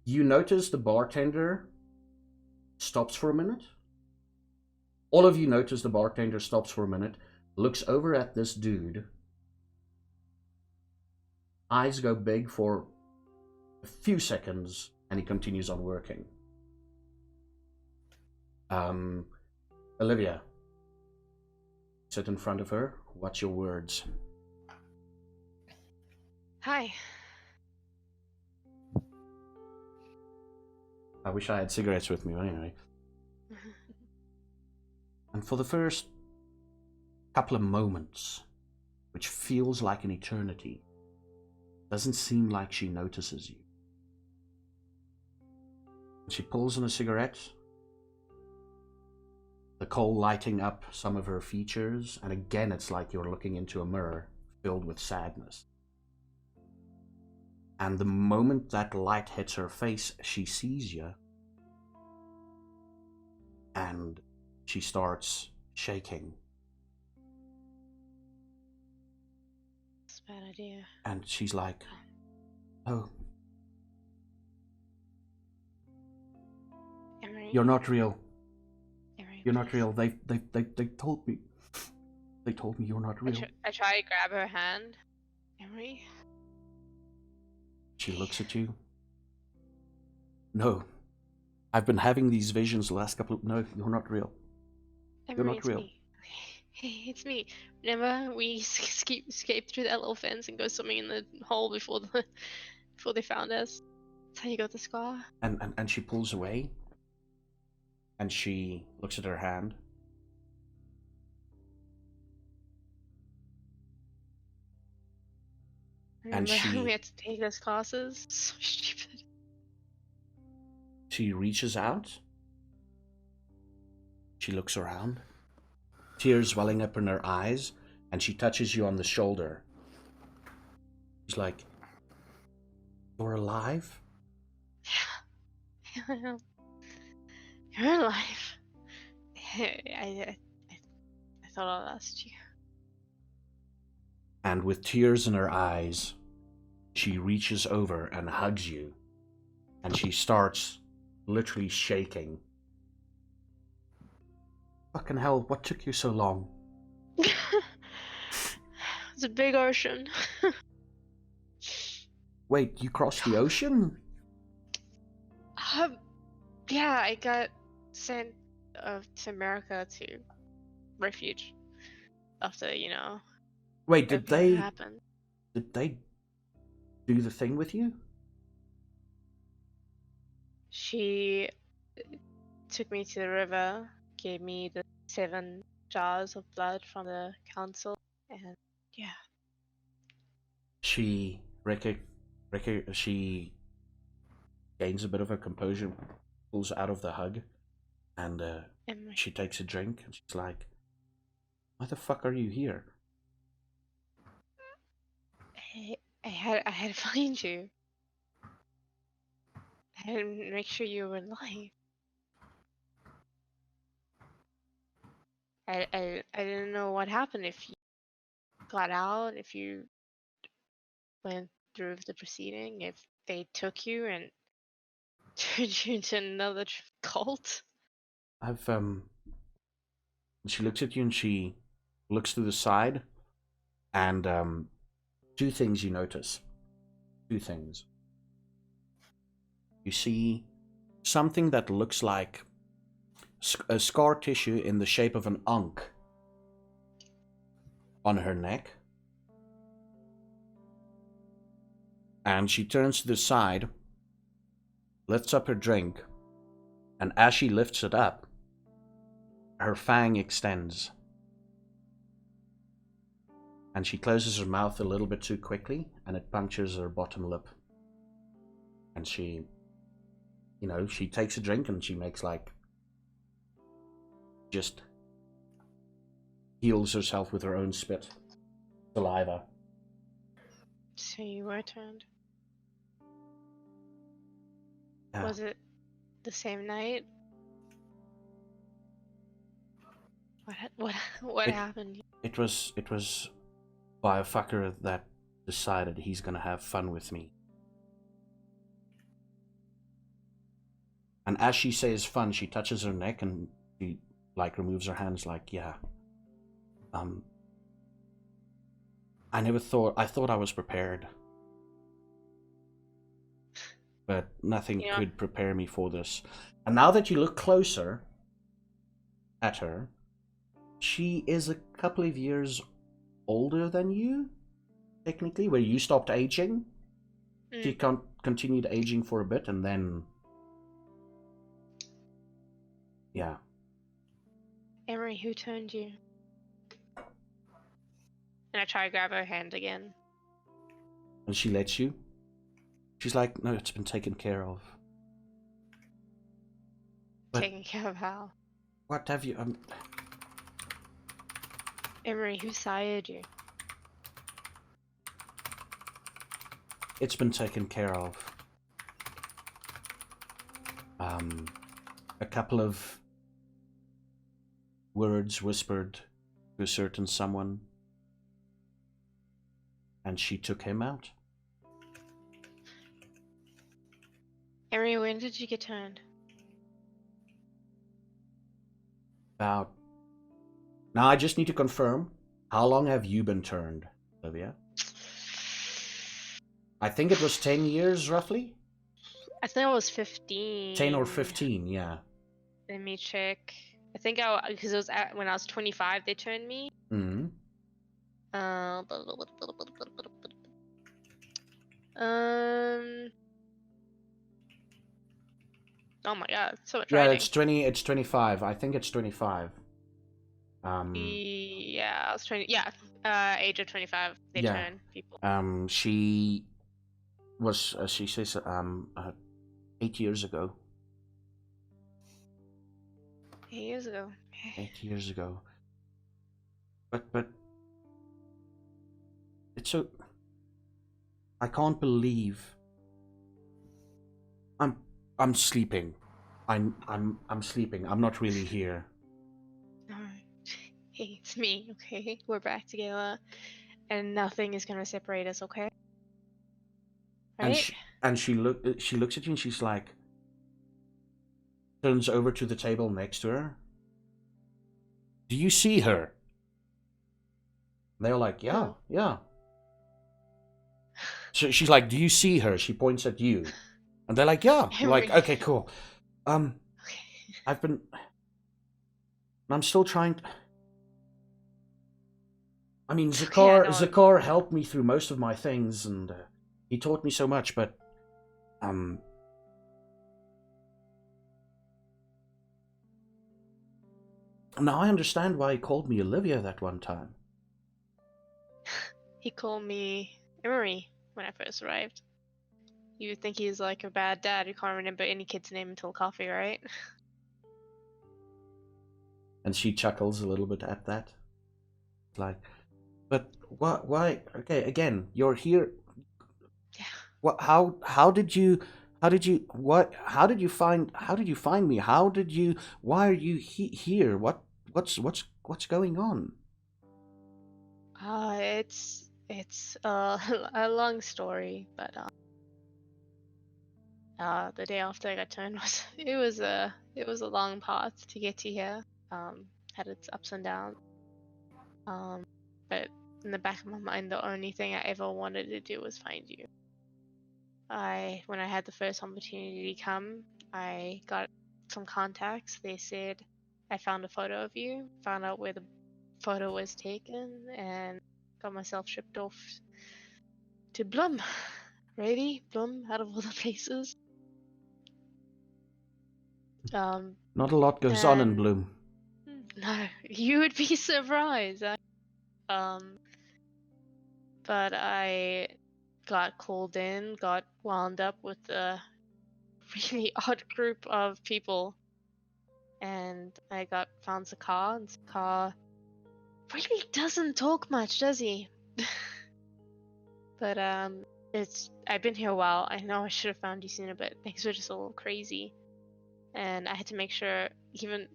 you notice the bartender stops for a minute. All of you notice the bartender stops for a minute, looks over at this dude. Eyes go big for a few seconds, and he continues on working. Olivia, sit in front of her. What's your words? Hi. I wish I had cigarettes with me, but anyway. And for the first couple of moments, which feels like an eternity, doesn't seem like she notices you. She pulls on a cigarette, the coal lighting up some of her features, and again it's like you're looking into a mirror filled with sadness. And the moment that light hits her face, she sees you, and she starts shaking. It's a bad idea. And she's like, "Oh, Emery. you're not real. Emery, You're not please. real. They told me. They told me you're not real." I try to grab her hand. Emery. She looks at you. "No. I've been having these visions the last couple of... No, you're not real. You're Emery, not it's real." me. Hey, it's me. Remember we escaped through that little fence and go swimming in the hole before they found us? That's how you got the scar. And she pulls away. And she looks at her hand. And Remember we had to take those classes? So stupid. she reaches out. She looks around, tears welling up in her eyes, and she touches you on the shoulder. She's like, "You're alive?" Yeah. You're alive. I thought I lost you. And with tears in her eyes, she reaches over and hugs you. And she starts literally shaking. Fucking hell, what took you so long? It's a big ocean. Wait, you crossed the ocean? Yeah, I got sent to America to refuge after, Wait, did everything they happened. do the thing with you? She took me to the river, gave me the 7 jars of blood from the council, and yeah. She she gains a bit of her composure, pulls out of the hug, and she takes a drink, and she's like, "Why the fuck are you here?" I had to find you. I had to make sure you were alive. I didn't know what happened, if you got out, if you went through the proceeding, if they took you and turned you into another cult. She looks at you and she looks to the side, and two things you notice. Two things. You see something that looks like a scar tissue in the shape of an ankh on her neck. And she turns to the side, lifts up her drink, and as she lifts it up, her fang extends. And she closes her mouth a little bit too quickly, and it punctures her bottom lip. And she, she takes a drink and she makes just heals herself with her own spit. Saliva. So you were turned. Yeah. Was it the same night? What happened? It was by a fucker that decided he's gonna have fun with me. And as she says fun, she touches her neck and she removes her hands yeah. I thought I was prepared. But nothing could prepare me for this. And now that you look closer at her, she is a couple of years older than you, technically, where you stopped aging. She continued aging for a bit, and then... Yeah. Emery, who turned you? And I try to grab her hand again. And she lets you. She's like, "No, it's been taken care of." But taken care of how? what have you... Emery, who sired you? It's been taken care of. A couple of words whispered to a certain someone, and she took him out. Emery, when did you get turned? Now I just need to confirm, how long have you been turned, Olivia? I think it was 10 years, roughly? I think I was 15. 10 or 15, yeah. Let me check. I think because it was when I was 25, they turned me. Mm-hmm. Oh my god, so much Yeah, writing. it's 25. I think it's 25. Yeah, Yeah, I was 20. Yeah, age of 25, they Yeah. turn people. She was, she says, 8 years ago. 8 years ago. 8 years ago. But it's so. I can't believe. I'm sleeping. I'm sleeping. I'm not really here. Alright. Hey, it's me, okay? We're back together. And nothing is gonna separate us, okay? Right? And she looks at you and she's like, turns over to the table next to her. Do you see her? They're like, yeah, No. yeah. So she's like, do you see her? She points at you. And they're like, yeah. I'm like, okay, cool. Okay. I'm still trying to... I mean, Yeah, no, Zakar helped me through most of my things, and he taught me so much, but... Now I understand why he called me Olivia that one time. He called me Emery when I first arrived. You would think he's like a bad dad who can't remember any kid's name until coffee, right? And she chuckles a little bit at that. Like, but why? Okay, again, you're here. Yeah. What? How did you what? How did you find me? Why are you here? What's going on? It's a long story, but the day after I got turned was it was a long path to get to here. Had its ups and downs. But in the back of my mind, the only thing I ever wanted to do was find you. When I had the first opportunity to come, I got some contacts. They said I found a photo of you, found out where the photo was taken, and got myself shipped off to Bloem. Really? Bloem, out of all the places. Not a lot goes on in Bloem. No, you would be surprised. But I got called in, got wound up with a really odd group of people, and I found Zakar, and Zakar really doesn't talk much, does he? But I've been here a while. I know I should have found you sooner, but things were just a little crazy, and I had to make sure. Even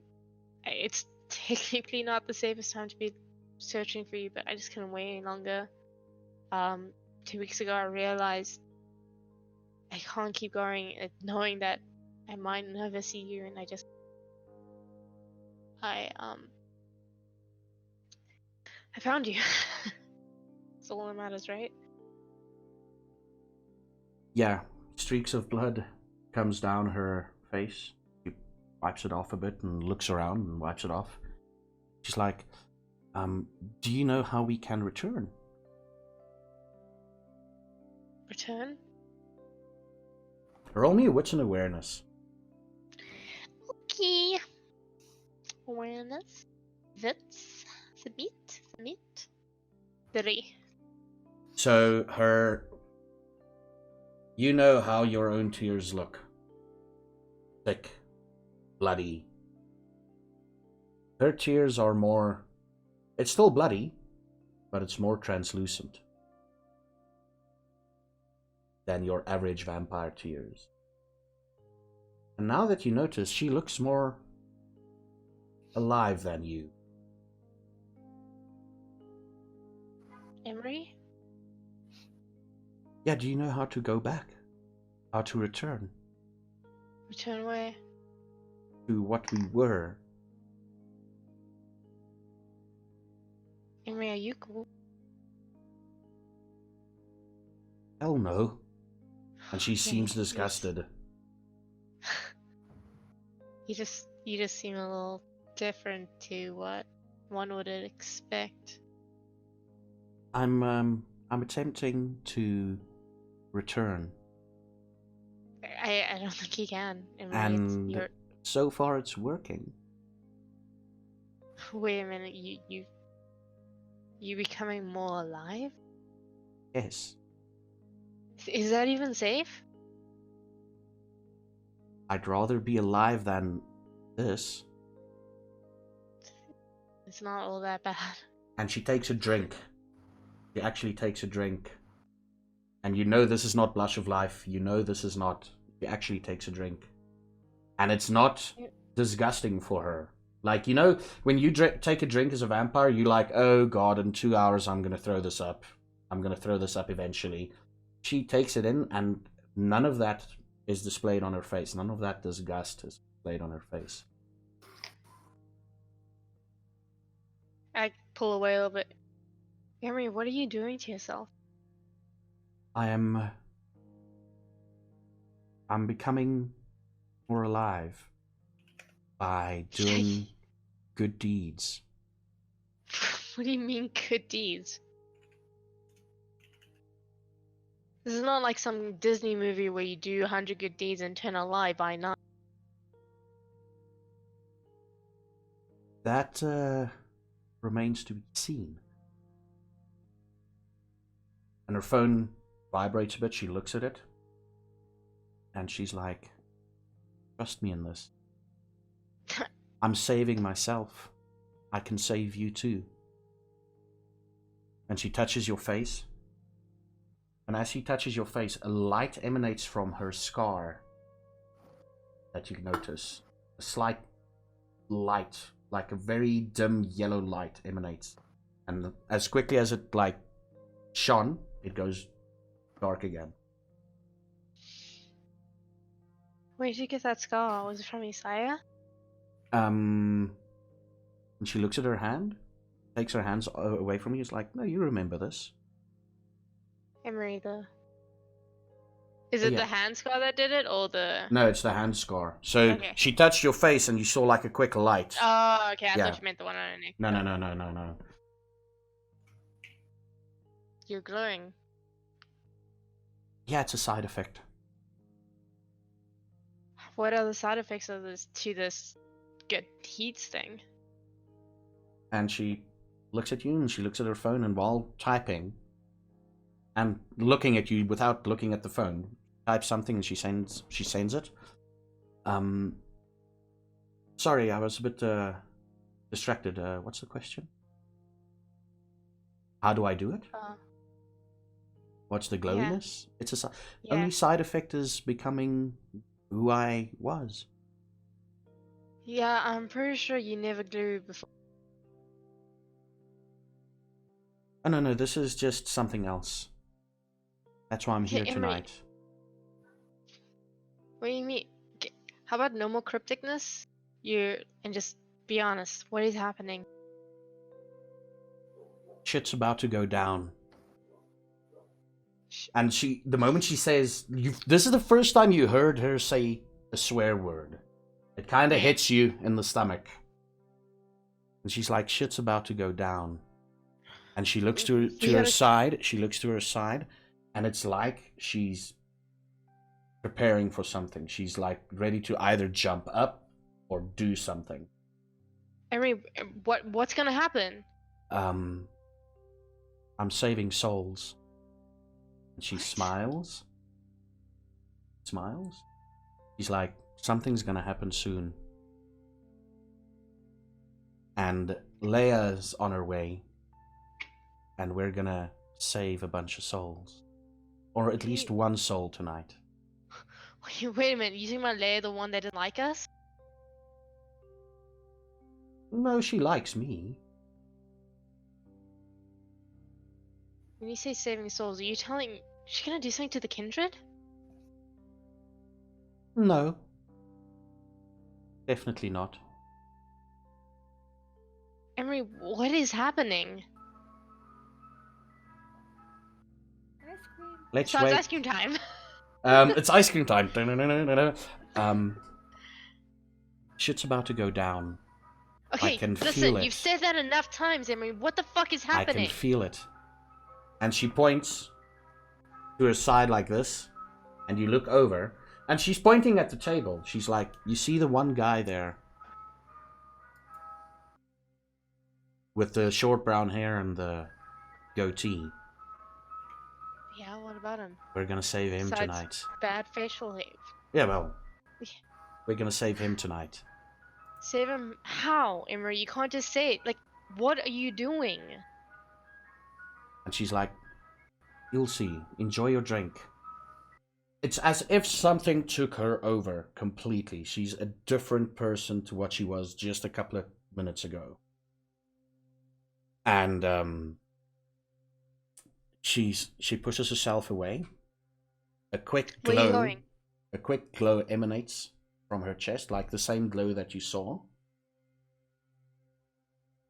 it's technically not the safest time to be searching for you, but I just couldn't wait any longer. 2 weeks ago, I realized I can't keep going, knowing that I might never see you, and I found you. That's all that matters, right? Yeah, streaks of blood comes down her face. She wipes it off a bit and looks around and wipes it off. She's like, do you know how we can return? Return? Roll me a wits and awareness. Okay. Awareness. Wits. Submit. 3. So you know how your own tears look. Thick, bloody. Her tears are more... It's still bloody, but it's more translucent than your average vampire tears. And now that you notice, she looks more alive than you. Emery? Yeah, do you know how to go back? How to return? Return where? To what we were. Emery, are you cool? Hell no. And she Yeah, seems disgusted. You just seem a little different to what one would expect. I'm attempting to return. I don't think you can. Emery, And so far it's working. Wait a minute, you You becoming more alive? Yes. Is that even safe? I'd rather be alive than this. It's not all that bad. And she takes a drink. She actually takes a drink. And you know this is not Blush of Life. You know this is not... She actually takes a drink. And it's not disgusting for her. Like, you know, when you take a drink as a vampire, you're like, oh god, in 2 hours I'm going to throw this up. I'm going to throw this up eventually. She takes it in, and none of that is displayed on her face. None of that disgust is displayed on her face. I pull away a little bit. Emery, what are you doing to yourself? I'm becoming more alive by doing good deeds. What do you mean, good deeds? This is not like some Disney movie where you do 100 good deeds and turn alive by 9. That remains to be seen. And her phone vibrates a bit. She looks at it. And she's like, trust me in this. I'm saving myself. I can save you too. And she touches your face. And as she touches your face, a light emanates from her scar that you notice. A slight light, like a very dim yellow light emanates. And as quickly as it like shone, it goes dark again. Where did you get that scar? Was it from Isaiah? And she looks at her hand, takes her hands away from you. It's like, no, you remember this. Emery, Is it the hand scar that did it, or the... No, it's the hand scar. So okay. She touched your face and you saw like a quick light. Oh, okay, I thought you meant the one on her neck. No. You're glowing. Yeah, it's a side effect. What are the side effects of this good heats thing? And she looks at you and she looks at her phone, and while typing and looking at you without looking at the phone, types something and she sends it. Sorry, I was a bit distracted. What's the question? How do I do it? What's the glowiness? Yeah. It's only side effect is becoming who I was. Yeah, I'm pretty sure you never glue before. Oh, no, this is just something else. That's why I'm here Emery, tonight. What do you mean? How about no more crypticness? And just be honest. What is happening? Shit's about to go down. And the moment she says, this is the first time you heard her say a swear word. It kind of hits you in the stomach. And she's like, shit's about to go down. And she looks to her side. She looks to her side. And it's like she's preparing for something. She's like ready to either jump up or do something. Emery, what's gonna happen? I'm saving souls. And she smiles. She's like, something's gonna happen soon. And Leia's on her way. And we're gonna save a bunch of souls. Or at least one soul tonight. Wait a minute, you think my Leia the one that didn't like us? No, she likes me. When you say saving souls, are you telling she's gonna do something to the kindred? No. Definitely not. Emery, what is happening? Ice cream. Let's It's wait. ice cream time. It's ice cream time. Shit's about to go down. Okay, I can feel listen, it. you've said that enough times, Emery. What the fuck is happening? I can feel it. And she points to her side like this, and you look over, and she's pointing at the table. She's like, you see the one guy there? with the short brown hair and the goatee. Yeah, what about him? We're gonna save him Besides tonight. bad facial hair. Yeah, well, we're gonna save him tonight. Save him how, Emery? You can't just say it. Like, what are you doing? And she's like, you'll see. Enjoy your drink. It's as if something took her over completely. She's a different person to what she was just a couple of minutes ago. And she pushes herself away. A quick Where are you glow. going? A quick glow emanates from her chest, like the same glow that you saw.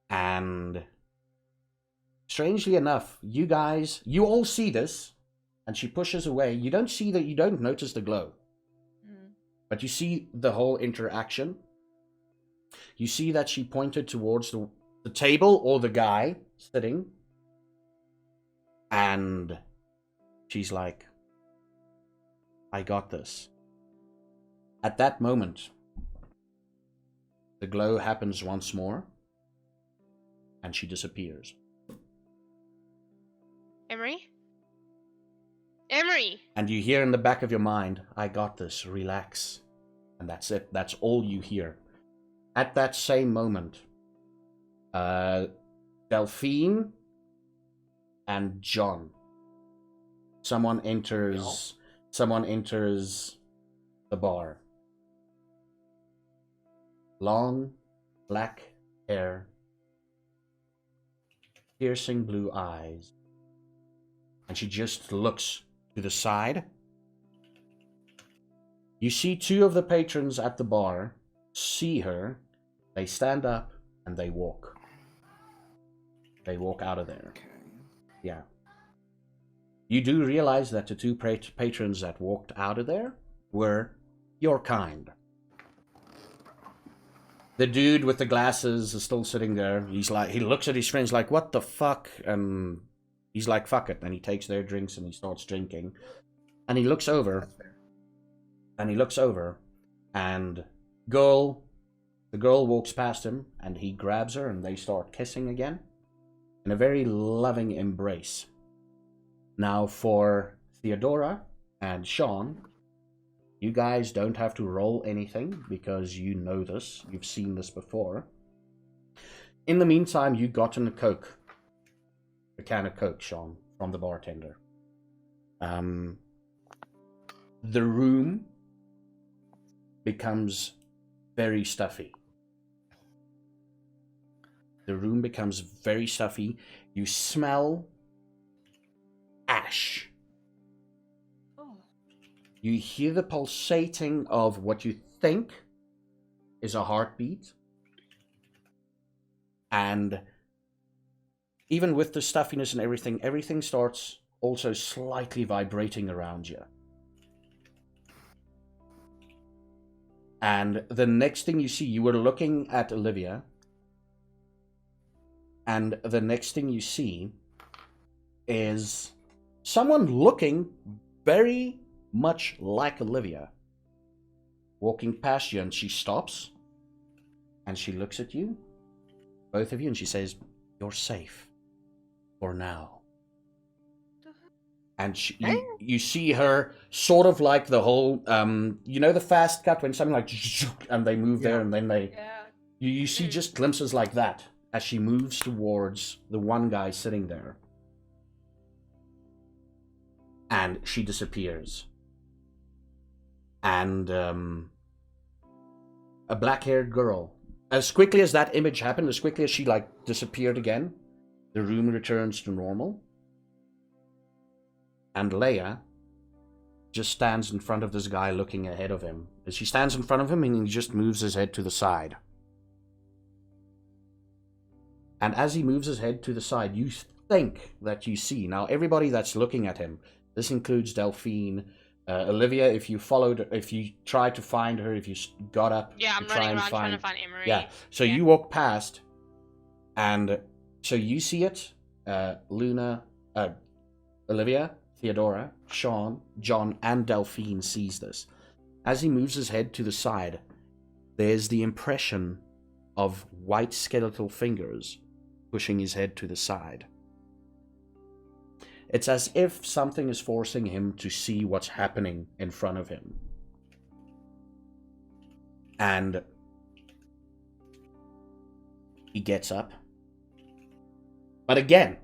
And strangely enough, you all see this, and she pushes away. You don't notice the glow. But you see the whole interaction. You see that she pointed towards the table or the guy sitting. And she's like, I got this. At that moment, the glow happens once more. And she disappears. Emery? Emery! And you hear in the back of your mind, I got this, relax. And that's it. That's all you hear. At that same moment, Delphine and John. Someone enters the bar. Long, black hair. Piercing blue eyes. And she just looks to the side. You see two of the patrons at the bar see her. They stand up and they walk. They walk out of there. Okay. Yeah. You do realize that the two patrons that walked out of there were your kind. The dude with the glasses is still sitting there. He looks at his friends like, what the fuck? And he's like, fuck it. And he takes their drinks and he starts drinking. And he looks over. And the girl walks past him and he grabs her and they start kissing again. In a very loving embrace. Now for Theodora and Sean, you guys don't have to roll anything because you know this. You've seen this before. In the meantime, you gotten a Coke. A can of Coke, Sean, from the bartender. The room becomes very stuffy. You smell ash. You hear the pulsating of what you think is a heartbeat. And even with the stuffiness and everything starts also slightly vibrating around you. And the next thing you see, you were looking at Olivia. And the next thing you see is someone looking very much like Olivia, walking past you, and she stops, and she looks at you, both of you, and she says, you're safe, for now. And you see her sort of like the whole, you know the fast cut when something like, and they move there, and then they, you see just glimpses like that, as she moves towards the one guy sitting there. And she disappears. And a black-haired girl. As quickly as that image happened, as quickly as she disappeared again, the room returns to normal. And Leia just stands in front of this guy looking ahead of him. As she stands in front of him, and he just moves his head to the side. And as he moves his head to the side, you think that you see. Now, everybody that's looking at him, this includes Delphine, Olivia, if you tried to find her, if you got up, yeah, I'm running around trying to find Emery. Yeah, so you walk past, and so you see it. Luna, Olivia, Theodora, Sean, John, and Delphine sees this. As he moves his head to the side, there's the impression of white skeletal fingers pushing his head to the side. It's as if something is forcing him to see what's happening in front of him. And he gets up. But again,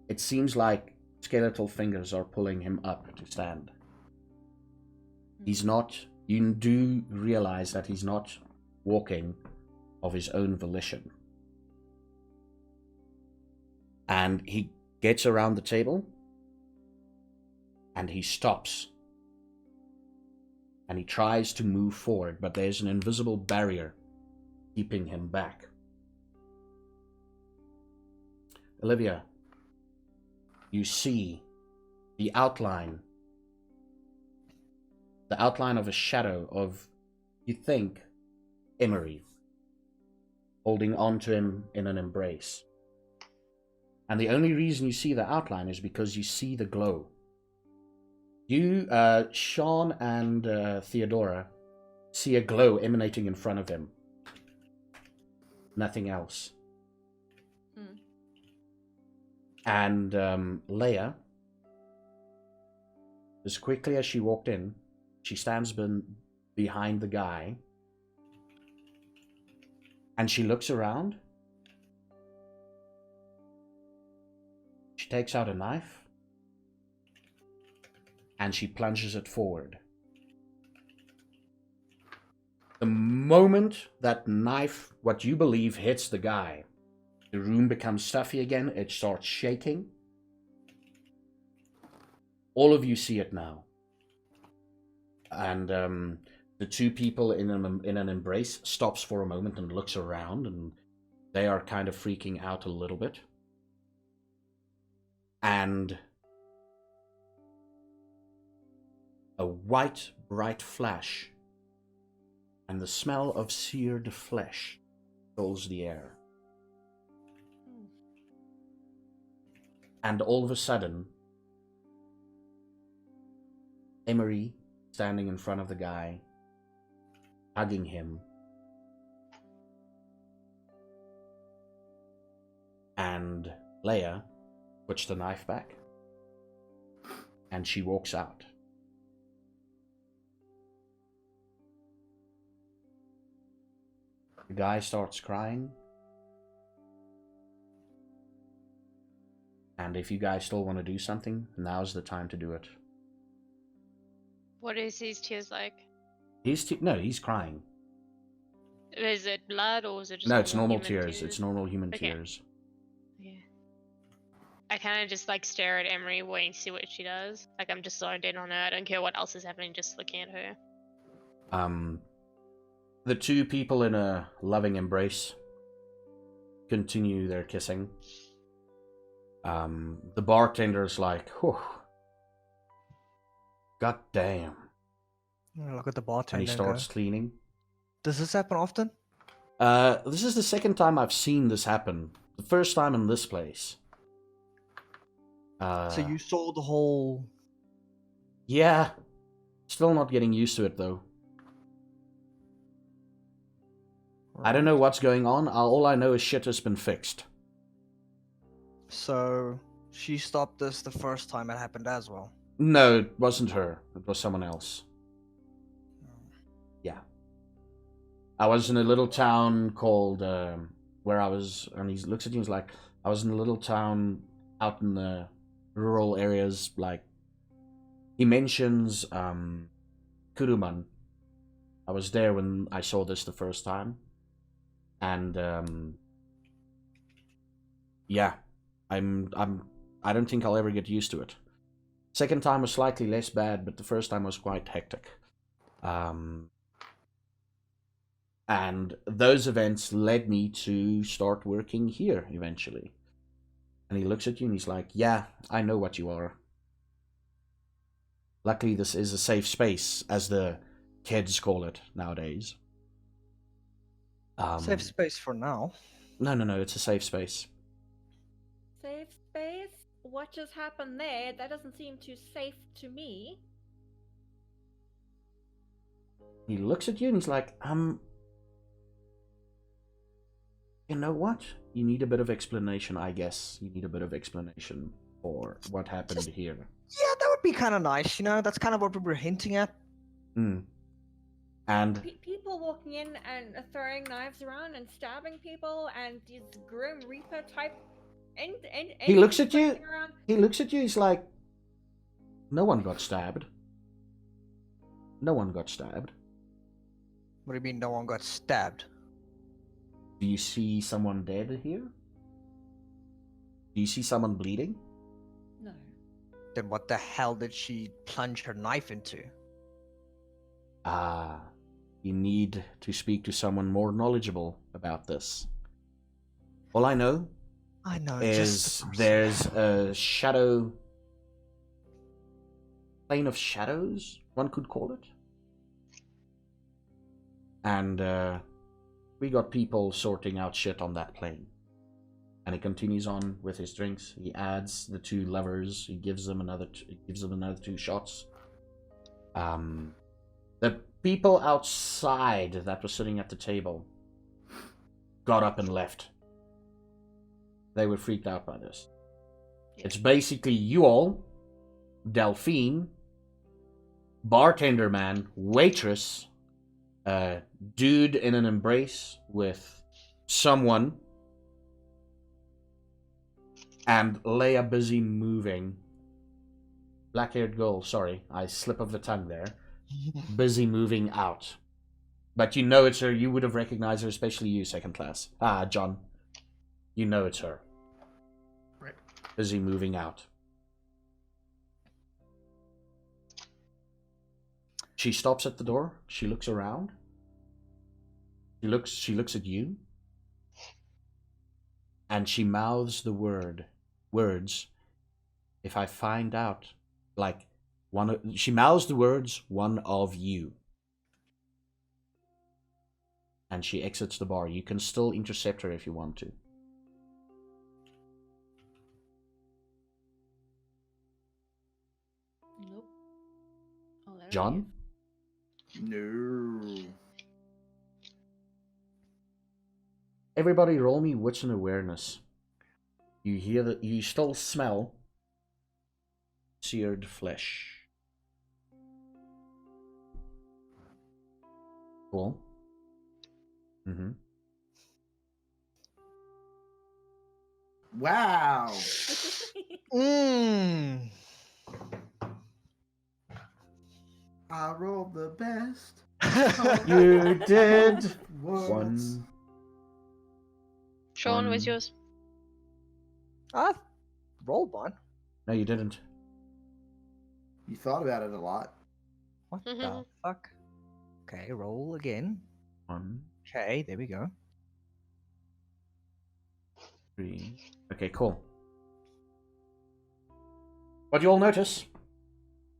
it seems like skeletal fingers are pulling him up to stand. He's not, you do realize that he's not walking of his own volition. And he gets around the table and he stops. And he tries to move forward, but there's an invisible barrier keeping him back. Olivia, you see the outline of a shadow of, you think, Emery, holding on to him in an embrace. And the only reason you see the outline is because you see the glow. You, Sean and Theodora, see a glow emanating in front of him. Nothing else. And Leia, as quickly as she walked in, she stands behind the guy. And she looks around. She takes out a knife. And she plunges it forward. The moment that knife, what you believe, hits the guy, the room becomes stuffy again. It starts shaking. All of you see it now. And the two people in an embrace stops for a moment and looks around, and they are kind of freaking out a little bit. And a white, bright flash and the smell of seared flesh fills the air. And all of a sudden, Emery, standing in front of the guy, hugging him, and Leia puts the knife back, and she walks out. The guy starts crying. And if you guys still want to do something, now's the time to do it. What is his tears like? No, he's crying. Is it blood or is it just No, it's normal human tears. It's normal human tears. Yeah. I kind of just like stare at Emery, waiting to see what she does. Like I'm just zoned in on her. I don't care what else is happening, just looking at her. The two people in a loving embrace continue their kissing. The bartender's like, whew. God damn. Look at the bartender. And he starts cleaning. Does this happen often? This is the second time I've seen this happen. The first time in this place. So you saw the whole... Yeah. Still not getting used to it, though. I don't know what's going on. All I know is shit has been fixed. So she stopped this the first time it happened as well? No, it wasn't her. It was someone else. Yeah. I was in a little town called... where I was... And he looks at you and he's like... I was in a little town out in the rural areas, like... He mentions Kuruman. I was there when I saw this the first time. And yeah, I don't think I'll ever get used to it. Second time was slightly less bad, but the first time was quite hectic. And those events led me to start working here eventually. And he looks at you and he's like, yeah, I know what you are. Luckily, this is a safe space, as the kids call it nowadays. Safe space for now. No, it's a safe space. Safe space? What just happened there? That doesn't seem too safe to me. He looks at you and he's like, You know what? You need a bit of explanation, I guess. You need a bit of explanation for what happened here. Yeah, that would be kind of nice. That's kind of what we were hinting at. And People walking in and throwing knives around and stabbing people, and these Grim Reaper type. he looks at you. Around. He looks at you. He's like, "No one got stabbed. No one got stabbed. What do you mean no one got stabbed? Do you see someone dead here? Do you see someone bleeding?" No. Then what the hell did she plunge her knife into? Ah, you need to speak to someone more knowledgeable about this. All I know is there's a shadow... plane of shadows, one could call it. And we got people sorting out shit on that plane. And he continues on with his drinks. He adds the 2 levers. He gives them another 2 shots. The people outside that were sitting at the table got up and left. They were freaked out by this. Yeah. It's basically you all, Delphine, bartender man, waitress, dude in an embrace with someone, and Leia busy moving. Black-haired girl, sorry, I slip of the tongue there. Busy moving out. But you know it's her. You would have recognized her, especially you, second class. John. You know it's her. Right. Busy moving out. She stops at the door. She looks around. She looks at you. And she mouths the words, if I find out, like, she mouths the words, one of you. And she exits the bar. You can still intercept her if you want to. Nope. I'll let her John? No. Everybody roll me wits and awareness. You hear that you still smell seared flesh. Cool. Wow. Mmm. I rolled the best. You did. Words. One. Sean, what's yours? I rolled one. No, you didn't. You thought about it a lot. What the fuck? Okay, roll again. 1, Okay, there we go. 3. Okay, cool. What you'll notice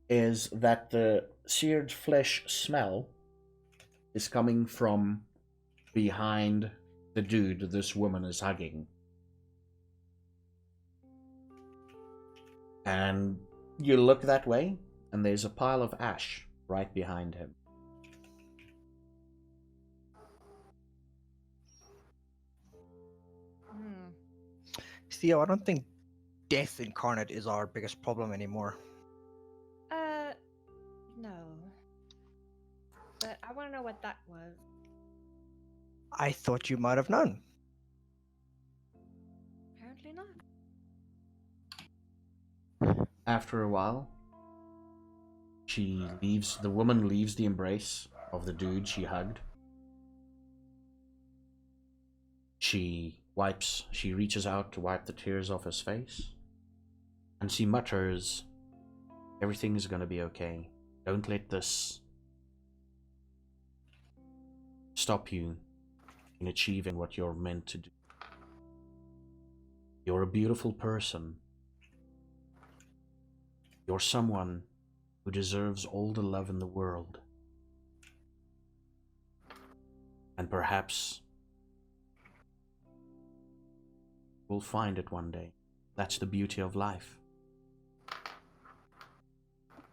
is that the seared flesh smell is coming from behind the dude this woman is hugging. And you look that way, and there's a pile of ash right behind him. Theo, I don't think death incarnate is our biggest problem anymore. No. But I want to know what that was. I thought you might have known. Apparently not. After a while, the woman leaves the embrace of the dude she hugged. She reaches out to wipe the tears off his face, and she mutters, "Everything's gonna be okay. Don't let this stop you in achieving what you're meant to do. You're a beautiful person. You're someone who deserves all the love in the world. And perhaps we'll find it one day. That's the beauty of life.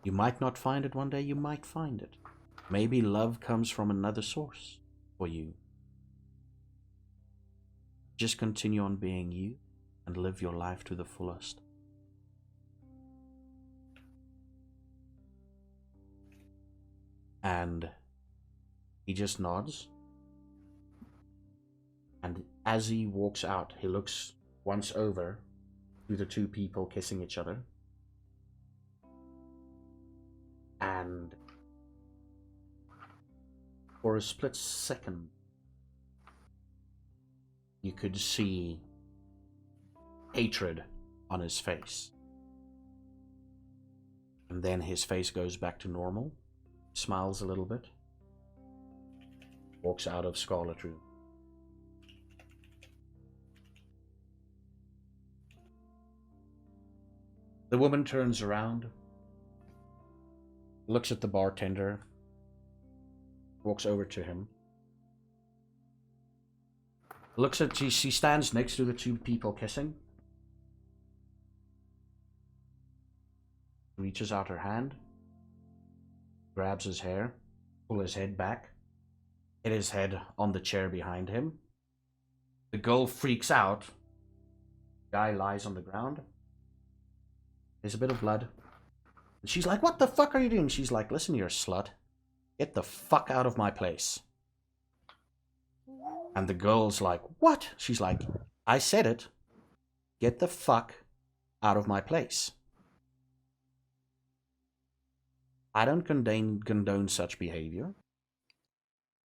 You might not find it one day, you might find it. Maybe love comes from another source for you. Just continue on being you and live your life to the fullest. And he just nods. And as he walks out, he looks once over to the two people kissing each other. And for a split second, you could see hatred on his face. And then his face goes back to normal, smiles a little bit, walks out of Scarlet room. The woman turns around, looks at the bartender, walks over to him, looks at, she stands next to the two people kissing, reaches out her hand, grabs his hair, pull his head back, hit his head on the chair behind him. The girl freaks out. The guy lies on the ground. There's a bit of blood. And she's like, what the fuck are you doing? She's like, listen, you slut. Get the fuck out of my place. And the girl's like, what? She's like, I said it. Get the fuck out of my place. I don't condone such behavior.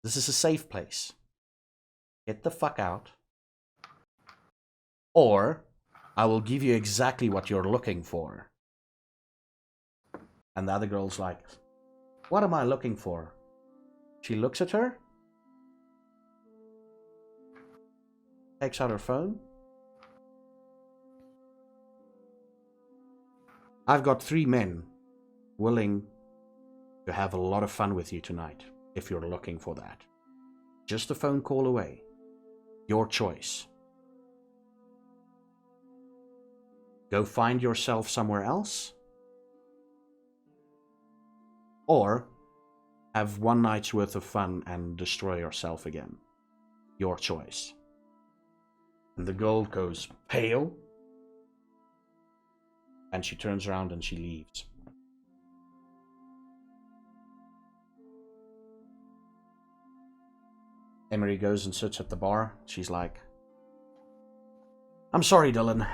This is a safe place. Get the fuck out. Or I will give you exactly what you're looking for. And the other girl's like, what am I looking for? She looks at her, takes out her phone. I've got 3 men willing to have a lot of fun with you tonight, if you're looking for that. Just a phone call away. Your choice. Go find yourself somewhere else, or have 1 night's worth of fun and destroy yourself again. Your choice. And the girl goes pale, and she turns around and she leaves. Emery goes and sits at the bar. She's like, I'm sorry, Dylan.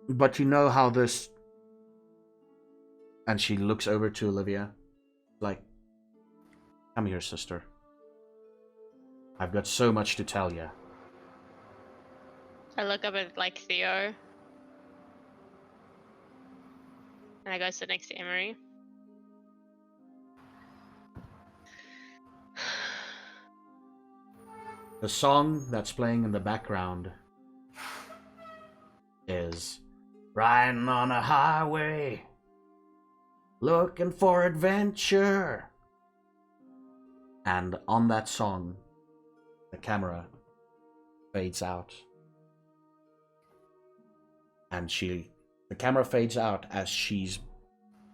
But you know how this... And she looks over to Olivia. Like, come here, sister. I've got so much to tell you. I look up at, like, Theo. And I go sit next to Emery. The song that's playing in the background is Riding on a highway, looking for adventure. And on that song, the camera fades out. And the camera fades out as she's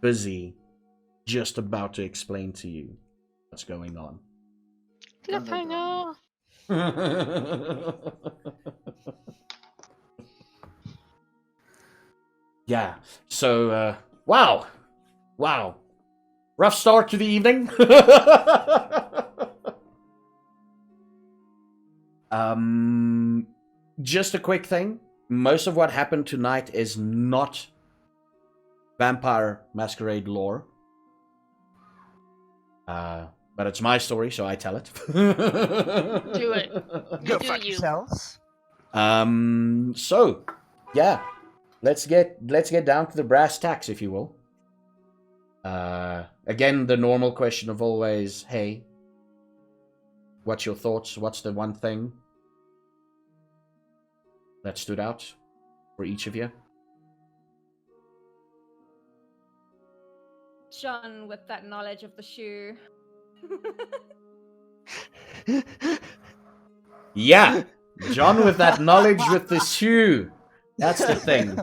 busy just about to explain to you what's going on. Cliffhanger! Yeah, so, wow. Rough start to the evening. Just a quick thing. Most of what happened tonight is not Vampire Masquerade lore. But it's my story, so I tell it. Do it. Go do fuck you. yourselves. So, yeah. Let's get down to the brass tacks, if you will. Again, the normal question of always, hey, what's your thoughts? What's the one thing that stood out for each of you? John with that knowledge of the shoe. Yeah, John with that knowledge with the shoe. That's the thing.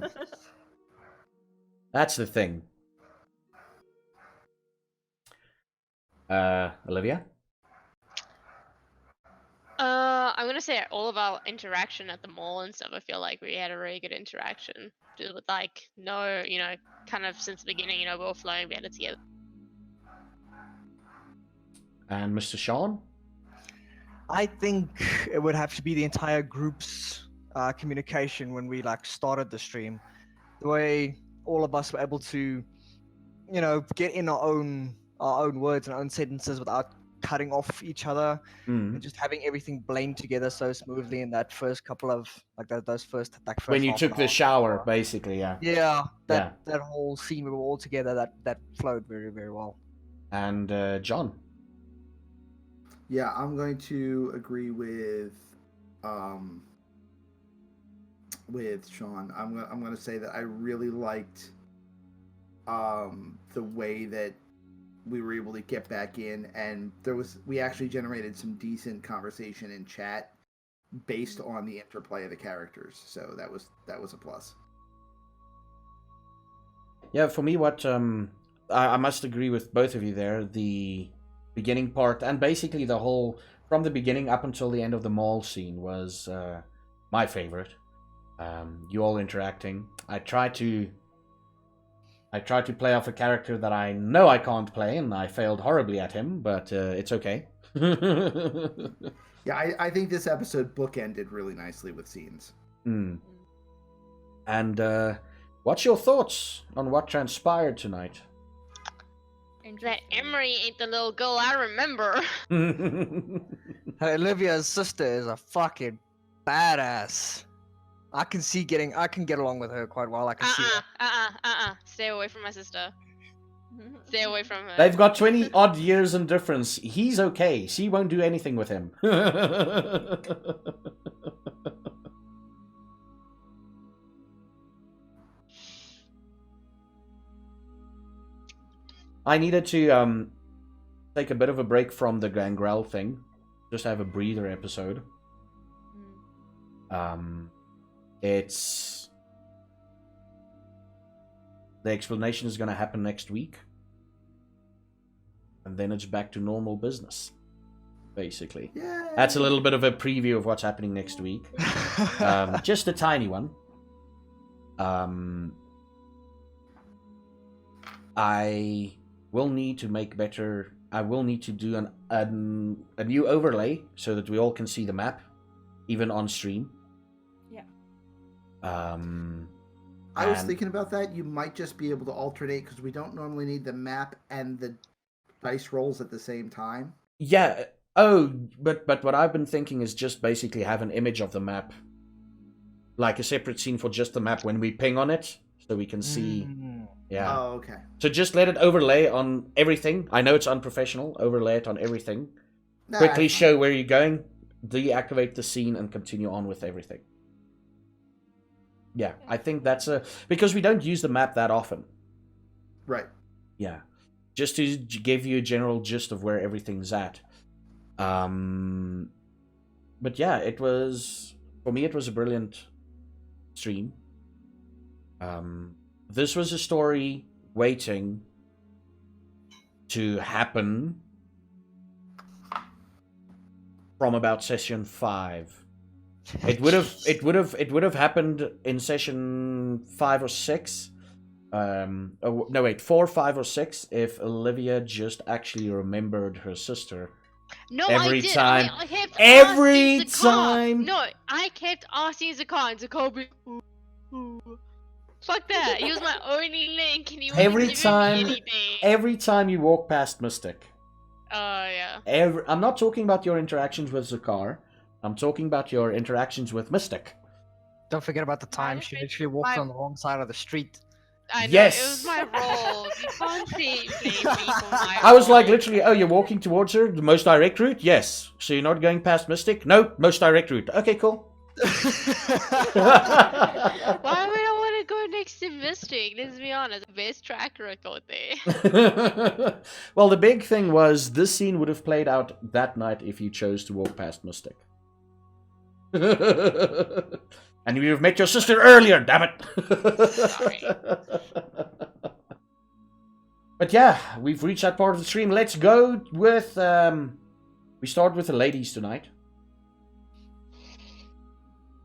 That's the thing. Olivia? I'm gonna say all of our interaction at the mall and stuff. I feel like we had a really good interaction. Just with like kind of since the beginning, we were flowing together together. And Mr. Sean? I think it would have to be the entire group's communication when we started the stream. The way all of us were able to, get in our own words and our own sentences without cutting off each other, and just having everything blend together so smoothly in that first couple of those first when you half took an the hour. shower, basically, yeah. Yeah, that whole scene we were all together, that flowed very, very well. And John? Yeah, I'm going to agree with Sean. I'm going to say that I really liked the way that we were able to get back in, and we actually generated some decent conversation in chat based on the interplay of the characters. So that was a plus. Yeah, for me, what I must agree with both of you there. The beginning part and basically the whole from the beginning up until the end of the mall scene was my favorite. You all interacting. I tried to play off a character that I know I can't play, and I failed horribly at him, but it's okay. Yeah, I think this episode bookended really nicely with scenes. And what's your thoughts on what transpired tonight? That Emery ain't the little girl I remember. Olivia's sister is a fucking badass. I can get along with her quite well. I can see her. Stay away from my sister. Stay away from her. They've got 20 odd years in difference. He's okay. She won't do anything with him. I needed to take a bit of a break from the Gangrel thing. Just have a breather episode. It's... The explanation is going to happen next week. And then it's back to normal business. Basically. Yay! That's a little bit of a preview of what's happening next week. Just a tiny one. I will need to make better... I will need to do a new overlay so that we all can see the map. Even on stream. Yeah. I was thinking about that. You might just be able to alternate because we don't normally need the map and the dice rolls at the same time. Yeah. Oh, but what I've been thinking is just basically have an image of the map. Like a separate scene for just the map when we ping on it. So we can see... Yeah. Oh, okay. So just let it overlay on everything. I know it's unprofessional. Overlay it on everything. Nah, Quickly show where you're going. Deactivate the scene and continue on with everything. Yeah, I think that's because we don't use the map that often. Right. Yeah. Just to give you a general gist of where everything's at. But yeah, for me it was a brilliant stream. This was a story waiting to happen from about session 5. It would have happened in session 5 or 6. No wait, 4, 5 or 6 if Olivia just actually remembered her sister. No, every I did. time. I kept Every asking Zakar. time. No, I kept asking Zakar, and Zakar would be, ooh. Fuck that. He was my only link, and he wasn't giving me anything. Every time you walk past Mystic. Oh, yeah. I'm not talking about your interactions with Zakar. I'm talking about your interactions with Mystic. Don't forget about the time she literally walked on the wrong side of the street. I know, yes. It was my role. You can't blame me for my I was role. like, literally, oh, you're walking towards her? The most direct route? Yes. So you're not going past Mystic? No, most direct route. Okay, cool. Why would I want to go next to Mystic? Let's be honest, best track record there. Well, the big thing was this scene would have played out that night if you chose to walk past Mystic. And you would have met your sister earlier, damn it! Sorry. But yeah, we've reached that part of the stream. Let's go with... we start with the ladies tonight.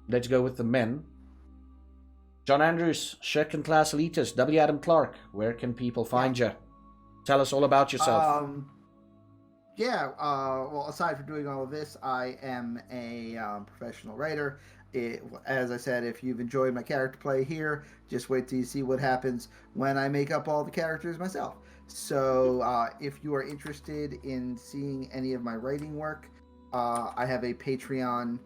Let's go with the men. John Andrews, second class elitist. W. Adam Clark, where can people find you? Tell us all about yourself. Well, aside from doing all of this, I am a professional writer. As I said, if you've enjoyed my character play here, just wait till you see what happens when I make up all the characters myself. So if you are interested in seeing any of my writing work, I have a Patreon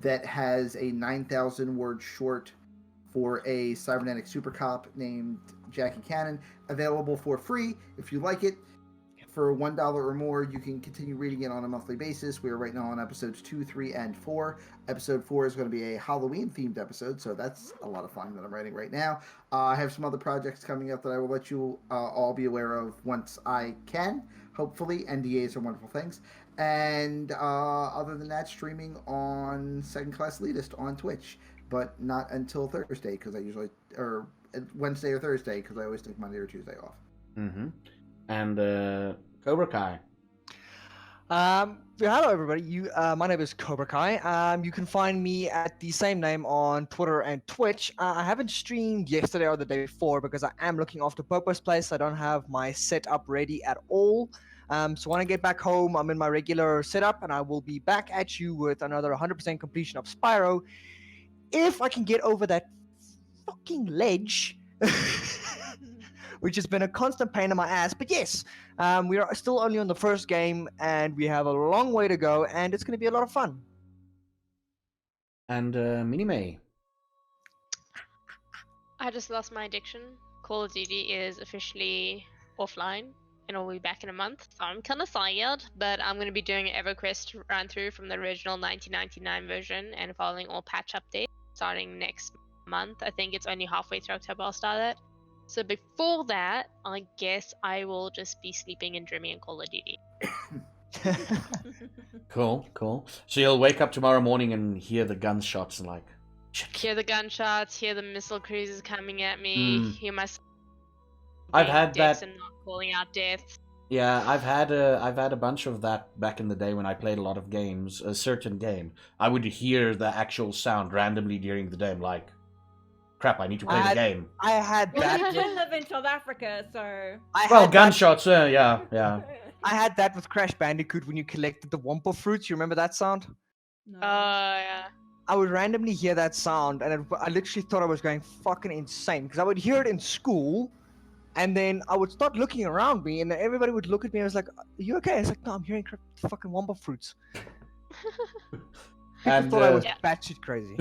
that has a 9,000 word short for a cybernetic super cop named Jackie Cannon, available for free if you like it. For $1 or more, you can continue reading it on a monthly basis. We are right now on episodes 2, 3, and 4. Episode 4 is going to be a Halloween-themed episode, so that's a lot of fun that I'm writing right now. I have some other projects coming up that I will let you all be aware of once I can. Hopefully, NDAs are wonderful things. And other than that, streaming on Second Class Elitist on Twitch, but not until Thursday, because I usually, or Wednesday or Thursday, because I always take Monday or Tuesday off. Mm-hmm. And Cobra Kai. Hello everybody. My name is Cobra Kai. You can find me at the same name on Twitter and Twitch. I haven't streamed yesterday or the day before because I am looking after Popo's place. I don't have my setup ready at all. So when I get back home, I'm in my regular setup, and I will be back at you with another 100% completion of Spyro. If I can get over that fucking ledge, which has been a constant pain in my ass. But yes, we are still only on the first game, and we have a long way to go, and it's going to be a lot of fun. And Minimay. I just lost my addiction. Call of Duty is officially offline, and I'll be back in a month. So I'm kind of tired, but I'm going to be doing an EverQuest run through from the original 1999 version and following all patch updates starting next month. I think it's only halfway through October I'll start it. So before that, I guess I will just be sleeping and dreaming in Call of Duty. Cool. So you'll wake up tomorrow morning and hear the gunshots and like... Hear the gunshots, hear the missile cruisers coming at me, hear my... I've had that... and not calling out death. Yeah, I've had a bunch of that back in the day when I played a lot of games. A certain game, I would hear the actual sound randomly during the day. I'm like, crap, I need to play the game. I had that. Well, you did live in South Africa, so... Gunshots, yeah. I had that with Crash Bandicoot when you collected the Wumpa fruits. You remember that sound? No. Yeah. I would randomly hear that sound, and I literally thought I was going fucking insane, because I would hear it in school, and then I would start looking around me, and everybody would look at me and was like, "Are you okay?" I was like, "No, I'm hearing fucking Wumpa fruits." People thought I was batshit crazy.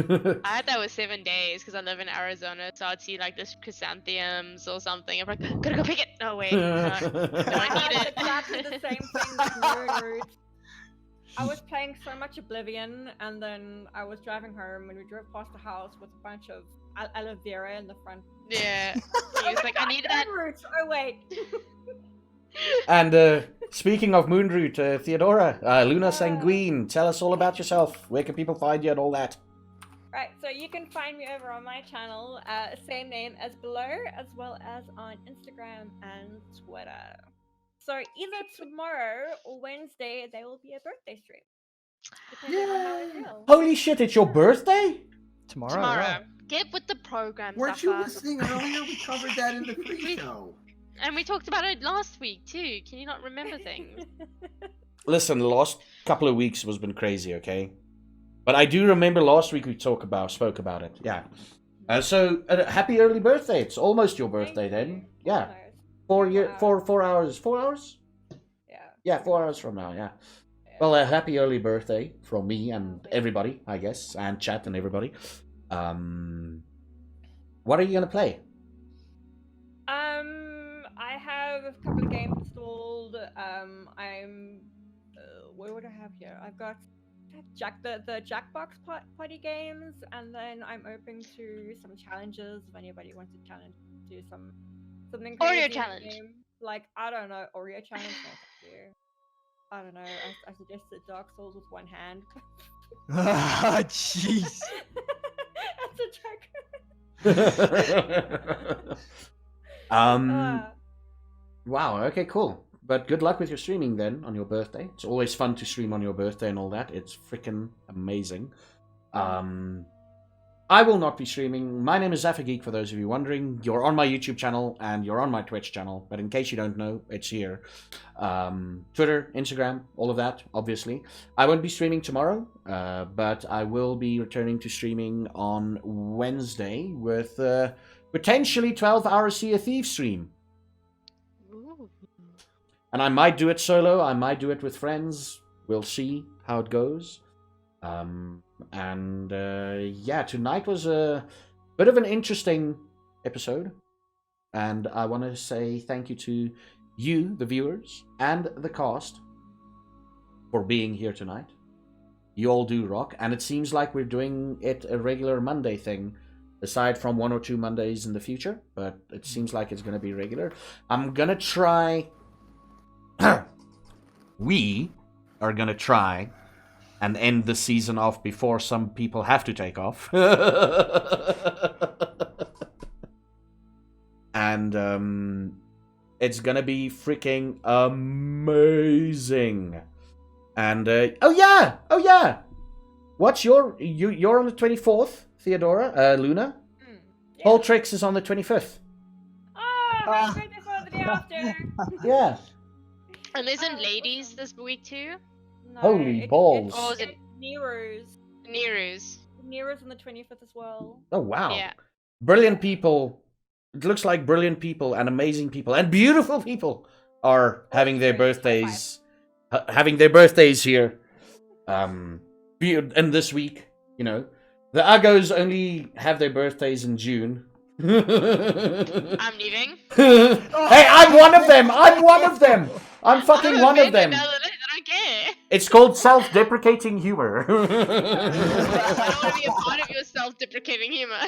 I had that with 7 days because I live in Arizona, so I'd see like this chrysanthemums or something. I'm like, gotta go pick it. Oh wait, no, I need it. Exactly the same thing with Moonroot. I was playing so much Oblivion, and then I was driving home, and we drove past the house with a bunch of aloe vera in the front. Yeah, he was like, I need that. Moonroot. Oh wait. And speaking of Moonroot, Theodora, Luna Sanguine, tell us all about yourself. Where can people find you and all that? Right, so you can find me over on my channel, same name as below, as well as on Instagram and Twitter. So either tomorrow or Wednesday, there will be a birthday stream. Depending on how I feel. Holy shit, it's your birthday? Tomorrow. Tomorrow. Get with the program, Weren't you Safa. listening earlier? We covered that in the pre-show. And we talked about it last week too. Can you not remember things? Listen, the last couple of weeks has been crazy, okay? But I do remember last week we spoke about it. Yeah. So happy early birthday. It's almost your birthday then. Yeah. 4 hours. 4 hours? Yeah. Yeah, 4 hours from now, yeah. Well, happy early birthday from me and everybody, I guess, and chat and everybody. What are you gonna play? I have a couple of games installed. What would I have here? I've got the Jackbox party games, and then I'm open to some challenges if anybody wants to challenge do something crazy. Oreo challenge. Like, I don't know, Oreo challenge. No, thank you. I don't know. I suggested Dark Souls with one hand. Ah, jeez. That's a joke. Wow, okay, cool. But good luck with your streaming then on your birthday. It's always fun to stream on your birthday and all that. It's freaking amazing. I will not be streaming. My name is Zaffageek, for those of you wondering. You're on my YouTube channel and you're on my Twitch channel, but in case you don't know, it's here. Twitter, Instagram, all of that, obviously. I won't be streaming tomorrow, but I will be returning to streaming on Wednesday with potentially 12-hour Sea of Thieves stream. Ooh. And I might do it solo, I might do it with friends. We'll see how it goes. Yeah, tonight was a bit of an interesting episode. And I want to say thank you to you, the viewers, and the cast for being here tonight. You all do rock. And it seems like we're doing it a regular Monday thing, aside from 1 or 2 Mondays in the future. But it seems like it's going to be regular. I'm going to try... We are going to try and end the season off before some people have to take off. And it's gonna be freaking amazing. And oh yeah, what's you're on the 24th, Theodora, Luna? Yeah. Poltrix is on the 25th. Oh, happy birthday for the day after. Yeah. And isn't ladies this week too? No, Holy balls. Oh, is it- It's Nero's. Nero's. Nero's on the 25th as well. Oh wow. Yeah. Brilliant people. It looks like brilliant people and amazing people and beautiful people are having their birthdays here. And this week, you know, the Uggos only have their birthdays in June. I'm leaving. Hey, I'm one of them. I'm fucking one of them. I don't care. It's called self-deprecating humor. I don't want to be a part of your self-deprecating humor.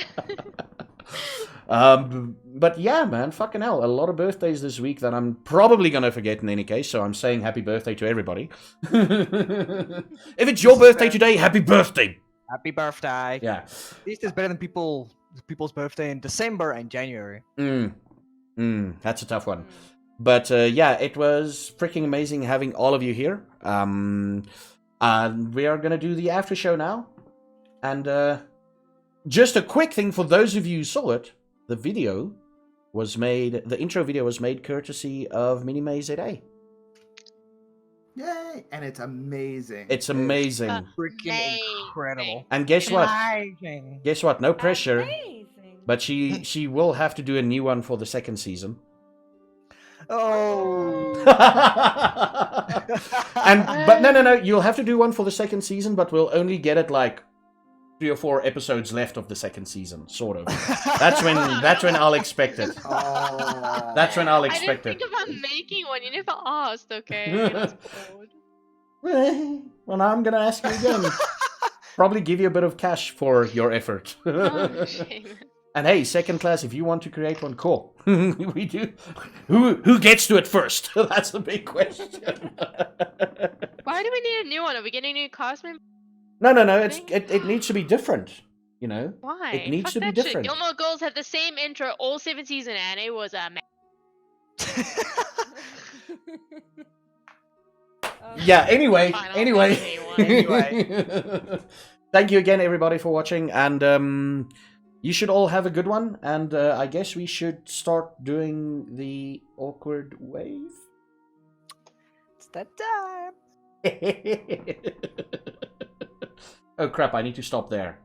But yeah, man, fucking hell, a lot of birthdays this week that I'm probably gonna forget in any case, so I'm saying happy birthday to everybody. If it's your birthday today, happy birthday! Happy birthday. Yeah. At least it's better than people's birthday in December and January. That's a tough one. But yeah, it was freaking amazing having all of you here. And we are gonna do the after show now. And just a quick thing for those of you who saw it, the intro video was made courtesy of Minimay ZA. Yay! And it's amazing. It's amazing. Freaking incredible. And guess what? Amazing. Guess what? No pressure. Amazing. But she will have to do a new one for the second season. Oh. But no, you'll have to do one for the second season, but we'll only get it like 3 or 4 episodes left of the second season, sort of. That's when I'll expect it. Oh. That's when I'll I expect didn't it. think about making one. You never asked, okay? I was bored. Well, now I'm gonna ask you again. Probably give you a bit of cash for your effort. Oh, shame. And hey, second class, if you want to create one, cool. We do. Who gets to it first? That's the big question. Why do we need a new one? Are we getting a new cast member? No. It needs to be different. You know. Why? It needs Fuck to be that different. Shit. Gilmore Girls had the same intro all 7 seasons, and it was a Yeah. Anyway. Fine, I'll make a new one. Thank you again, everybody, for watching, and you should all have a good one. And I guess we should start doing the awkward wave. It's that time. Oh crap! I need to stop there.